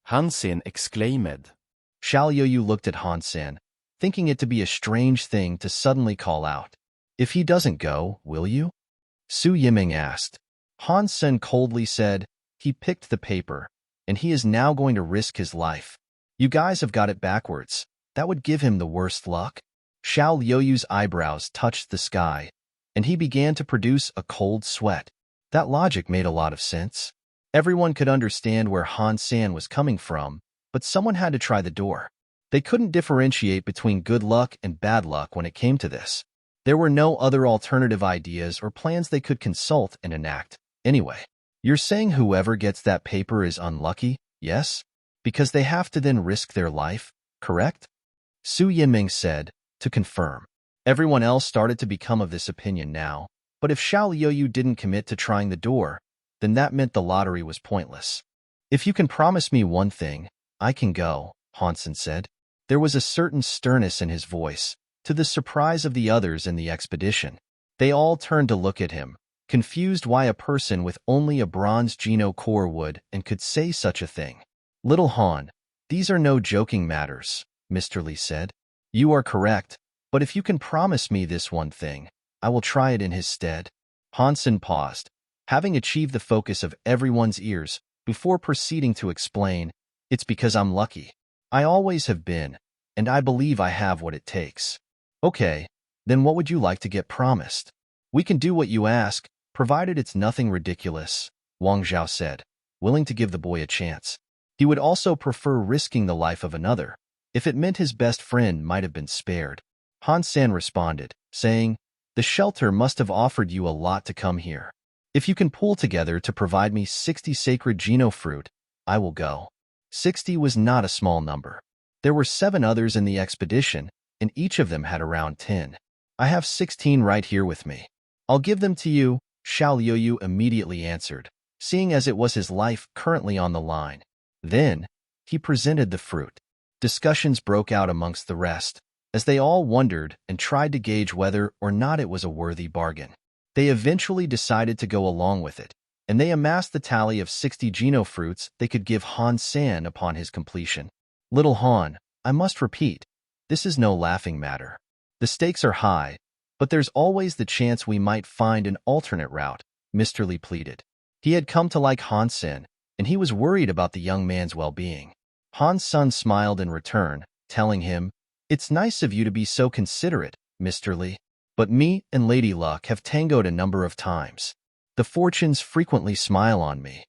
Han Sen exclaimed. Xiao Liu looked at Han Sen, thinking it to be a strange thing to suddenly call out. If he doesn't go, will you? Su Yiming asked. Han Sen coldly said, he picked the paper, and he is now going to risk his life. You guys have got it backwards. That would give him the worst luck. Xiao Liu's eyebrows touched the sky, and he began to produce a cold sweat. That logic made a lot of sense. Everyone could understand where Han Sen was coming from, but someone had to try the door. They couldn't differentiate between good luck and bad luck when it came to this. There were no other alternative ideas or plans they could consult and enact. Anyway, you're saying whoever gets that paper is unlucky, yes? Because they have to then risk their life, correct? Su Yiming said, to confirm. Everyone else started to become of this opinion now, but if Xiao Liu didn't commit to trying the door, then that meant the lottery was pointless. If you can promise me one thing, I can go, Han Sen said. There was a certain sternness in his voice, to the surprise of the others in the expedition. They all turned to look at him, confused why a person with only a bronze Geno core would and could say such a thing. Little Han, these are no joking matters, Mr. Li said. You are correct, but if you can promise me this one thing, I will try it in his stead. Han Sen paused, having achieved the focus of everyone's ears, before proceeding to explain, it's because I'm lucky. I always have been, and I believe I have what it takes. Okay, then what would you like to get promised? We can do what you ask, provided it's nothing ridiculous, Wang Zhao said, willing to give the boy a chance. He would also prefer risking the life of another, if it meant his best friend might have been spared. Han Sen responded, saying, the shelter must have offered you a lot to come here. If you can pull together to provide me 60 sacred Geno fruit, I will go. 60 was not a small number. There were 7 others in the expedition, and each of them had around 10. I have 16 right here with me. I'll give them to you, Xiao Liu immediately answered, seeing as it was his life currently on the line. Then, he presented the fruit. Discussions broke out amongst the rest, as they all wondered and tried to gauge whether or not it was a worthy bargain. They eventually decided to go along with it, and they amassed the tally of 60 Geno fruits they could give Han Sen upon his completion. Little Han, I must repeat, this is no laughing matter. The stakes are high, but there's always the chance we might find an alternate route, Mr. Li pleaded. He had come to like Han Sen, and he was worried about the young man's well-being. Han Sen smiled in return, telling him, it's nice of you to be so considerate, Mr. Li, but me and Lady Luck have tangoed a number of times. The fortunes frequently smile on me.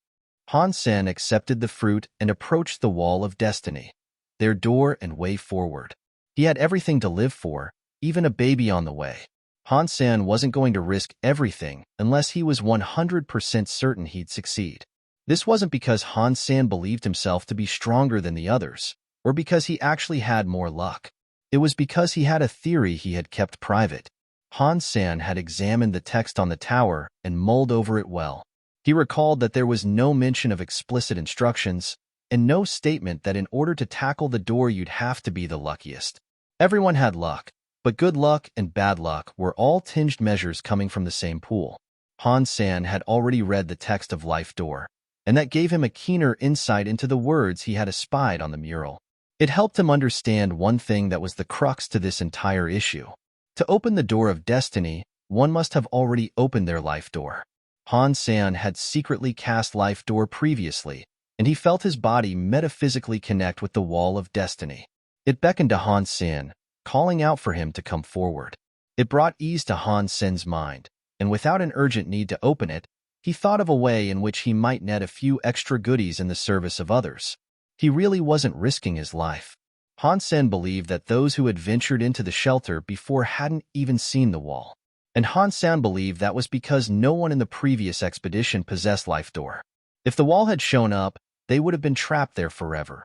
Han Sen accepted the fruit and approached the wall of destiny, their door and way forward. He had everything to live for, even a baby on the way. Han Sen wasn't going to risk everything unless he was 100% certain he'd succeed. This wasn't because Han Sen believed himself to be stronger than the others, or because he actually had more luck. It was because he had a theory he had kept private. Han Sen had examined the text on the tower and mulled over it well. He recalled that there was no mention of explicit instructions, and no statement that in order to tackle the door you'd have to be the luckiest. Everyone had luck, but good luck and bad luck were all tinged measures coming from the same pool. Han Sen had already read the text of Life Door, and that gave him a keener insight into the words he had espied on the mural. It helped him understand one thing that was the crux to this entire issue. To open the door of destiny, one must have already opened their life door. Han Sen had secretly cast Life Door previously, and he felt his body metaphysically connect with the wall of destiny. It beckoned to Han Sen, calling out for him to come forward. It brought ease to Han Sen's mind, and without an urgent need to open it, He thought of a way in which he might net a few extra goodies in the service of others. He really wasn't risking his life. Han Sen believed that those who had ventured into the shelter before hadn't even seen the wall. And Han Sen believed that was because no one in the previous expedition possessed Life Door. If the wall had shown up, they would have been trapped there forever.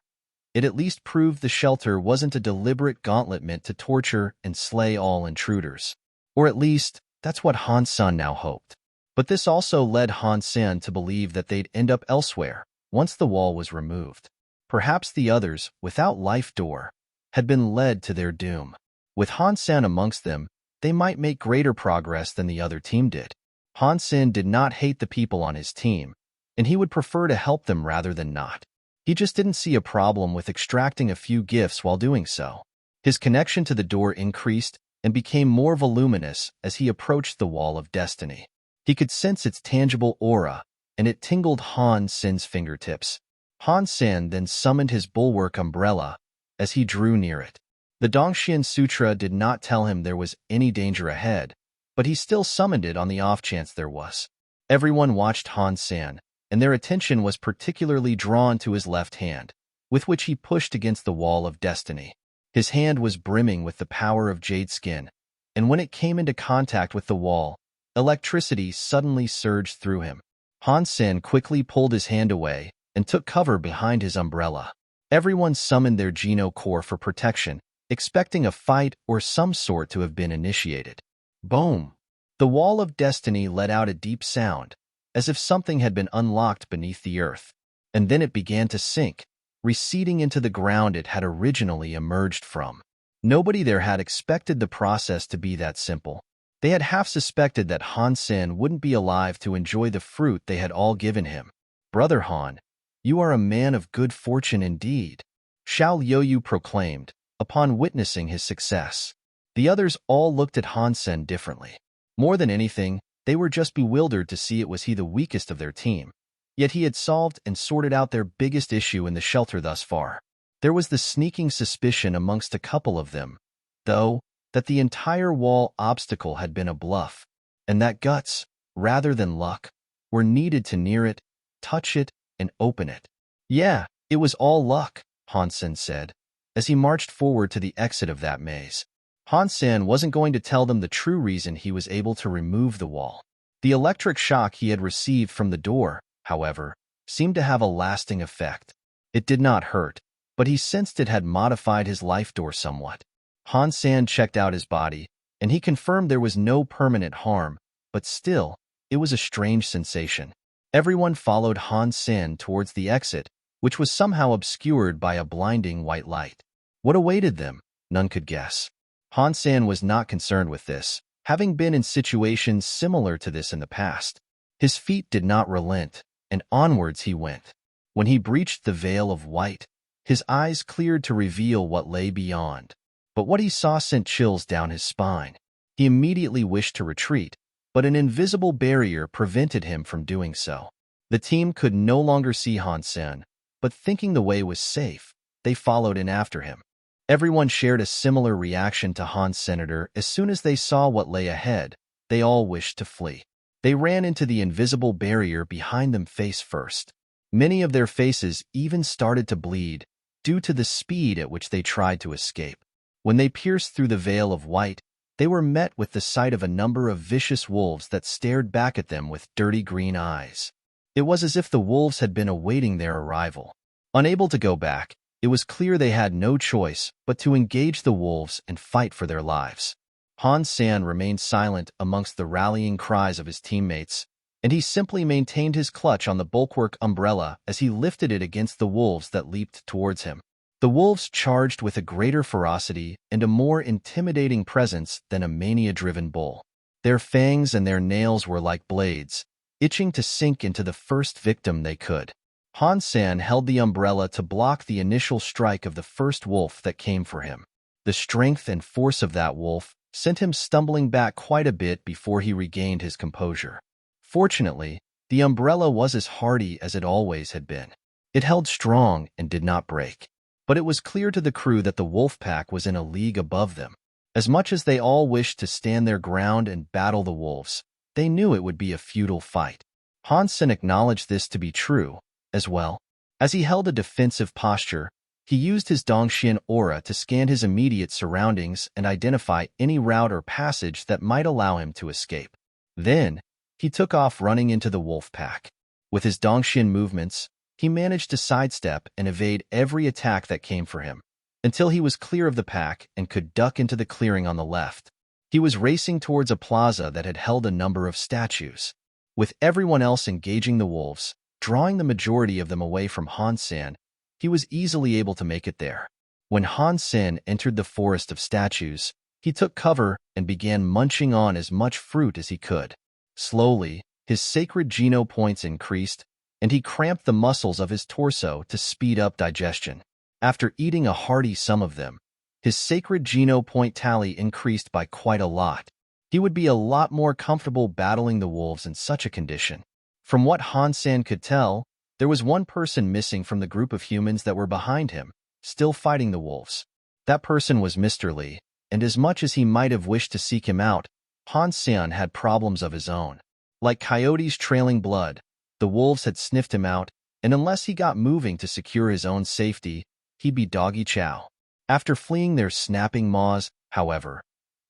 It at least proved the shelter wasn't a deliberate gauntlet meant to torture and slay all intruders. Or at least, that's what Han Sen now hoped. But this also led Han Sen to believe that they'd end up elsewhere once the wall was removed. Perhaps the others, without Life Door, had been led to their doom. With Han Sen amongst them, they might make greater progress than the other team did. Han Sen did not hate the people on his team, and he would prefer to help them rather than not. He just didn't see a problem with extracting a few gifts while doing so. His connection to the door increased and became more voluminous as he approached the Wall of Destiny. He could sense its tangible aura, and it tingled Han Sen's fingertips. Han Sen then summoned his bulwark umbrella as he drew near it. The Dongxian Sutra did not tell him there was any danger ahead, but he still summoned it on the off chance there was. Everyone watched Han Sen, and their attention was particularly drawn to his left hand, with which he pushed against the Wall of Destiny. His hand was brimming with the power of jade skin, and when it came into contact with the wall, electricity suddenly surged through him. Han Sen quickly pulled his hand away and took cover behind his umbrella. Everyone summoned their Geno Core for protection, expecting a fight or some sort to have been initiated. Boom! The Wall of Destiny let out a deep sound, as if something had been unlocked beneath the earth, and then it began to sink, receding into the ground it had originally emerged from. Nobody there had expected the process to be that simple. They had half suspected that Han Sen wouldn't be alive to enjoy the fruit they had all given him. "Brother Han, you are a man of good fortune indeed," Xiao Youyu proclaimed, upon witnessing his success. The others all looked at Han Sen differently. More than anything, they were just bewildered to see it was he the weakest of their team. Yet he had solved and sorted out their biggest issue in the shelter thus far. There was the sneaking suspicion amongst a couple of them, though, that the entire wall obstacle had been a bluff, and that guts, rather than luck, were needed to near it, touch it, and open it. "Yeah, it was all luck," Han Sen said, as he marched forward to the exit of that maze. Han Sen wasn't going to tell them the true reason he was able to remove the wall. The electric shock he had received from the door, however, seemed to have a lasting effect. It did not hurt, but he sensed it had modified his life door somewhat. Han Sen checked out his body, and he confirmed there was no permanent harm, but still, it was a strange sensation. Everyone followed Han Sen towards the exit, which was somehow obscured by a blinding white light. What awaited them? None could guess. Han Sen was not concerned with this, having been in situations similar to this in the past. His feet did not relent, and onwards he went. When he breached the veil of white, his eyes cleared to reveal what lay beyond. But what he saw sent chills down his spine. He immediately wished to retreat, but an invisible barrier prevented him from doing so. The team could no longer see Han Sen, but thinking the way was safe, they followed in after him. Everyone shared a similar reaction to Han's senator. As soon as they saw what lay ahead, they all wished to flee. They ran into the invisible barrier behind them face first. Many of their faces even started to bleed due to the speed at which they tried to escape. When they pierced through the veil of white, they were met with the sight of a number of vicious wolves that stared back at them with dirty green eyes. It was as if the wolves had been awaiting their arrival. Unable to go back, it was clear they had no choice but to engage the wolves and fight for their lives. Han Sen remained silent amongst the rallying cries of his teammates, and he simply maintained his clutch on the bulwark umbrella as he lifted it against the wolves that leaped towards him. The wolves charged with a greater ferocity and a more intimidating presence than a mania-driven bull. Their fangs and their nails were like blades, itching to sink into the first victim they could. Han Sen held the umbrella to block the initial strike of the first wolf that came for him. The strength and force of that wolf sent him stumbling back quite a bit before he regained his composure. Fortunately, the umbrella was as hardy as it always had been. It held strong and did not break. But it was clear to the crew that the wolf pack was in a league above them. As much as they all wished to stand their ground and battle the wolves, they knew it would be a futile fight. Han Sen acknowledged this to be true as well. As he held a defensive posture, he used his Dongxian aura to scan his immediate surroundings and identify any route or passage that might allow him to escape. Then, he took off running into the wolf pack. With his Dongxian movements, he managed to sidestep and evade every attack that came for him, until he was clear of the pack and could duck into the clearing on the left. He was racing towards a plaza that had held a number of statues. With everyone else engaging the wolves, drawing the majority of them away from Han Sen, he was easily able to make it there. When Han Sen entered the forest of statues, he took cover and began munching on as much fruit as he could. Slowly, his sacred Geno points increased, and he cramped the muscles of his torso to speed up digestion. After eating a hearty sum of them, his sacred Geno point tally increased by quite a lot. He would be a lot more comfortable battling the wolves in such a condition. From what Han Sen could tell, there was one person missing from the group of humans that were behind him, still fighting the wolves. That person was Mr. Li, and as much as he might have wished to seek him out, Han Sen had problems of his own. Like coyotes trailing blood, the wolves had sniffed him out, and unless he got moving to secure his own safety, he'd be doggy chow. After fleeing their snapping maws, however,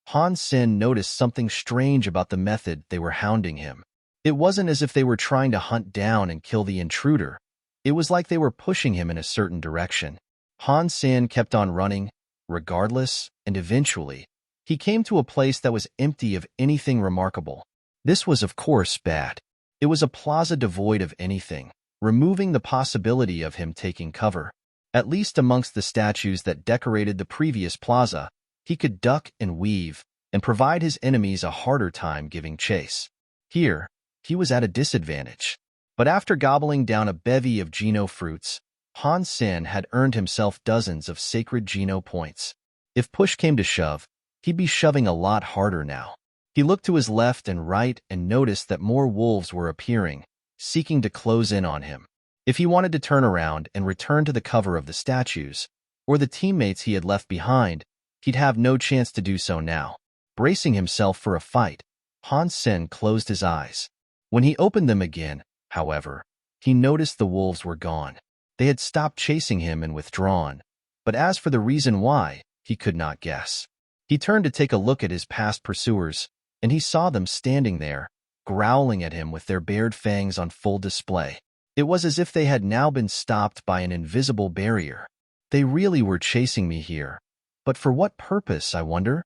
Han Sen noticed something strange about the method they were hounding him. It wasn't as if they were trying to hunt down and kill the intruder. It was like they were pushing him in a certain direction. Han Sen kept on running, regardless, and eventually, he came to a place that was empty of anything remarkable. This was, of course, bad. It was a plaza devoid of anything, removing the possibility of him taking cover. At least amongst the statues that decorated the previous plaza, he could duck and weave and provide his enemies a harder time giving chase. Here, he was at a disadvantage. But after gobbling down a bevy of Geno fruits, Han Sen had earned himself dozens of sacred Geno points. If push came to shove, he'd be shoving a lot harder now. He looked to his left and right and noticed that more wolves were appearing, seeking to close in on him. If he wanted to turn around and return to the cover of the statues, or the teammates he had left behind, he'd have no chance to do so now. Bracing himself for a fight, Han Sen closed his eyes. When he opened them again, however, he noticed the wolves were gone. They had stopped chasing him and withdrawn, but as for the reason why, he could not guess. He turned to take a look at his past pursuers, and he saw them standing there, growling at him with their bared fangs on full display. It was as if they had now been stopped by an invisible barrier. They really were chasing me here. But for what purpose, I wonder?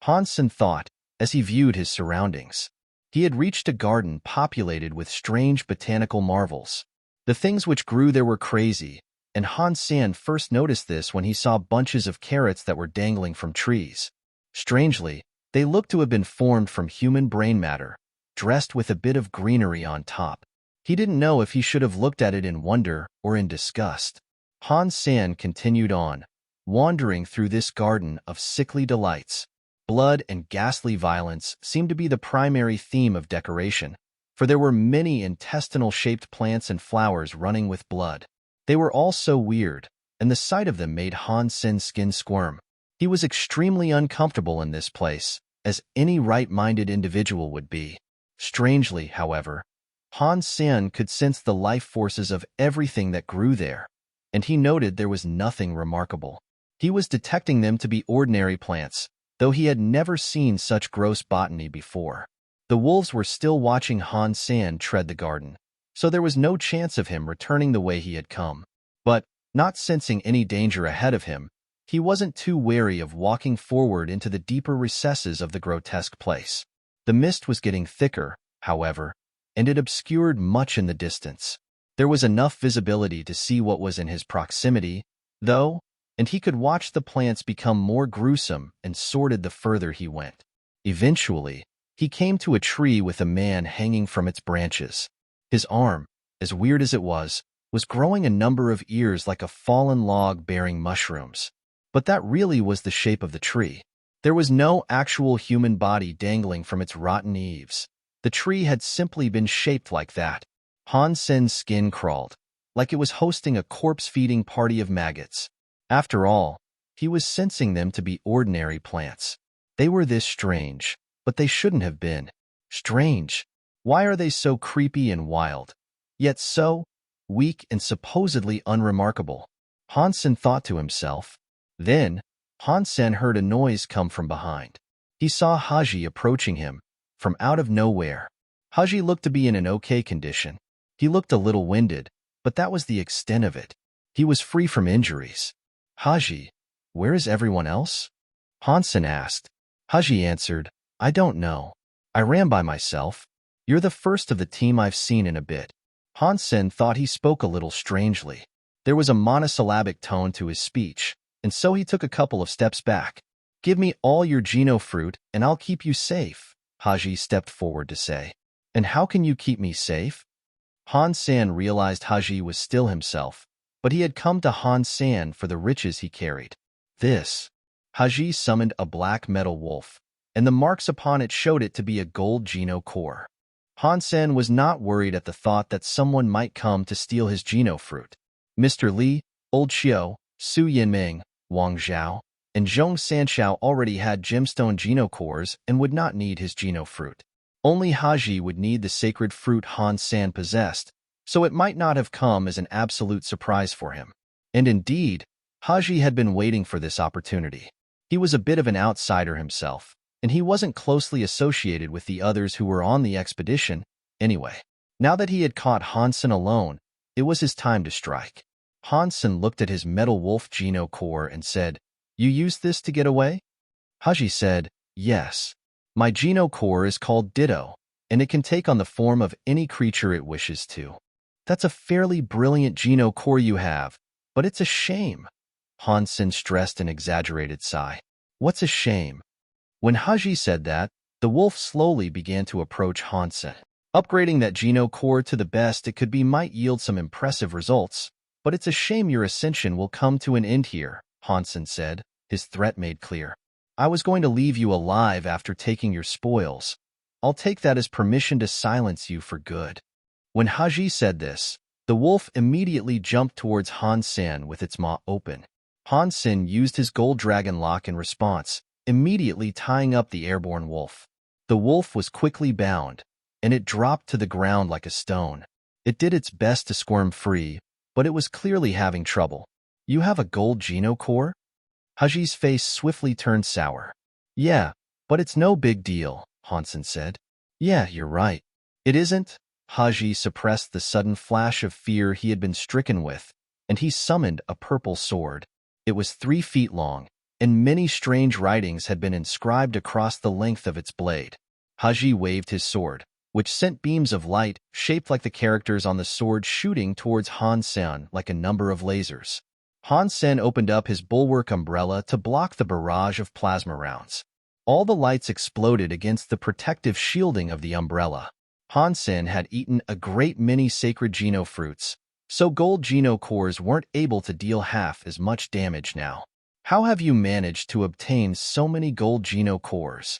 Han Sen thought as he viewed his surroundings. He had reached a garden populated with strange botanical marvels. The things which grew there were crazy, and Han Sen first noticed this when he saw bunches of carrots that were dangling from trees. Strangely, they looked to have been formed from human brain matter, dressed with a bit of greenery on top. He didn't know if he should have looked at it in wonder or in disgust. Han Sen continued on, wandering through this garden of sickly delights. Blood and ghastly violence seemed to be the primary theme of decoration, for there were many intestinal-shaped plants and flowers running with blood. They were all so weird, and the sight of them made Han Sen's skin squirm. He was extremely uncomfortable in this place, as any right-minded individual would be. Strangely, however, Han Sen could sense the life forces of everything that grew there, and he noted there was nothing remarkable. He was detecting them to be ordinary plants, though he had never seen such gross botany before. The wolves were still watching Han Sen tread the garden, so there was no chance of him returning the way he had come. But, not sensing any danger ahead of him, he wasn't too wary of walking forward into the deeper recesses of the grotesque place. The mist was getting thicker, however, and it obscured much in the distance. There was enough visibility to see what was in his proximity, though, and he could watch the plants become more gruesome and sordid the further he went. Eventually, he came to a tree with a man hanging from its branches. His arm, as weird as it was growing a number of ears like a fallen log bearing mushrooms. But that really was the shape of the tree. There was no actual human body dangling from its rotten eaves. The tree had simply been shaped like that. Han Sen's skin crawled, like it was hosting a corpse-feeding party of maggots. After all, he was sensing them to be ordinary plants. They were this strange, but they shouldn't have been. Strange. Why are they so creepy and wild, yet so weak and supposedly unremarkable? Han Sen thought to himself. Then, Han Sen heard a noise come from behind. He saw Haji approaching him from out of nowhere. Haji looked to be in an okay condition. He looked a little winded, but that was the extent of it. He was free from injuries. Haji, where is everyone else? Han Sen asked. Haji answered, I don't know. I ran by myself. You're the first of the team I've seen in a bit. Han Sen thought he spoke a little strangely. There was a monosyllabic tone to his speech, and so he took a couple of steps back. Give me all your Geno fruit, and I'll keep you safe, Haji stepped forward to say. And how can you keep me safe? Han Sen realized Haji was still himself, but he had come to Han Sen for the riches he carried. This. Haji summoned a black metal wolf, and the marks upon it showed it to be a gold Geno core. Han Sen was not worried at the thought that someone might come to steal his Geno fruit. Mr. Li, Old Xiao, Su Yinming, Wang Zhao, and Zhong Sanshao already had gemstone Geno cores and would not need his Geno fruit. Only Haji would need the sacred fruit Han Sen possessed, so it might not have come as an absolute surprise for him. And indeed, Haji had been waiting for this opportunity. He was a bit of an outsider himself, and he wasn't closely associated with the others who were on the expedition anyway. Now that he had caught Han Sen alone, it was his time to strike. Han Sen looked at his metal wolf Geno core and said, You used this to get away? Haji said, Yes. My Geno core is called Ditto, and it can take on the form of any creature it wishes to. That's a fairly brilliant Geno core you have, but it's a shame. Han Sen stressed an exaggerated sigh. What's a shame? When Haji said that, the wolf slowly began to approach Han Sen. Upgrading that Geno core to the best it could be might yield some impressive results, but it's a shame your ascension will come to an end here, Han Sen said, his threat made clear. I was going to leave you alive after taking your spoils. I'll take that as permission to silence you for good. When Haji said this, the wolf immediately jumped towards Han Sen with its maw open. Han Sen used his gold dragon lock in response, immediately tying up the airborne wolf. The wolf was quickly bound, and it dropped to the ground like a stone. It did its best to squirm free, but it was clearly having trouble. You have a gold Geno core? Haji's face swiftly turned sour. Yeah, but it's no big deal, Han Sen said. Yeah, you're right. It isn't? Haji suppressed the sudden flash of fear he had been stricken with, and he summoned a purple sword. It was 3 feet long, and many strange writings had been inscribed across the length of its blade. Haji waved his sword, which sent beams of light, shaped like the characters on the sword shooting towards Han Sen like a number of lasers. Han Sen opened up his bulwark umbrella to block the barrage of plasma rounds. All the lights exploded against the protective shielding of the umbrella. Han Sen had eaten a great many sacred Geno fruits, so gold Geno cores weren't able to deal half as much damage now. How have you managed to obtain so many gold Geno cores?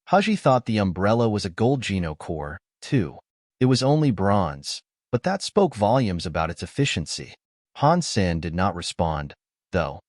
Haji thought the umbrella was a gold Geno core, too. It was only bronze, but that spoke volumes about its efficiency. Han Sen did not respond, though.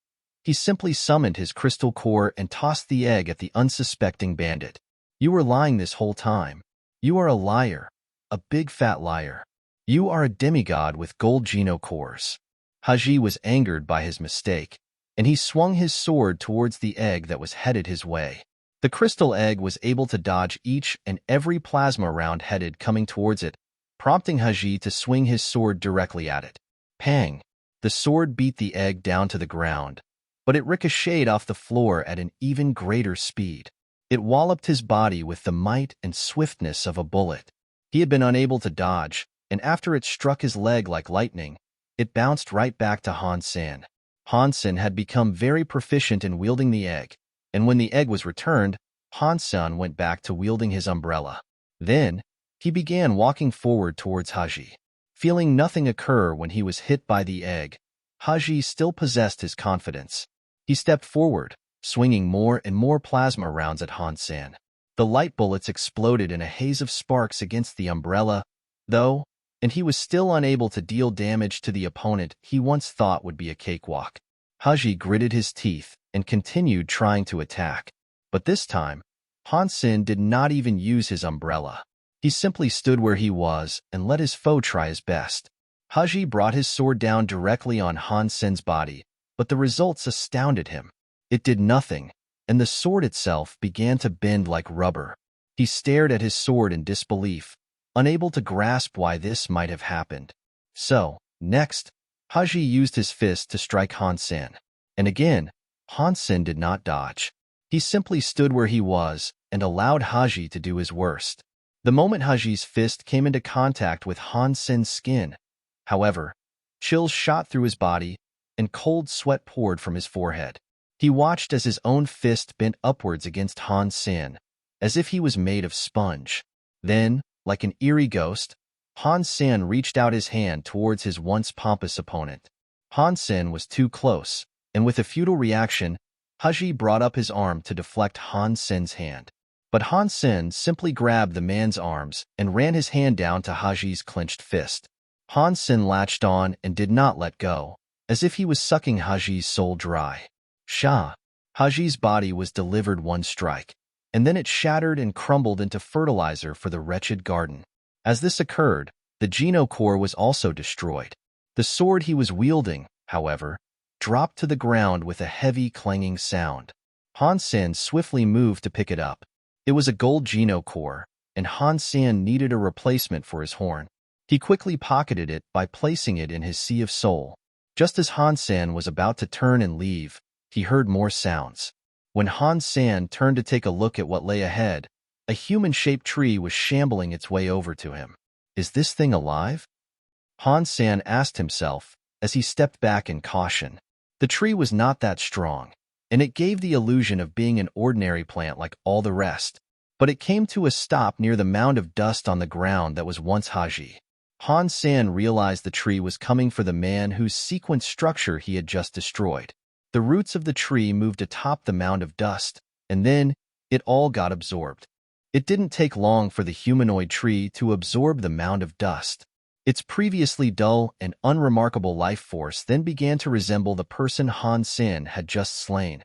He simply summoned his crystal core and tossed the egg at the unsuspecting bandit. You were lying this whole time. You are a liar, a big fat liar. You are a demigod with gold Geno cores. Haji was angered by his mistake, and he swung his sword towards the egg that was headed his way. The crystal egg was able to dodge each and every plasma round headed coming towards it, prompting Haji to swing his sword directly at it. Pang! The sword beat the egg down to the ground, but it ricocheted off the floor at an even greater speed. It walloped his body with the might and swiftness of a bullet. He had been unable to dodge, and after it struck his leg like lightning, it bounced right back to Han Sen. Han Sen had become very proficient in wielding the egg, and when the egg was returned, Han Sen went back to wielding his umbrella. Then, he began walking forward towards Haji. Feeling nothing occur when he was hit by the egg, Haji still possessed his confidence. He stepped forward, swinging more and more plasma rounds at Han Sen. The light bullets exploded in a haze of sparks against the umbrella, though, and he was still unable to deal damage to the opponent he once thought would be a cakewalk. Haji gritted his teeth and continued trying to attack. But this time, Han Sen did not even use his umbrella. He simply stood where he was and let his foe try his best. Haji brought his sword down directly on Han Sen's body, but the results astounded him. It did nothing, and the sword itself began to bend like rubber. He stared at his sword in disbelief, unable to grasp why this might have happened. So, next, Haji used his fist to strike Han Sen. And again, Han Sen did not dodge. He simply stood where he was and allowed Haji to do his worst. The moment Haji's fist came into contact with Han Sen's skin, however, chills shot through his body and cold sweat poured from his forehead. He watched as his own fist bent upwards against Han Sen, as if he was made of sponge. Then, like an eerie ghost, Han Sen reached out his hand towards his once pompous opponent. Han Sen was too close, and with a futile reaction, Haji brought up his arm to deflect Han Sen's hand. But Han Sen simply grabbed the man's arms and ran his hand down to Haji's clenched fist. Han Sen latched on and did not let go, as if he was sucking Haji's soul dry. Shah! Haji's body was delivered one strike, and then it shattered and crumbled into fertilizer for the wretched garden. As this occurred, the Geno core was also destroyed. The sword he was wielding, however, dropped to the ground with a heavy clanging sound. Han Sen swiftly moved to pick it up. It was a gold Geno core, and Han Sen needed a replacement for his horn. He quickly pocketed it by placing it in his Sea of Soul. Just as Han Sen was about to turn and leave, he heard more sounds. When Han Sen turned to take a look at what lay ahead, a human-shaped tree was shambling its way over to him. Is this thing alive? Han Sen asked himself as he stepped back in caution. The tree was not that strong, and it gave the illusion of being an ordinary plant like all the rest. But it came to a stop near the mound of dust on the ground that was once Haji. Han Sen realized the tree was coming for the man whose sequence structure he had just destroyed. The roots of the tree moved atop the mound of dust, and then it all got absorbed. It didn't take long for the humanoid tree to absorb the mound of dust. Its previously dull and unremarkable life force then began to resemble the person Han Sen had just slain,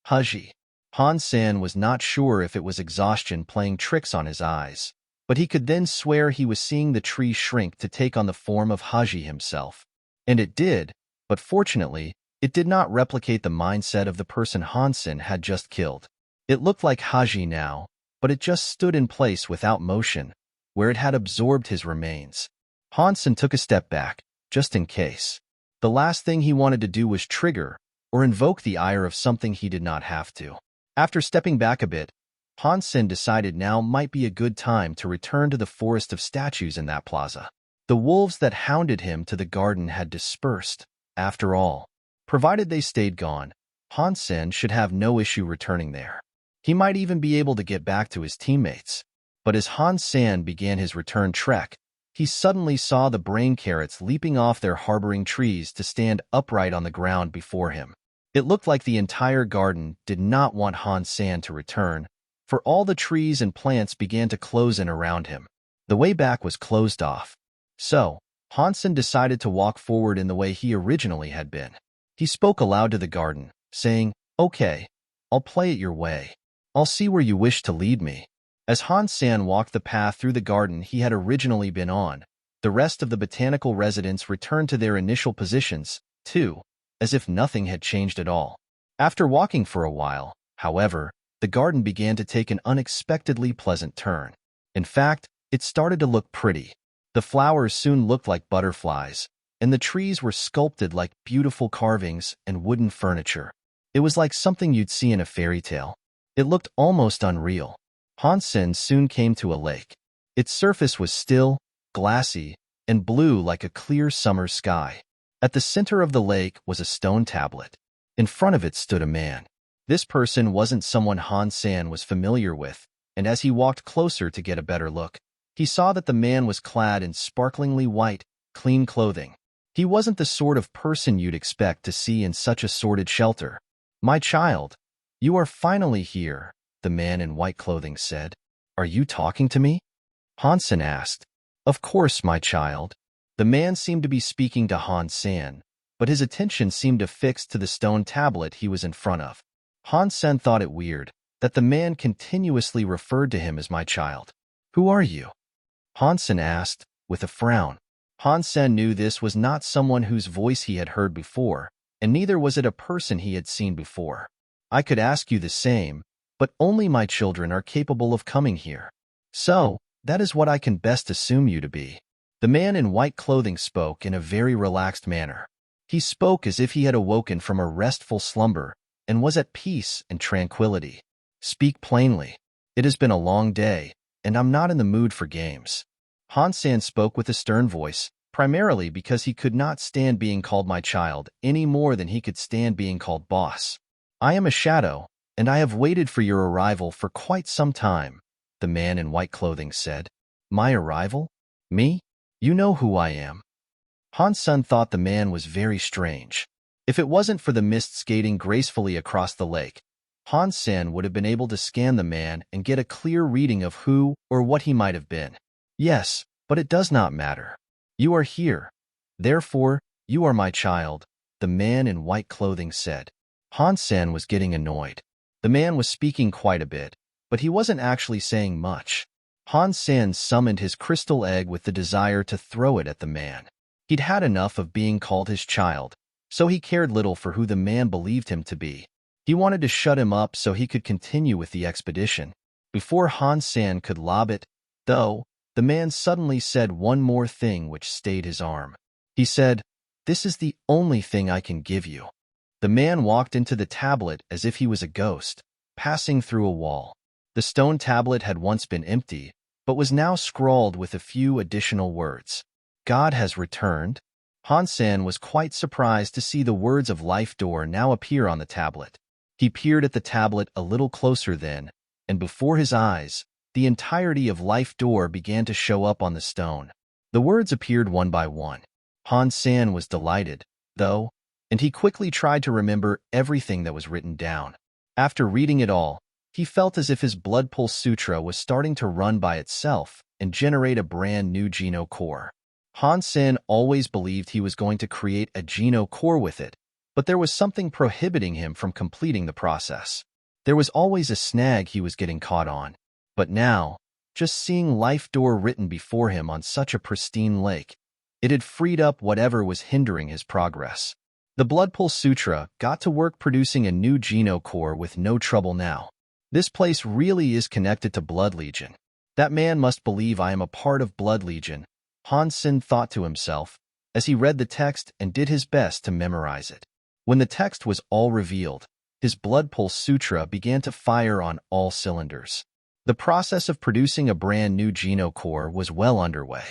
Haji. Han Sen was not sure if it was exhaustion playing tricks on his eyes, but he could then swear he was seeing the tree shrink to take on the form of Haji himself. And it did, but fortunately, it did not replicate the mindset of the person Han Sen had just killed. It looked like Haji now, but it just stood in place without motion, where it had absorbed his remains. Han Sen took a step back, just in case. The last thing he wanted to do was trigger or invoke the ire of something he did not have to. After stepping back a bit, Han Sen decided now might be a good time to return to the forest of statues in that plaza. The wolves that hounded him to the garden had dispersed, after all. Provided they stayed gone, Han Sen should have no issue returning there. He might even be able to get back to his teammates. But as Han Sen began his return trek, he suddenly saw the brain carrots leaping off their harboring trees to stand upright on the ground before him. It looked like the entire garden did not want Han Sen to return, for all the trees and plants began to close in around him. The way back was closed off. So, Han Sen decided to walk forward in the way he originally had been. He spoke aloud to the garden, saying, "Okay, I'll play it your way. I'll see where you wish to lead me." As Han Sen walked the path through the garden he had originally been on, the rest of the botanical residents returned to their initial positions, too, as if nothing had changed at all. After walking for a while, however, the garden began to take an unexpectedly pleasant turn. In fact, it started to look pretty. The flowers soon looked like butterflies, and the trees were sculpted like beautiful carvings and wooden furniture. It was like something you'd see in a fairy tale. It looked almost unreal. Han Sen soon came to a lake. Its surface was still, glassy, and blue like a clear summer sky. At the center of the lake was a stone tablet. In front of it stood a man. This person wasn't someone Han Sen was familiar with, and as he walked closer to get a better look, he saw that the man was clad in sparklingly white, clean clothing. He wasn't the sort of person you'd expect to see in such a sordid shelter. "My child, you are finally here," the man in white clothing said. "Are you talking to me?" Han Sen asked. "Of course, my child." The man seemed to be speaking to Han Sen, but his attention seemed affixed to the stone tablet he was in front of. Han Sen thought it weird that the man continuously referred to him as "my child." "Who are you?" Han Sen asked, with a frown. Han Sen knew this was not someone whose voice he had heard before, and neither was it a person he had seen before. I could ask you the same, but only my children are capable of coming here. So, that is what I can best assume you to be. The man in white clothing spoke in a very relaxed manner. He spoke as if he had awoken from a restful slumber and was at peace and tranquility. Speak plainly. It has been a long day, and I'm not in the mood for games. Han Sen spoke with a stern voice, primarily because he could not stand being called my child any more than he could stand being called boss. I am a shadow, and I have waited for your arrival for quite some time, the man in white clothing said. My arrival? Me? You know who I am. Han Sen thought the man was very strange. If it wasn't for the mist skating gracefully across the lake, Han Sen would have been able to scan the man and get a clear reading of who or what he might have been. Yes, but it does not matter. You are here. Therefore, you are my child, the man in white clothing said. Han Sen was getting annoyed. The man was speaking quite a bit, but he wasn't actually saying much. Han Sen summoned his crystal egg with the desire to throw it at the man. He'd had enough of being called his child, so he cared little for who the man believed him to be. He wanted to shut him up so he could continue with the expedition. Before Han Sen could lob it, though, the man suddenly said one more thing which stayed his arm. He said, "This is the only thing I can give you." The man walked into the tablet as if he was a ghost, passing through a wall. The stone tablet had once been empty, but was now scrawled with a few additional words. God has returned. Han Sen was quite surprised to see the words of Life Door now appear on the tablet. He peered at the tablet a little closer then, and before his eyes, the entirety of Life Door began to show up on the stone. The words appeared one by one. Han Sen was delighted, though, and he quickly tried to remember everything that was written down. After reading it all, he felt as if his Blood Pulse Sutra was starting to run by itself and generate a brand new Geno core. Han Sen always believed he was going to create a Geno core with it, but there was something prohibiting him from completing the process. There was always a snag he was getting caught on. But now, just seeing Life Door written before him on such a pristine lake, it had freed up whatever was hindering his progress. The Blood Pulse Sutra got to work producing a new Geno core with no trouble now. This place really is connected to Blood Legion. That man must believe I am a part of Blood Legion, Han Sen thought to himself, as he read the text and did his best to memorize it. When the text was all revealed, his Blood Pulse Sutra began to fire on all cylinders. The process of producing a brand new Geno core was well underway.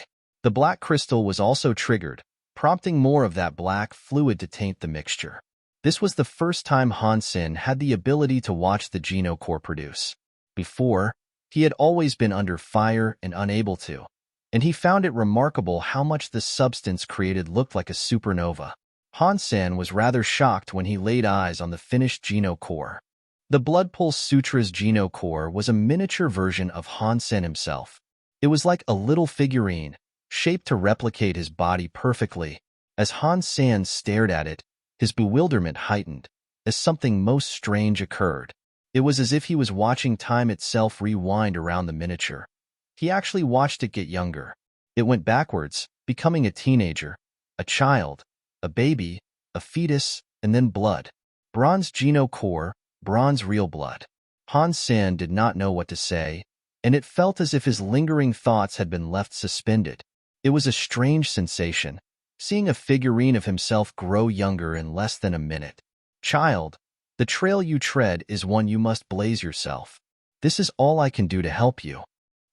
The black crystal was also triggered, prompting more of that black fluid to taint the mixture. This was the first time Han Sen had the ability to watch the Geno core produce. Before, he had always been under fire and unable to, and he found it remarkable how much the substance created looked like a supernova. Han Sen was rather shocked when he laid eyes on the finished Geno core. The Blood Pulse Sutra's Geno core was a miniature version of Han Sen himself. It was like a little figurine, shaped to replicate his body perfectly. As Han Sen stared at it, his bewilderment heightened, as something most strange occurred. It was as if he was watching time itself rewind around the miniature. He actually watched it get younger. It went backwards, becoming a teenager, a child, a baby, a fetus, and then blood. Bronze Geno core, bronze real blood. Han Sen did not know what to say, and it felt as if his lingering thoughts had been left suspended. It was a strange sensation, seeing a figurine of himself grow younger in less than a minute. Child, the trail you tread is one you must blaze yourself. This is all I can do to help you.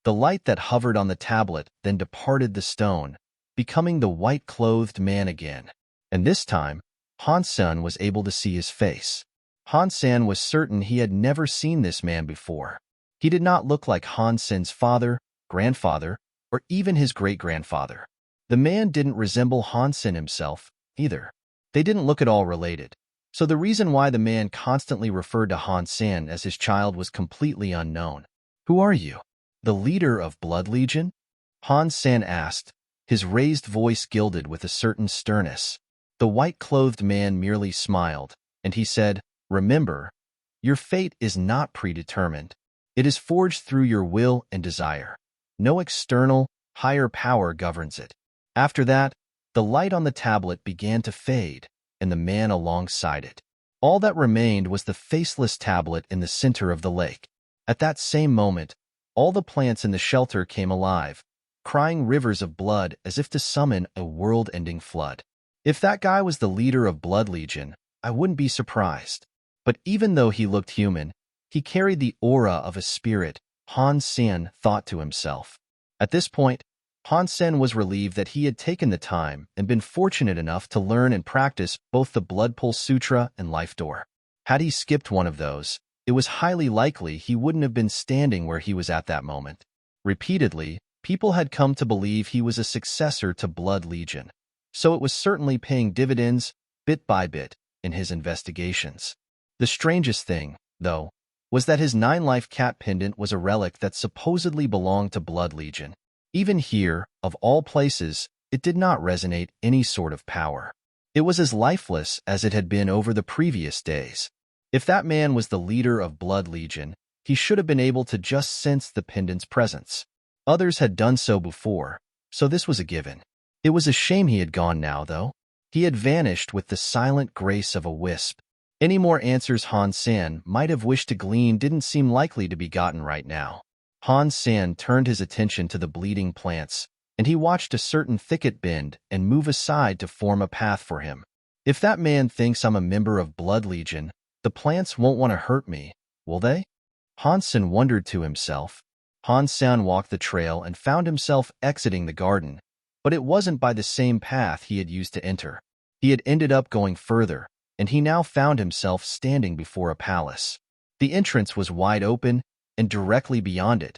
The light that hovered on the tablet then departed the stone, becoming the white-clothed man again. And this time, Han Sen was able to see his face. Han Sen was certain he had never seen this man before. He did not look like Han Sen's father, grandfather, or even his great-grandfather. The man didn't resemble Han Sen himself, either. They didn't look at all related. So the reason why the man constantly referred to Han Sen as his child was completely unknown. Who are you? The leader of Blood Legion? Han Sen asked, his raised voice gilded with a certain sternness. The white-clothed man merely smiled, and he said, "Remember, your fate is not predetermined. It is forged through your will and desire. No external, higher power governs it. After that, the light on the tablet began to fade, and the man alongside it. All that remained was the faceless tablet in the center of the lake. At that same moment, all the plants in the shelter came alive, crying rivers of blood as if to summon a world-ending flood. If that guy was the leader of Blood Legion, I wouldn't be surprised. But even though he looked human, he carried the aura of a spirit, Han Sen thought to himself. At this point, Han Sen was relieved that he had taken the time and been fortunate enough to learn and practice both the Blood Pulse Sutra and Life Door. Had he skipped one of those, it was highly likely he wouldn't have been standing where he was at that moment. Repeatedly, people had come to believe he was a successor to Blood Legion, so it was certainly paying dividends, bit by bit, in his investigations. The strangest thing, though, was that his 9-life cat pendant was a relic that supposedly belonged to Blood Legion. Even here, of all places, it did not resonate any sort of power. It was as lifeless as it had been over the previous days. If that man was the leader of Blood Legion, he should have been able to just sense the pendant's presence. Others had done so before, so this was a given. It was a shame he had gone now, though. He had vanished with the silent grace of a wisp. Any more answers Han Sen might have wished to glean didn't seem likely to be gotten right now. Han Sen turned his attention to the bleeding plants, and he watched a certain thicket bend and move aside to form a path for him. If that man thinks I'm a member of Blood Legion, the plants won't want to hurt me, will they? Han Sen wondered to himself. Han Sen walked the trail and found himself exiting the garden, but it wasn't by the same path he had used to enter. He had ended up going further, and he now found himself standing before a palace. The entrance was wide open, and directly beyond it,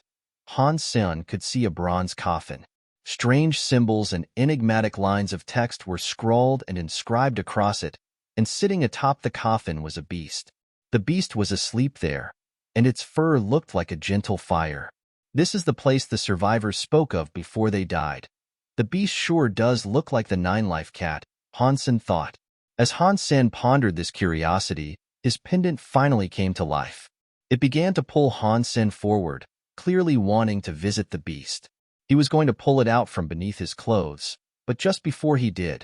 Han Sen could see a bronze coffin. Strange symbols and enigmatic lines of text were scrawled and inscribed across it, and sitting atop the coffin was a beast. The beast was asleep there, and its fur looked like a gentle fire. This is the place the survivors spoke of before they died. The beast sure does look like the 9-life cat, Han Sen thought. As Han Sen pondered this curiosity, his pendant finally came to life. It began to pull Han Sen forward, clearly wanting to visit the beast. He was going to pull it out from beneath his clothes, but just before he did,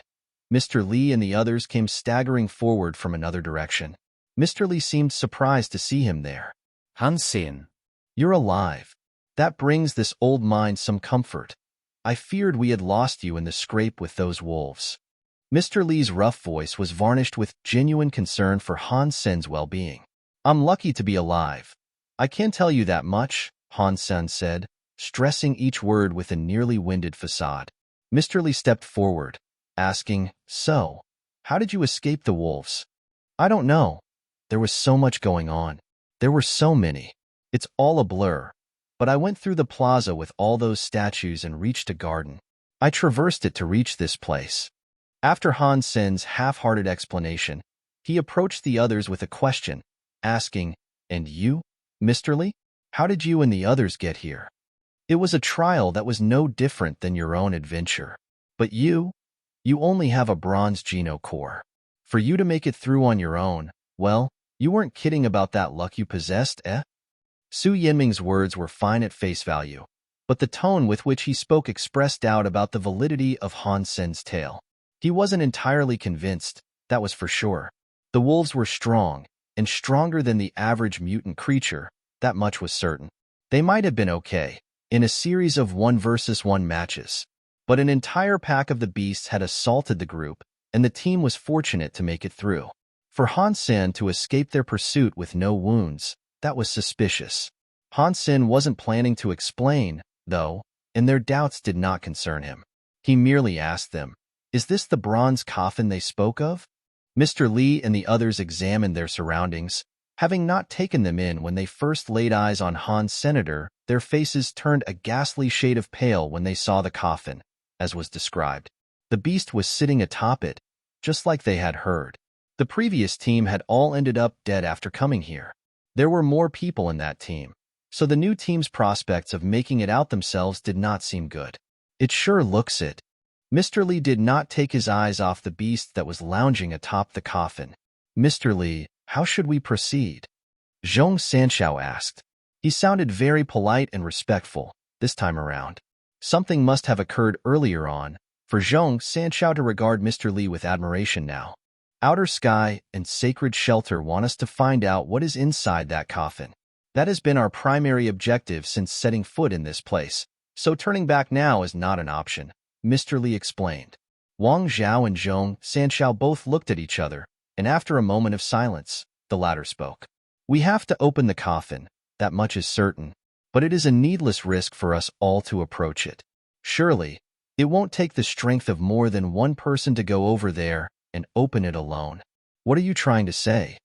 Mr. Lee and the others came staggering forward from another direction. Mr. Lee seemed surprised to see him there. Han Sen. You're alive. That brings this old mind some comfort. I feared we had lost you in the scrape with those wolves. Mr. Lee's rough voice was varnished with genuine concern for Han Sen's well-being. I'm lucky to be alive. I can tell you that much, Han Sen said, stressing each word with a nearly winded facade. Mr. Lee stepped forward, asking, So, how did you escape the wolves? I don't know. There was so much going on. There were so many. It's all a blur. But I went through the plaza with all those statues and reached a garden. I traversed it to reach this place. After Han Sen's half-hearted explanation, he approached the others with a question, asking, And you, Mr. Lee? How did you and the others get here? It was a trial that was no different than your own adventure. But you only have a bronze Geno core. For you to make it through on your own, well, you weren't kidding about that luck you possessed, eh? Su Yinming's words were fine at face value, but the tone with which he spoke expressed doubt about the validity of Han Sen's tale. He wasn't entirely convinced, that was for sure. The wolves were strong, and stronger than the average mutant creature, that much was certain. They might have been okay, in a series of 1-versus-1 matches, but an entire pack of the beasts had assaulted the group, and the team was fortunate to make it through. For Han Sen to escape their pursuit with no wounds, that was suspicious. Han Sen wasn't planning to explain, though, and their doubts did not concern him. He merely asked them, Is this the bronze coffin they spoke of? Mr. Lee and the others examined their surroundings. Having not taken them in when they first laid eyes on Han's senator, their faces turned a ghastly shade of pale when they saw the coffin, as was described. The beast was sitting atop it, just like they had heard. The previous team had all ended up dead after coming here. There were more people in that team, so the new team's prospects of making it out themselves did not seem good. It sure looks it. Mr. Lee did not take his eyes off the beast that was lounging atop the coffin. Mr. Lee, how should we proceed? Zhong Sanshao asked. He sounded very polite and respectful, this time around. Something must have occurred earlier on, for Zhong Sanchao to regard Mr. Li with admiration now. Outer Sky and Sacred Shelter want us to find out what is inside that coffin. That has been our primary objective since setting foot in this place, so turning back now is not an option, Mr. Li explained. Wang Zhao and Zhong Sanchao both looked at each other, and after a moment of silence, the latter spoke. We have to open the coffin, that much is certain, but it is a needless risk for us all to approach it. Surely, it won't take the strength of more than one person to go over there and open it alone. What are you trying to say?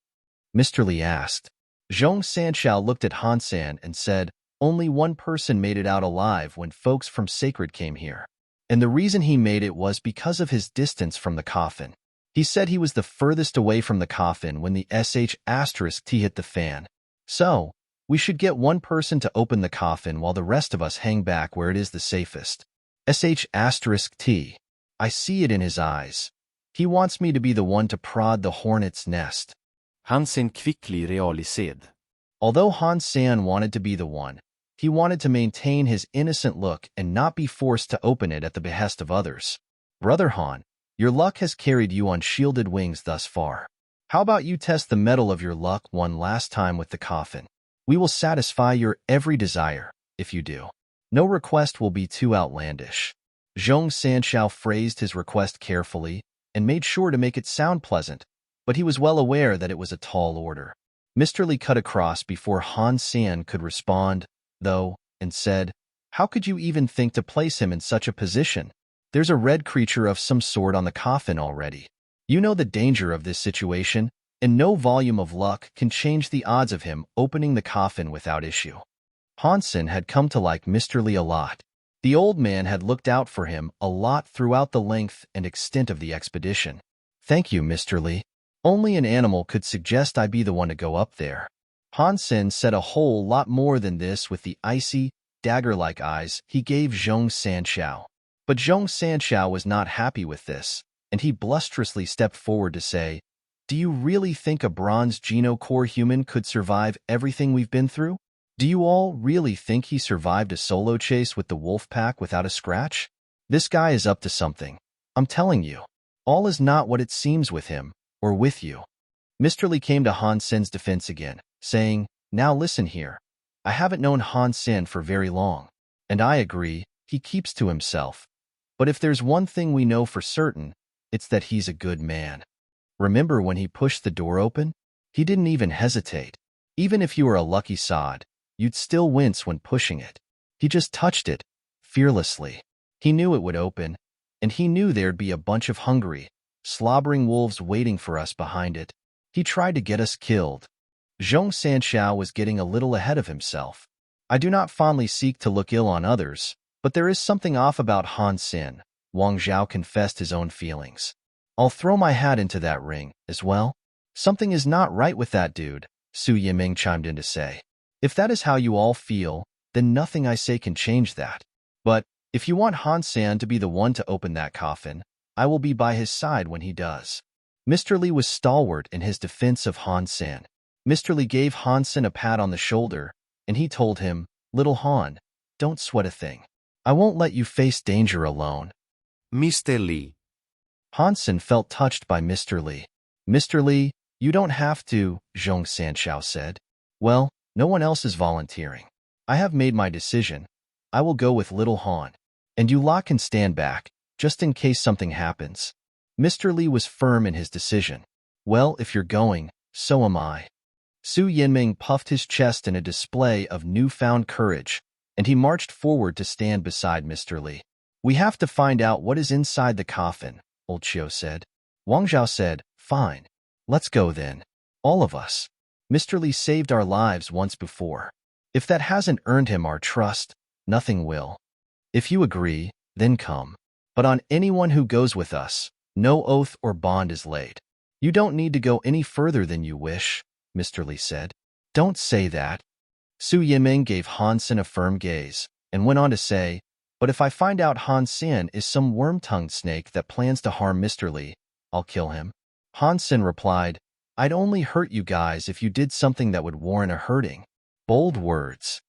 Mr. Li asked. Zhong Sanchao looked at Han Sen and said, only one person made it out alive when folks from Sacred came here. And the reason he made it was because of his distance from the coffin. He said he was the furthest away from the coffin when the *T hit the fan. So, we should get one person to open the coffin while the rest of us hang back where it is the safest. *T. I see it in his eyes. He wants me to be the one to prod the hornet's nest. Han Sen quickly realized. Although Han Sen wanted to be the one, he wanted to maintain his innocent look and not be forced to open it at the behest of others. Brother Han, your luck has carried you on shielded wings thus far. How about you test the mettle of your luck one last time with the coffin? We will satisfy your every desire, if you do. No request will be too outlandish. Zhong Sanchao phrased his request carefully and made sure to make it sound pleasant, but he was well aware that it was a tall order. Mr. Li cut across before Han Sen could respond, though, and said, how could you even think to place him in such a position? There's a red creature of some sort on the coffin already. You know the danger of this situation, and no volume of luck can change the odds of him opening the coffin without issue. Han Sen had come to like Mr. Li a lot. The old man had looked out for him a lot throughout the length and extent of the expedition. Thank you, Mr. Li. Only an animal could suggest I be the one to go up there. Han Sen said a whole lot more than this with the icy, dagger-like eyes he gave Zhong Sanchao. But Zhong Sanchao was not happy with this, and he blusterously stepped forward to say, do you really think a bronze Geno-core human could survive everything we've been through? Do you all really think he survived a solo chase with the wolf pack without a scratch? This guy is up to something. I'm telling you. All is not what it seems with him, or with you. Mr. Li came to Han Sen's defense again, saying, now listen here. I haven't known Han Sen for very long, and I agree, he keeps to himself. But if there's one thing we know for certain, it's that he's a good man. Remember when he pushed the door open? He didn't even hesitate. Even if you were a lucky sod, you'd still wince when pushing it. He just touched it, fearlessly. He knew it would open, and he knew there'd be a bunch of hungry, slobbering wolves waiting for us behind it. He tried to get us killed. Zhong Sanchao was getting a little ahead of himself. I do not fondly seek to look ill on others, but there is something off about Han Sen, Wang Zhao confessed his own feelings. I'll throw my hat into that ring, as well. Something is not right with that dude, Su Yiming chimed in to say. If that is how you all feel, then nothing I say can change that. But, if you want Han Sen to be the one to open that coffin, I will be by his side when he does. Mr. Li was stalwart in his defense of Han Sen. Mr. Li gave Han Sen a pat on the shoulder, and he told him, little Han, don't sweat a thing. I won't let you face danger alone. Mr. Li. Han Sen felt touched by Mr. Li. Mr. Li, you don't have to, Zhong Sanchao said. Well, no one else is volunteering. I have made my decision. I will go with little Han. And you lot can stand back, just in case something happens. Mr. Li was firm in his decision. Well, if you're going, so am I. Su Yinming puffed his chest in a display of newfound courage, and he marched forward to stand beside Mr. Li. We have to find out what is inside the coffin, Old Qiu said. Wang Zhao said, fine. Let's go then. All of us. Mr. Li saved our lives once before. If that hasn't earned him our trust, nothing will. If you agree, then come. But on anyone who goes with us, no oath or bond is laid. You don't need to go any further than you wish, Mr. Li said. Don't say that. Su Yiming gave Han Sen a firm gaze, and went on to say, but if I find out Han Sen is some worm-tongued snake that plans to harm Mr. Li, I'll kill him. Han Sen replied, I'd only hurt you guys if you did something that would warrant a hurting. Bold words.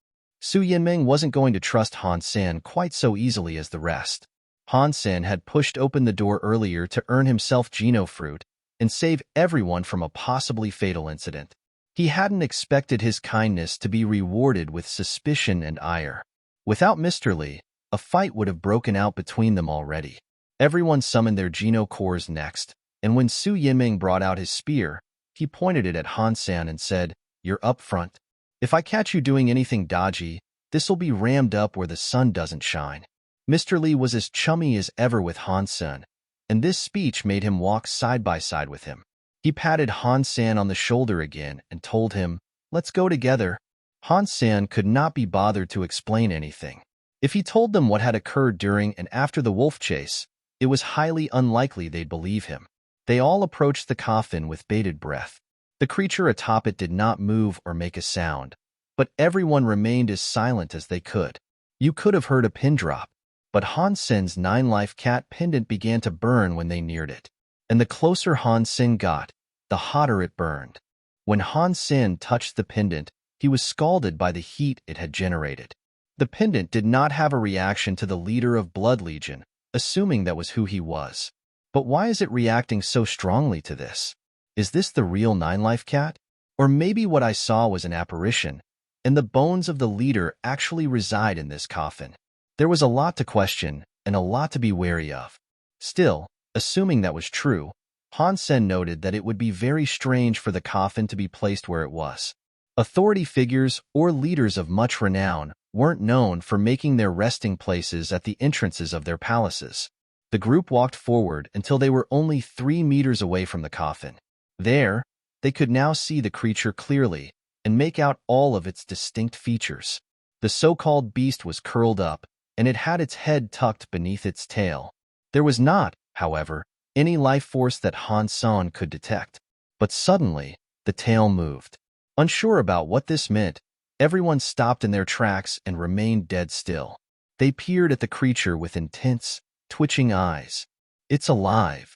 Su Yinming wasn't going to trust Han Sen quite so easily as the rest. Han Sen had pushed open the door earlier to earn himself Geno fruit and save everyone from a possibly fatal incident. He hadn't expected his kindness to be rewarded with suspicion and ire. Without Mr. Li, a fight would have broken out between them already. Everyone summoned their Geno cores next, and when Su Yinming brought out his spear, he pointed it at Han Sen and said, "You're up front. If I catch you doing anything dodgy, this'll be rammed up where the sun doesn't shine." Mr. Li was as chummy as ever with Han Sen, and this speech made him walk side by side with him. He patted Han Sen on the shoulder again and told him, "Let's go together." Han Sen could not be bothered to explain anything. If he told them what had occurred during and after the wolf chase, it was highly unlikely they'd believe him. They all approached the coffin with bated breath. The creature atop it did not move or make a sound, but everyone remained as silent as they could. You could have heard a pin drop, but Han Sen's 9-life cat pendant began to burn when they neared it. And the closer Han Sen got, the hotter it burned. When Han Sen touched the pendant, he was scalded by the heat it had generated. The pendant did not have a reaction to the leader of Blood Legion, assuming that was who he was. But why is it reacting so strongly to this? Is this the real 9-life cat? Or maybe what I saw was an apparition, and the bones of the leader actually reside in this coffin? There was a lot to question and a lot to be wary of. Still, assuming that was true, Han Sen noted that it would be very strange for the coffin to be placed where it was. Authority figures or leaders of much renown weren't known for making their resting places at the entrances of their palaces. The group walked forward until they were only 3 meters away from the coffin. There, they could now see the creature clearly and make out all of its distinct features. The so-called beast was curled up, and it had its head tucked beneath its tail. There was not, however, any life force that Han Sen could detect. But suddenly, the tail moved. Unsure about what this meant, everyone stopped in their tracks and remained dead still. They peered at the creature with intense, twitching eyes. "It's alive."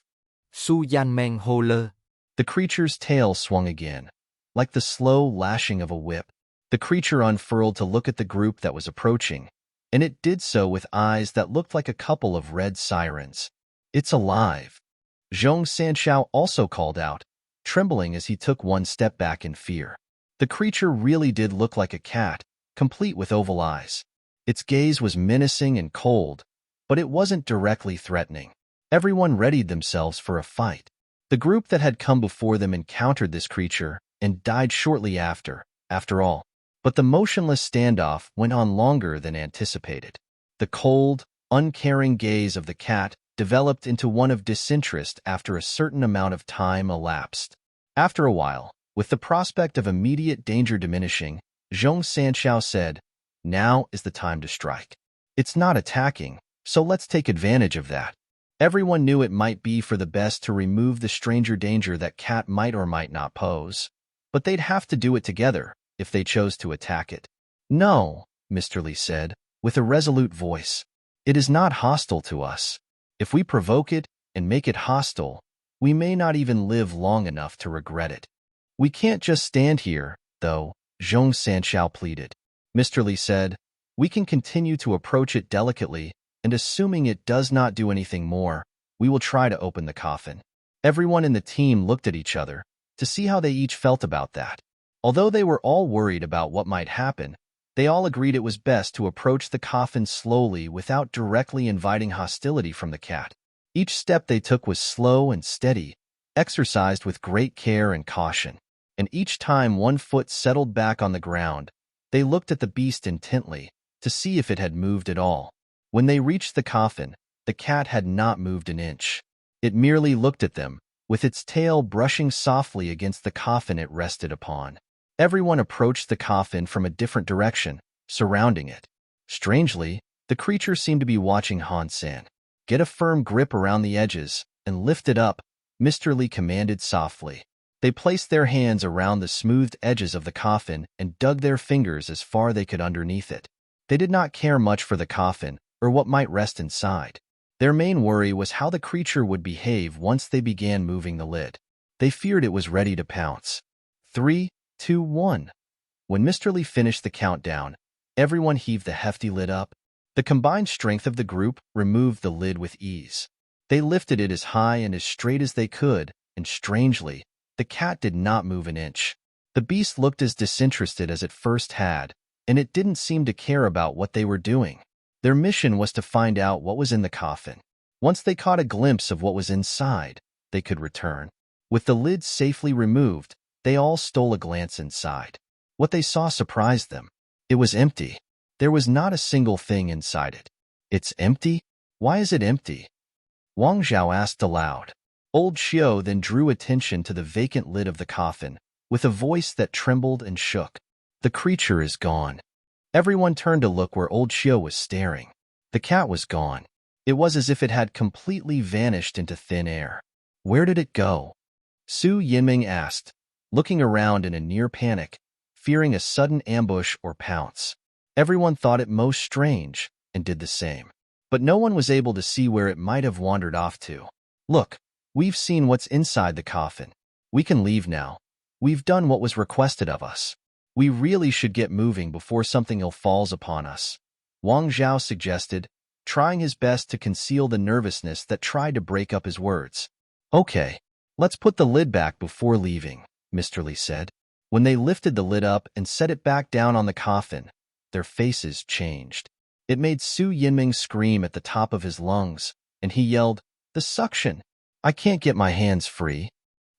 Su Yanmeng hô lơ. The creature's tail swung again, like the slow lashing of a whip. The creature unfurled to look at the group that was approaching, and it did so with eyes that looked like a couple of red sirens. "It's alive." Zhong Sanshao also called out, trembling as he took one step back in fear. The creature really did look like a cat, complete with oval eyes. Its gaze was menacing and cold, but it wasn't directly threatening. Everyone readied themselves for a fight. The group that had come before them encountered this creature and died shortly after all. But the motionless standoff went on longer than anticipated. The cold, uncaring gaze of the cat developed into one of disinterest after a certain amount of time elapsed. After a while, with the prospect of immediate danger diminishing, Zhong Sanshao said, "Now is the time to strike. It's not attacking, so let's take advantage of that." Everyone knew it might be for the best to remove the stranger danger that cat might or might not pose, but they'd have to do it together if they chose to attack it. "No," Mr. Li said, with a resolute voice. "It is not hostile to us. If we provoke it and make it hostile, we may not even live long enough to regret it." "We can't just stand here, though," Zhong Sanshao pleaded. Mr. Li said, "We can continue to approach it delicately, and assuming it does not do anything more, we will try to open the coffin." Everyone in the team looked at each other to see how they each felt about that. Although they were all worried about what might happen, they all agreed it was best to approach the coffin slowly without directly inviting hostility from the cat. Each step they took was slow and steady, exercised with great care and caution. And each time one foot settled back on the ground, they looked at the beast intently to see if it had moved at all. When they reached the coffin, the cat had not moved an inch. It merely looked at them, with its tail brushing softly against the coffin it rested upon. Everyone approached the coffin from a different direction, surrounding it. Strangely, the creature seemed to be watching Han Sen. "Get a firm grip around the edges and lift it up," Mr. Li commanded softly. They placed their hands around the smoothed edges of the coffin and dug their fingers as far they could underneath it. They did not care much for the coffin or what might rest inside. Their main worry was how the creature would behave once they began moving the lid. They feared it was ready to pounce. 3, 2, 1. When Mr. Li finished the countdown, Everyone heaved the hefty lid up. The combined strength of the group removed the lid with ease. They lifted it as high and as straight as they could, and strangely, the cat did not move an inch. The beast looked as disinterested as it first had, and it didn't seem to care about what they were doing. Their mission was to find out what was in the coffin. Once they caught a glimpse of what was inside, they could return. With the lid safely removed, they all stole a glance inside. What they saw surprised them. It was empty. There was not a single thing inside it. It's empty? Why is it empty? Wang Zhao asked aloud. Old Xiao then drew attention to the vacant lid of the coffin, with a voice that trembled and shook. The creature is gone. Everyone turned to look where old Xiao was staring. The cat was gone. It was as if it had completely vanished into thin air. Where did it go? Su Yinming asked, looking around in a near panic, fearing a sudden ambush or pounce. Everyone thought it most strange and did the same. But no one was able to see where it might have wandered off to. Look, we've seen what's inside the coffin. We can leave now. We've done what was requested of us. We really should get moving before something ill falls upon us, Wang Zhao suggested, trying his best to conceal the nervousness that tried to break up his words. Okay, let's put the lid back before leaving, Mr. Li said. When they lifted the lid up and set it back down on the coffin, their faces changed. It made Su Yinming scream at the top of his lungs, and he yelled, "The suction! I can't get my hands free."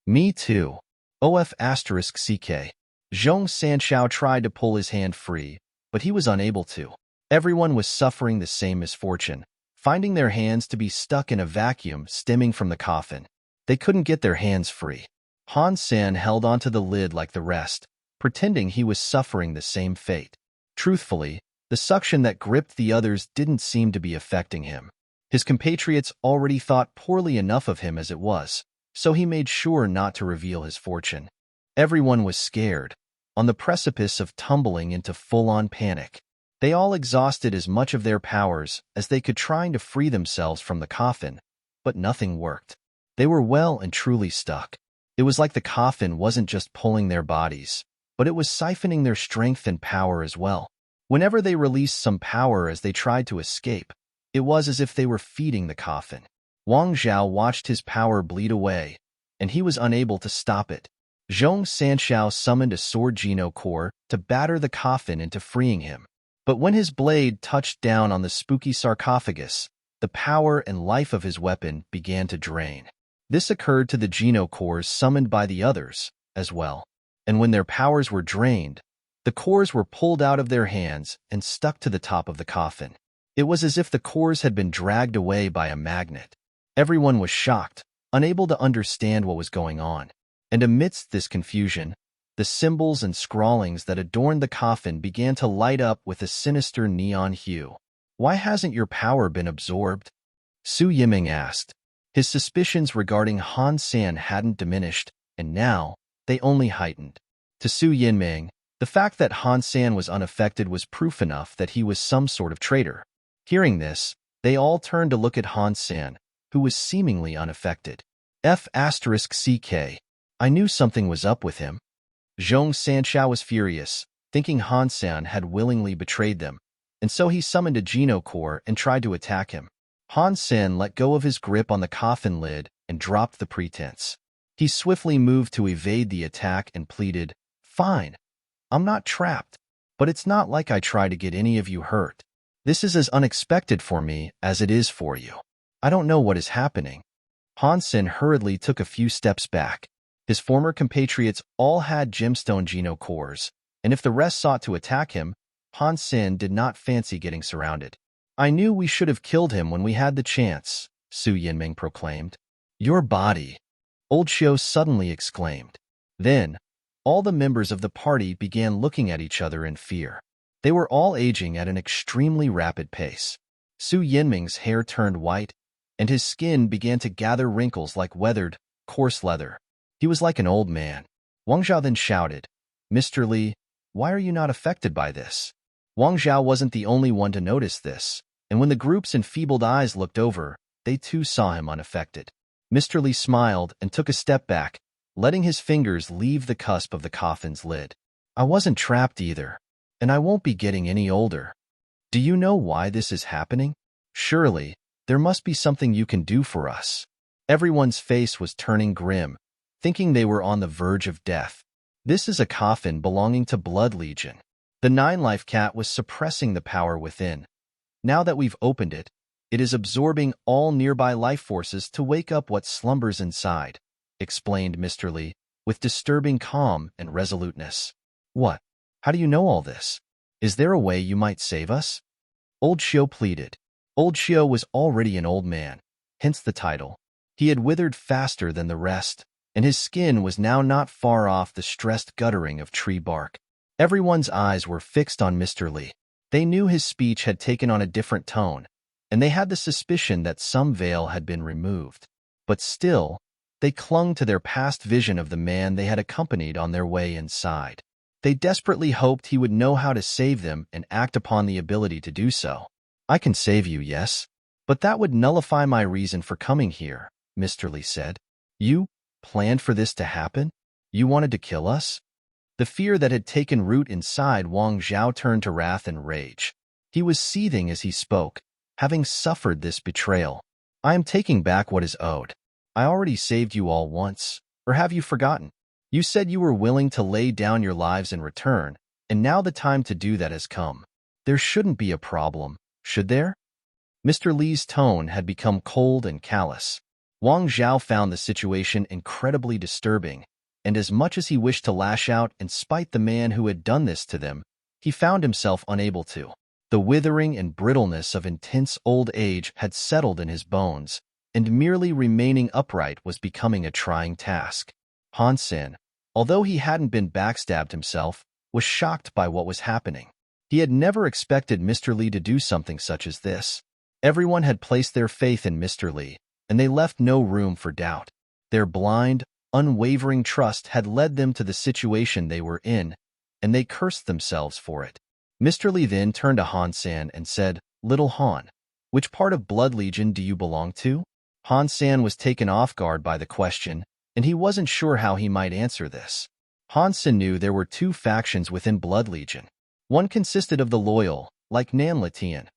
Me too. OF*CK. Zhong Sanshao tried to pull his hand free, but he was unable to. Everyone was suffering the same misfortune, finding their hands to be stuck in a vacuum stemming from the coffin. They couldn't get their hands free. Han Sen held onto the lid like the rest, pretending he was suffering the same fate. Truthfully, the suction that gripped the others didn't seem to be affecting him. His compatriots already thought poorly enough of him as it was, so he made sure not to reveal his fortune. Everyone was scared, on the precipice of tumbling into full-on panic. They all exhausted as much of their powers as they could trying to free themselves from the coffin, but nothing worked. They were well and truly stuck. It was like the coffin wasn't just pulling their bodies, but it was siphoning their strength and power as well. Whenever they released some power as they tried to escape, it was as if they were feeding the coffin. Wang Zhao watched his power bleed away, and he was unable to stop it. Zhong Sanshao summoned a sword Geno core to batter the coffin into freeing him. But when his blade touched down on the spooky sarcophagus, the power and life of his weapon began to drain. This occurred to the Geno cores summoned by the others as well. And when their powers were drained, the cores were pulled out of their hands and stuck to the top of the coffin. It was as if the cores had been dragged away by a magnet. Everyone was shocked, unable to understand what was going on. And amidst this confusion, the symbols and scrawlings that adorned the coffin began to light up with a sinister neon hue. Why hasn't your power been absorbed? Su Yiming asked. His suspicions regarding Han Sen hadn't diminished, and now they only heightened. To Su Yinming, the fact that Han Sen was unaffected was proof enough that he was some sort of traitor. Hearing this, they all turned to look at Han Sen, who was seemingly unaffected. F***CK. I knew something was up with him. Zhong Sanshao was furious, thinking Han Sen had willingly betrayed them, and so he summoned a Geno core and tried to attack him. Han Sen let go of his grip on the coffin lid and dropped the pretense. He swiftly moved to evade the attack and pleaded, "Fine, I'm not trapped, but it's not like I try to get any of you hurt. This is as unexpected for me as it is for you. I don't know what is happening." Han Sen hurriedly took a few steps back. His former compatriots all had gemstone Geno cores, and if the rest sought to attack him, Han Sen did not fancy getting surrounded. "I knew we should have killed him when we had the chance," Su Yinming proclaimed. "Your body," Old Xiao suddenly exclaimed. Then, all the members of the party began looking at each other in fear. They were all aging at an extremely rapid pace. Su Yinming's hair turned white, and his skin began to gather wrinkles like weathered, coarse leather. He was like an old man. Wang Zhao then shouted, "Mr. Li, why are you not affected by this?" Wang Zhao wasn't the only one to notice this, and when the group's enfeebled eyes looked over, they too saw him unaffected. Mr. Li smiled and took a step back, letting his fingers leave the cusp of the coffin's lid. "I wasn't trapped either. and I won't be getting any older. Do you know why this is happening? Surely, there must be something you can do for us. Everyone's face was turning grim, thinking they were on the verge of death. This is a coffin belonging to Blood Legion. The Nine-Life Cat was suppressing the power within. Now that we've opened it, it is absorbing all nearby life forces to wake up what slumbers inside, explained Mr. Lee, with disturbing calm and resoluteness. What? How do you know all this? Is there a way you might save us? Old Xiao pleaded. Old Xiao was already an old man, hence the title. He had withered faster than the rest, and his skin was now not far off the stressed guttering of tree bark. Everyone's eyes were fixed on Mr. Lee. They knew his speech had taken on a different tone, and they had the suspicion that some veil had been removed. But still, they clung to their past vision of the man they had accompanied on their way inside. They desperately hoped he would know how to save them and act upon the ability to do so. I can save you, yes, but that would nullify my reason for coming here, Mr. Lee said. You planned for this to happen? You wanted to kill us? The fear that had taken root inside Wang Zhao turned to wrath and rage. He was seething as he spoke, having suffered this betrayal. I am taking back what is owed. I already saved you all once, or have you forgotten? You said you were willing to lay down your lives in return, and now the time to do that has come. There shouldn't be a problem, should there? Mr. Lee's tone had become cold and callous. Wang Zhao found the situation incredibly disturbing, and as much as he wished to lash out and spite the man who had done this to them, he found himself unable to. The withering and brittleness of intense old age had settled in his bones, and merely remaining upright was becoming a trying task. Han Sen, although he hadn't been backstabbed himself, was shocked by what was happening. He had never expected Mr. Lee to do something such as this. Everyone had placed their faith in Mr. Lee, and they left no room for doubt. Their blind, unwavering trust had led them to the situation they were in, and they cursed themselves for it. Mr. Lee then turned to Han Sen and said, "Little Han, which part of Blood Legion do you belong to?" Han Sen was taken off guard by the question, and he wasn't sure how he might answer this. Han Sen knew there were two factions within Blood Legion. One consisted of the loyal, like Nan Latian.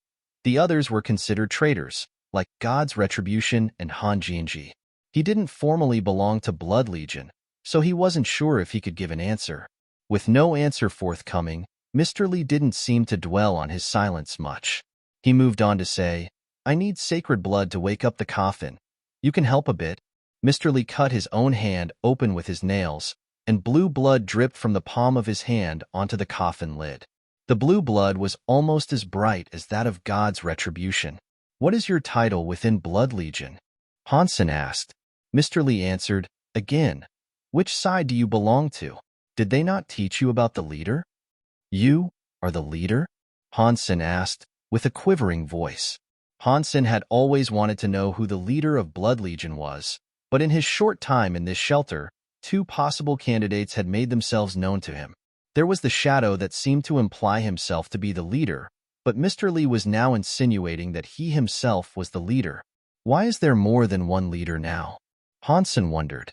The others were considered traitors, like God's Retribution and Han Jianji. He didn't formally belong to Blood Legion, so he wasn't sure if he could give an answer. With no answer forthcoming, Mr. Lee didn't seem to dwell on his silence much. He moved on to say, "I need sacred blood to wake up the coffin. You can help a bit." Mr. Lee cut his own hand open with his nails, and blue blood dripped from the palm of his hand onto the coffin lid. The blue blood was almost as bright as that of God's Retribution. "What is your title within Blood Legion?" Han Sen asked. Mr. Lee answered, "Again, which side do you belong to? Did they not teach you about the leader?" "You are the leader?" Han Sen asked, with a quivering voice. Han Sen had always wanted to know who the leader of Blood Legion was, but in his short time in this shelter, two possible candidates had made themselves known to him. There was the shadow that seemed to imply himself to be the leader, but Mr. Lee was now insinuating that he himself was the leader. Why is there more than one leader now? Han Sen wondered.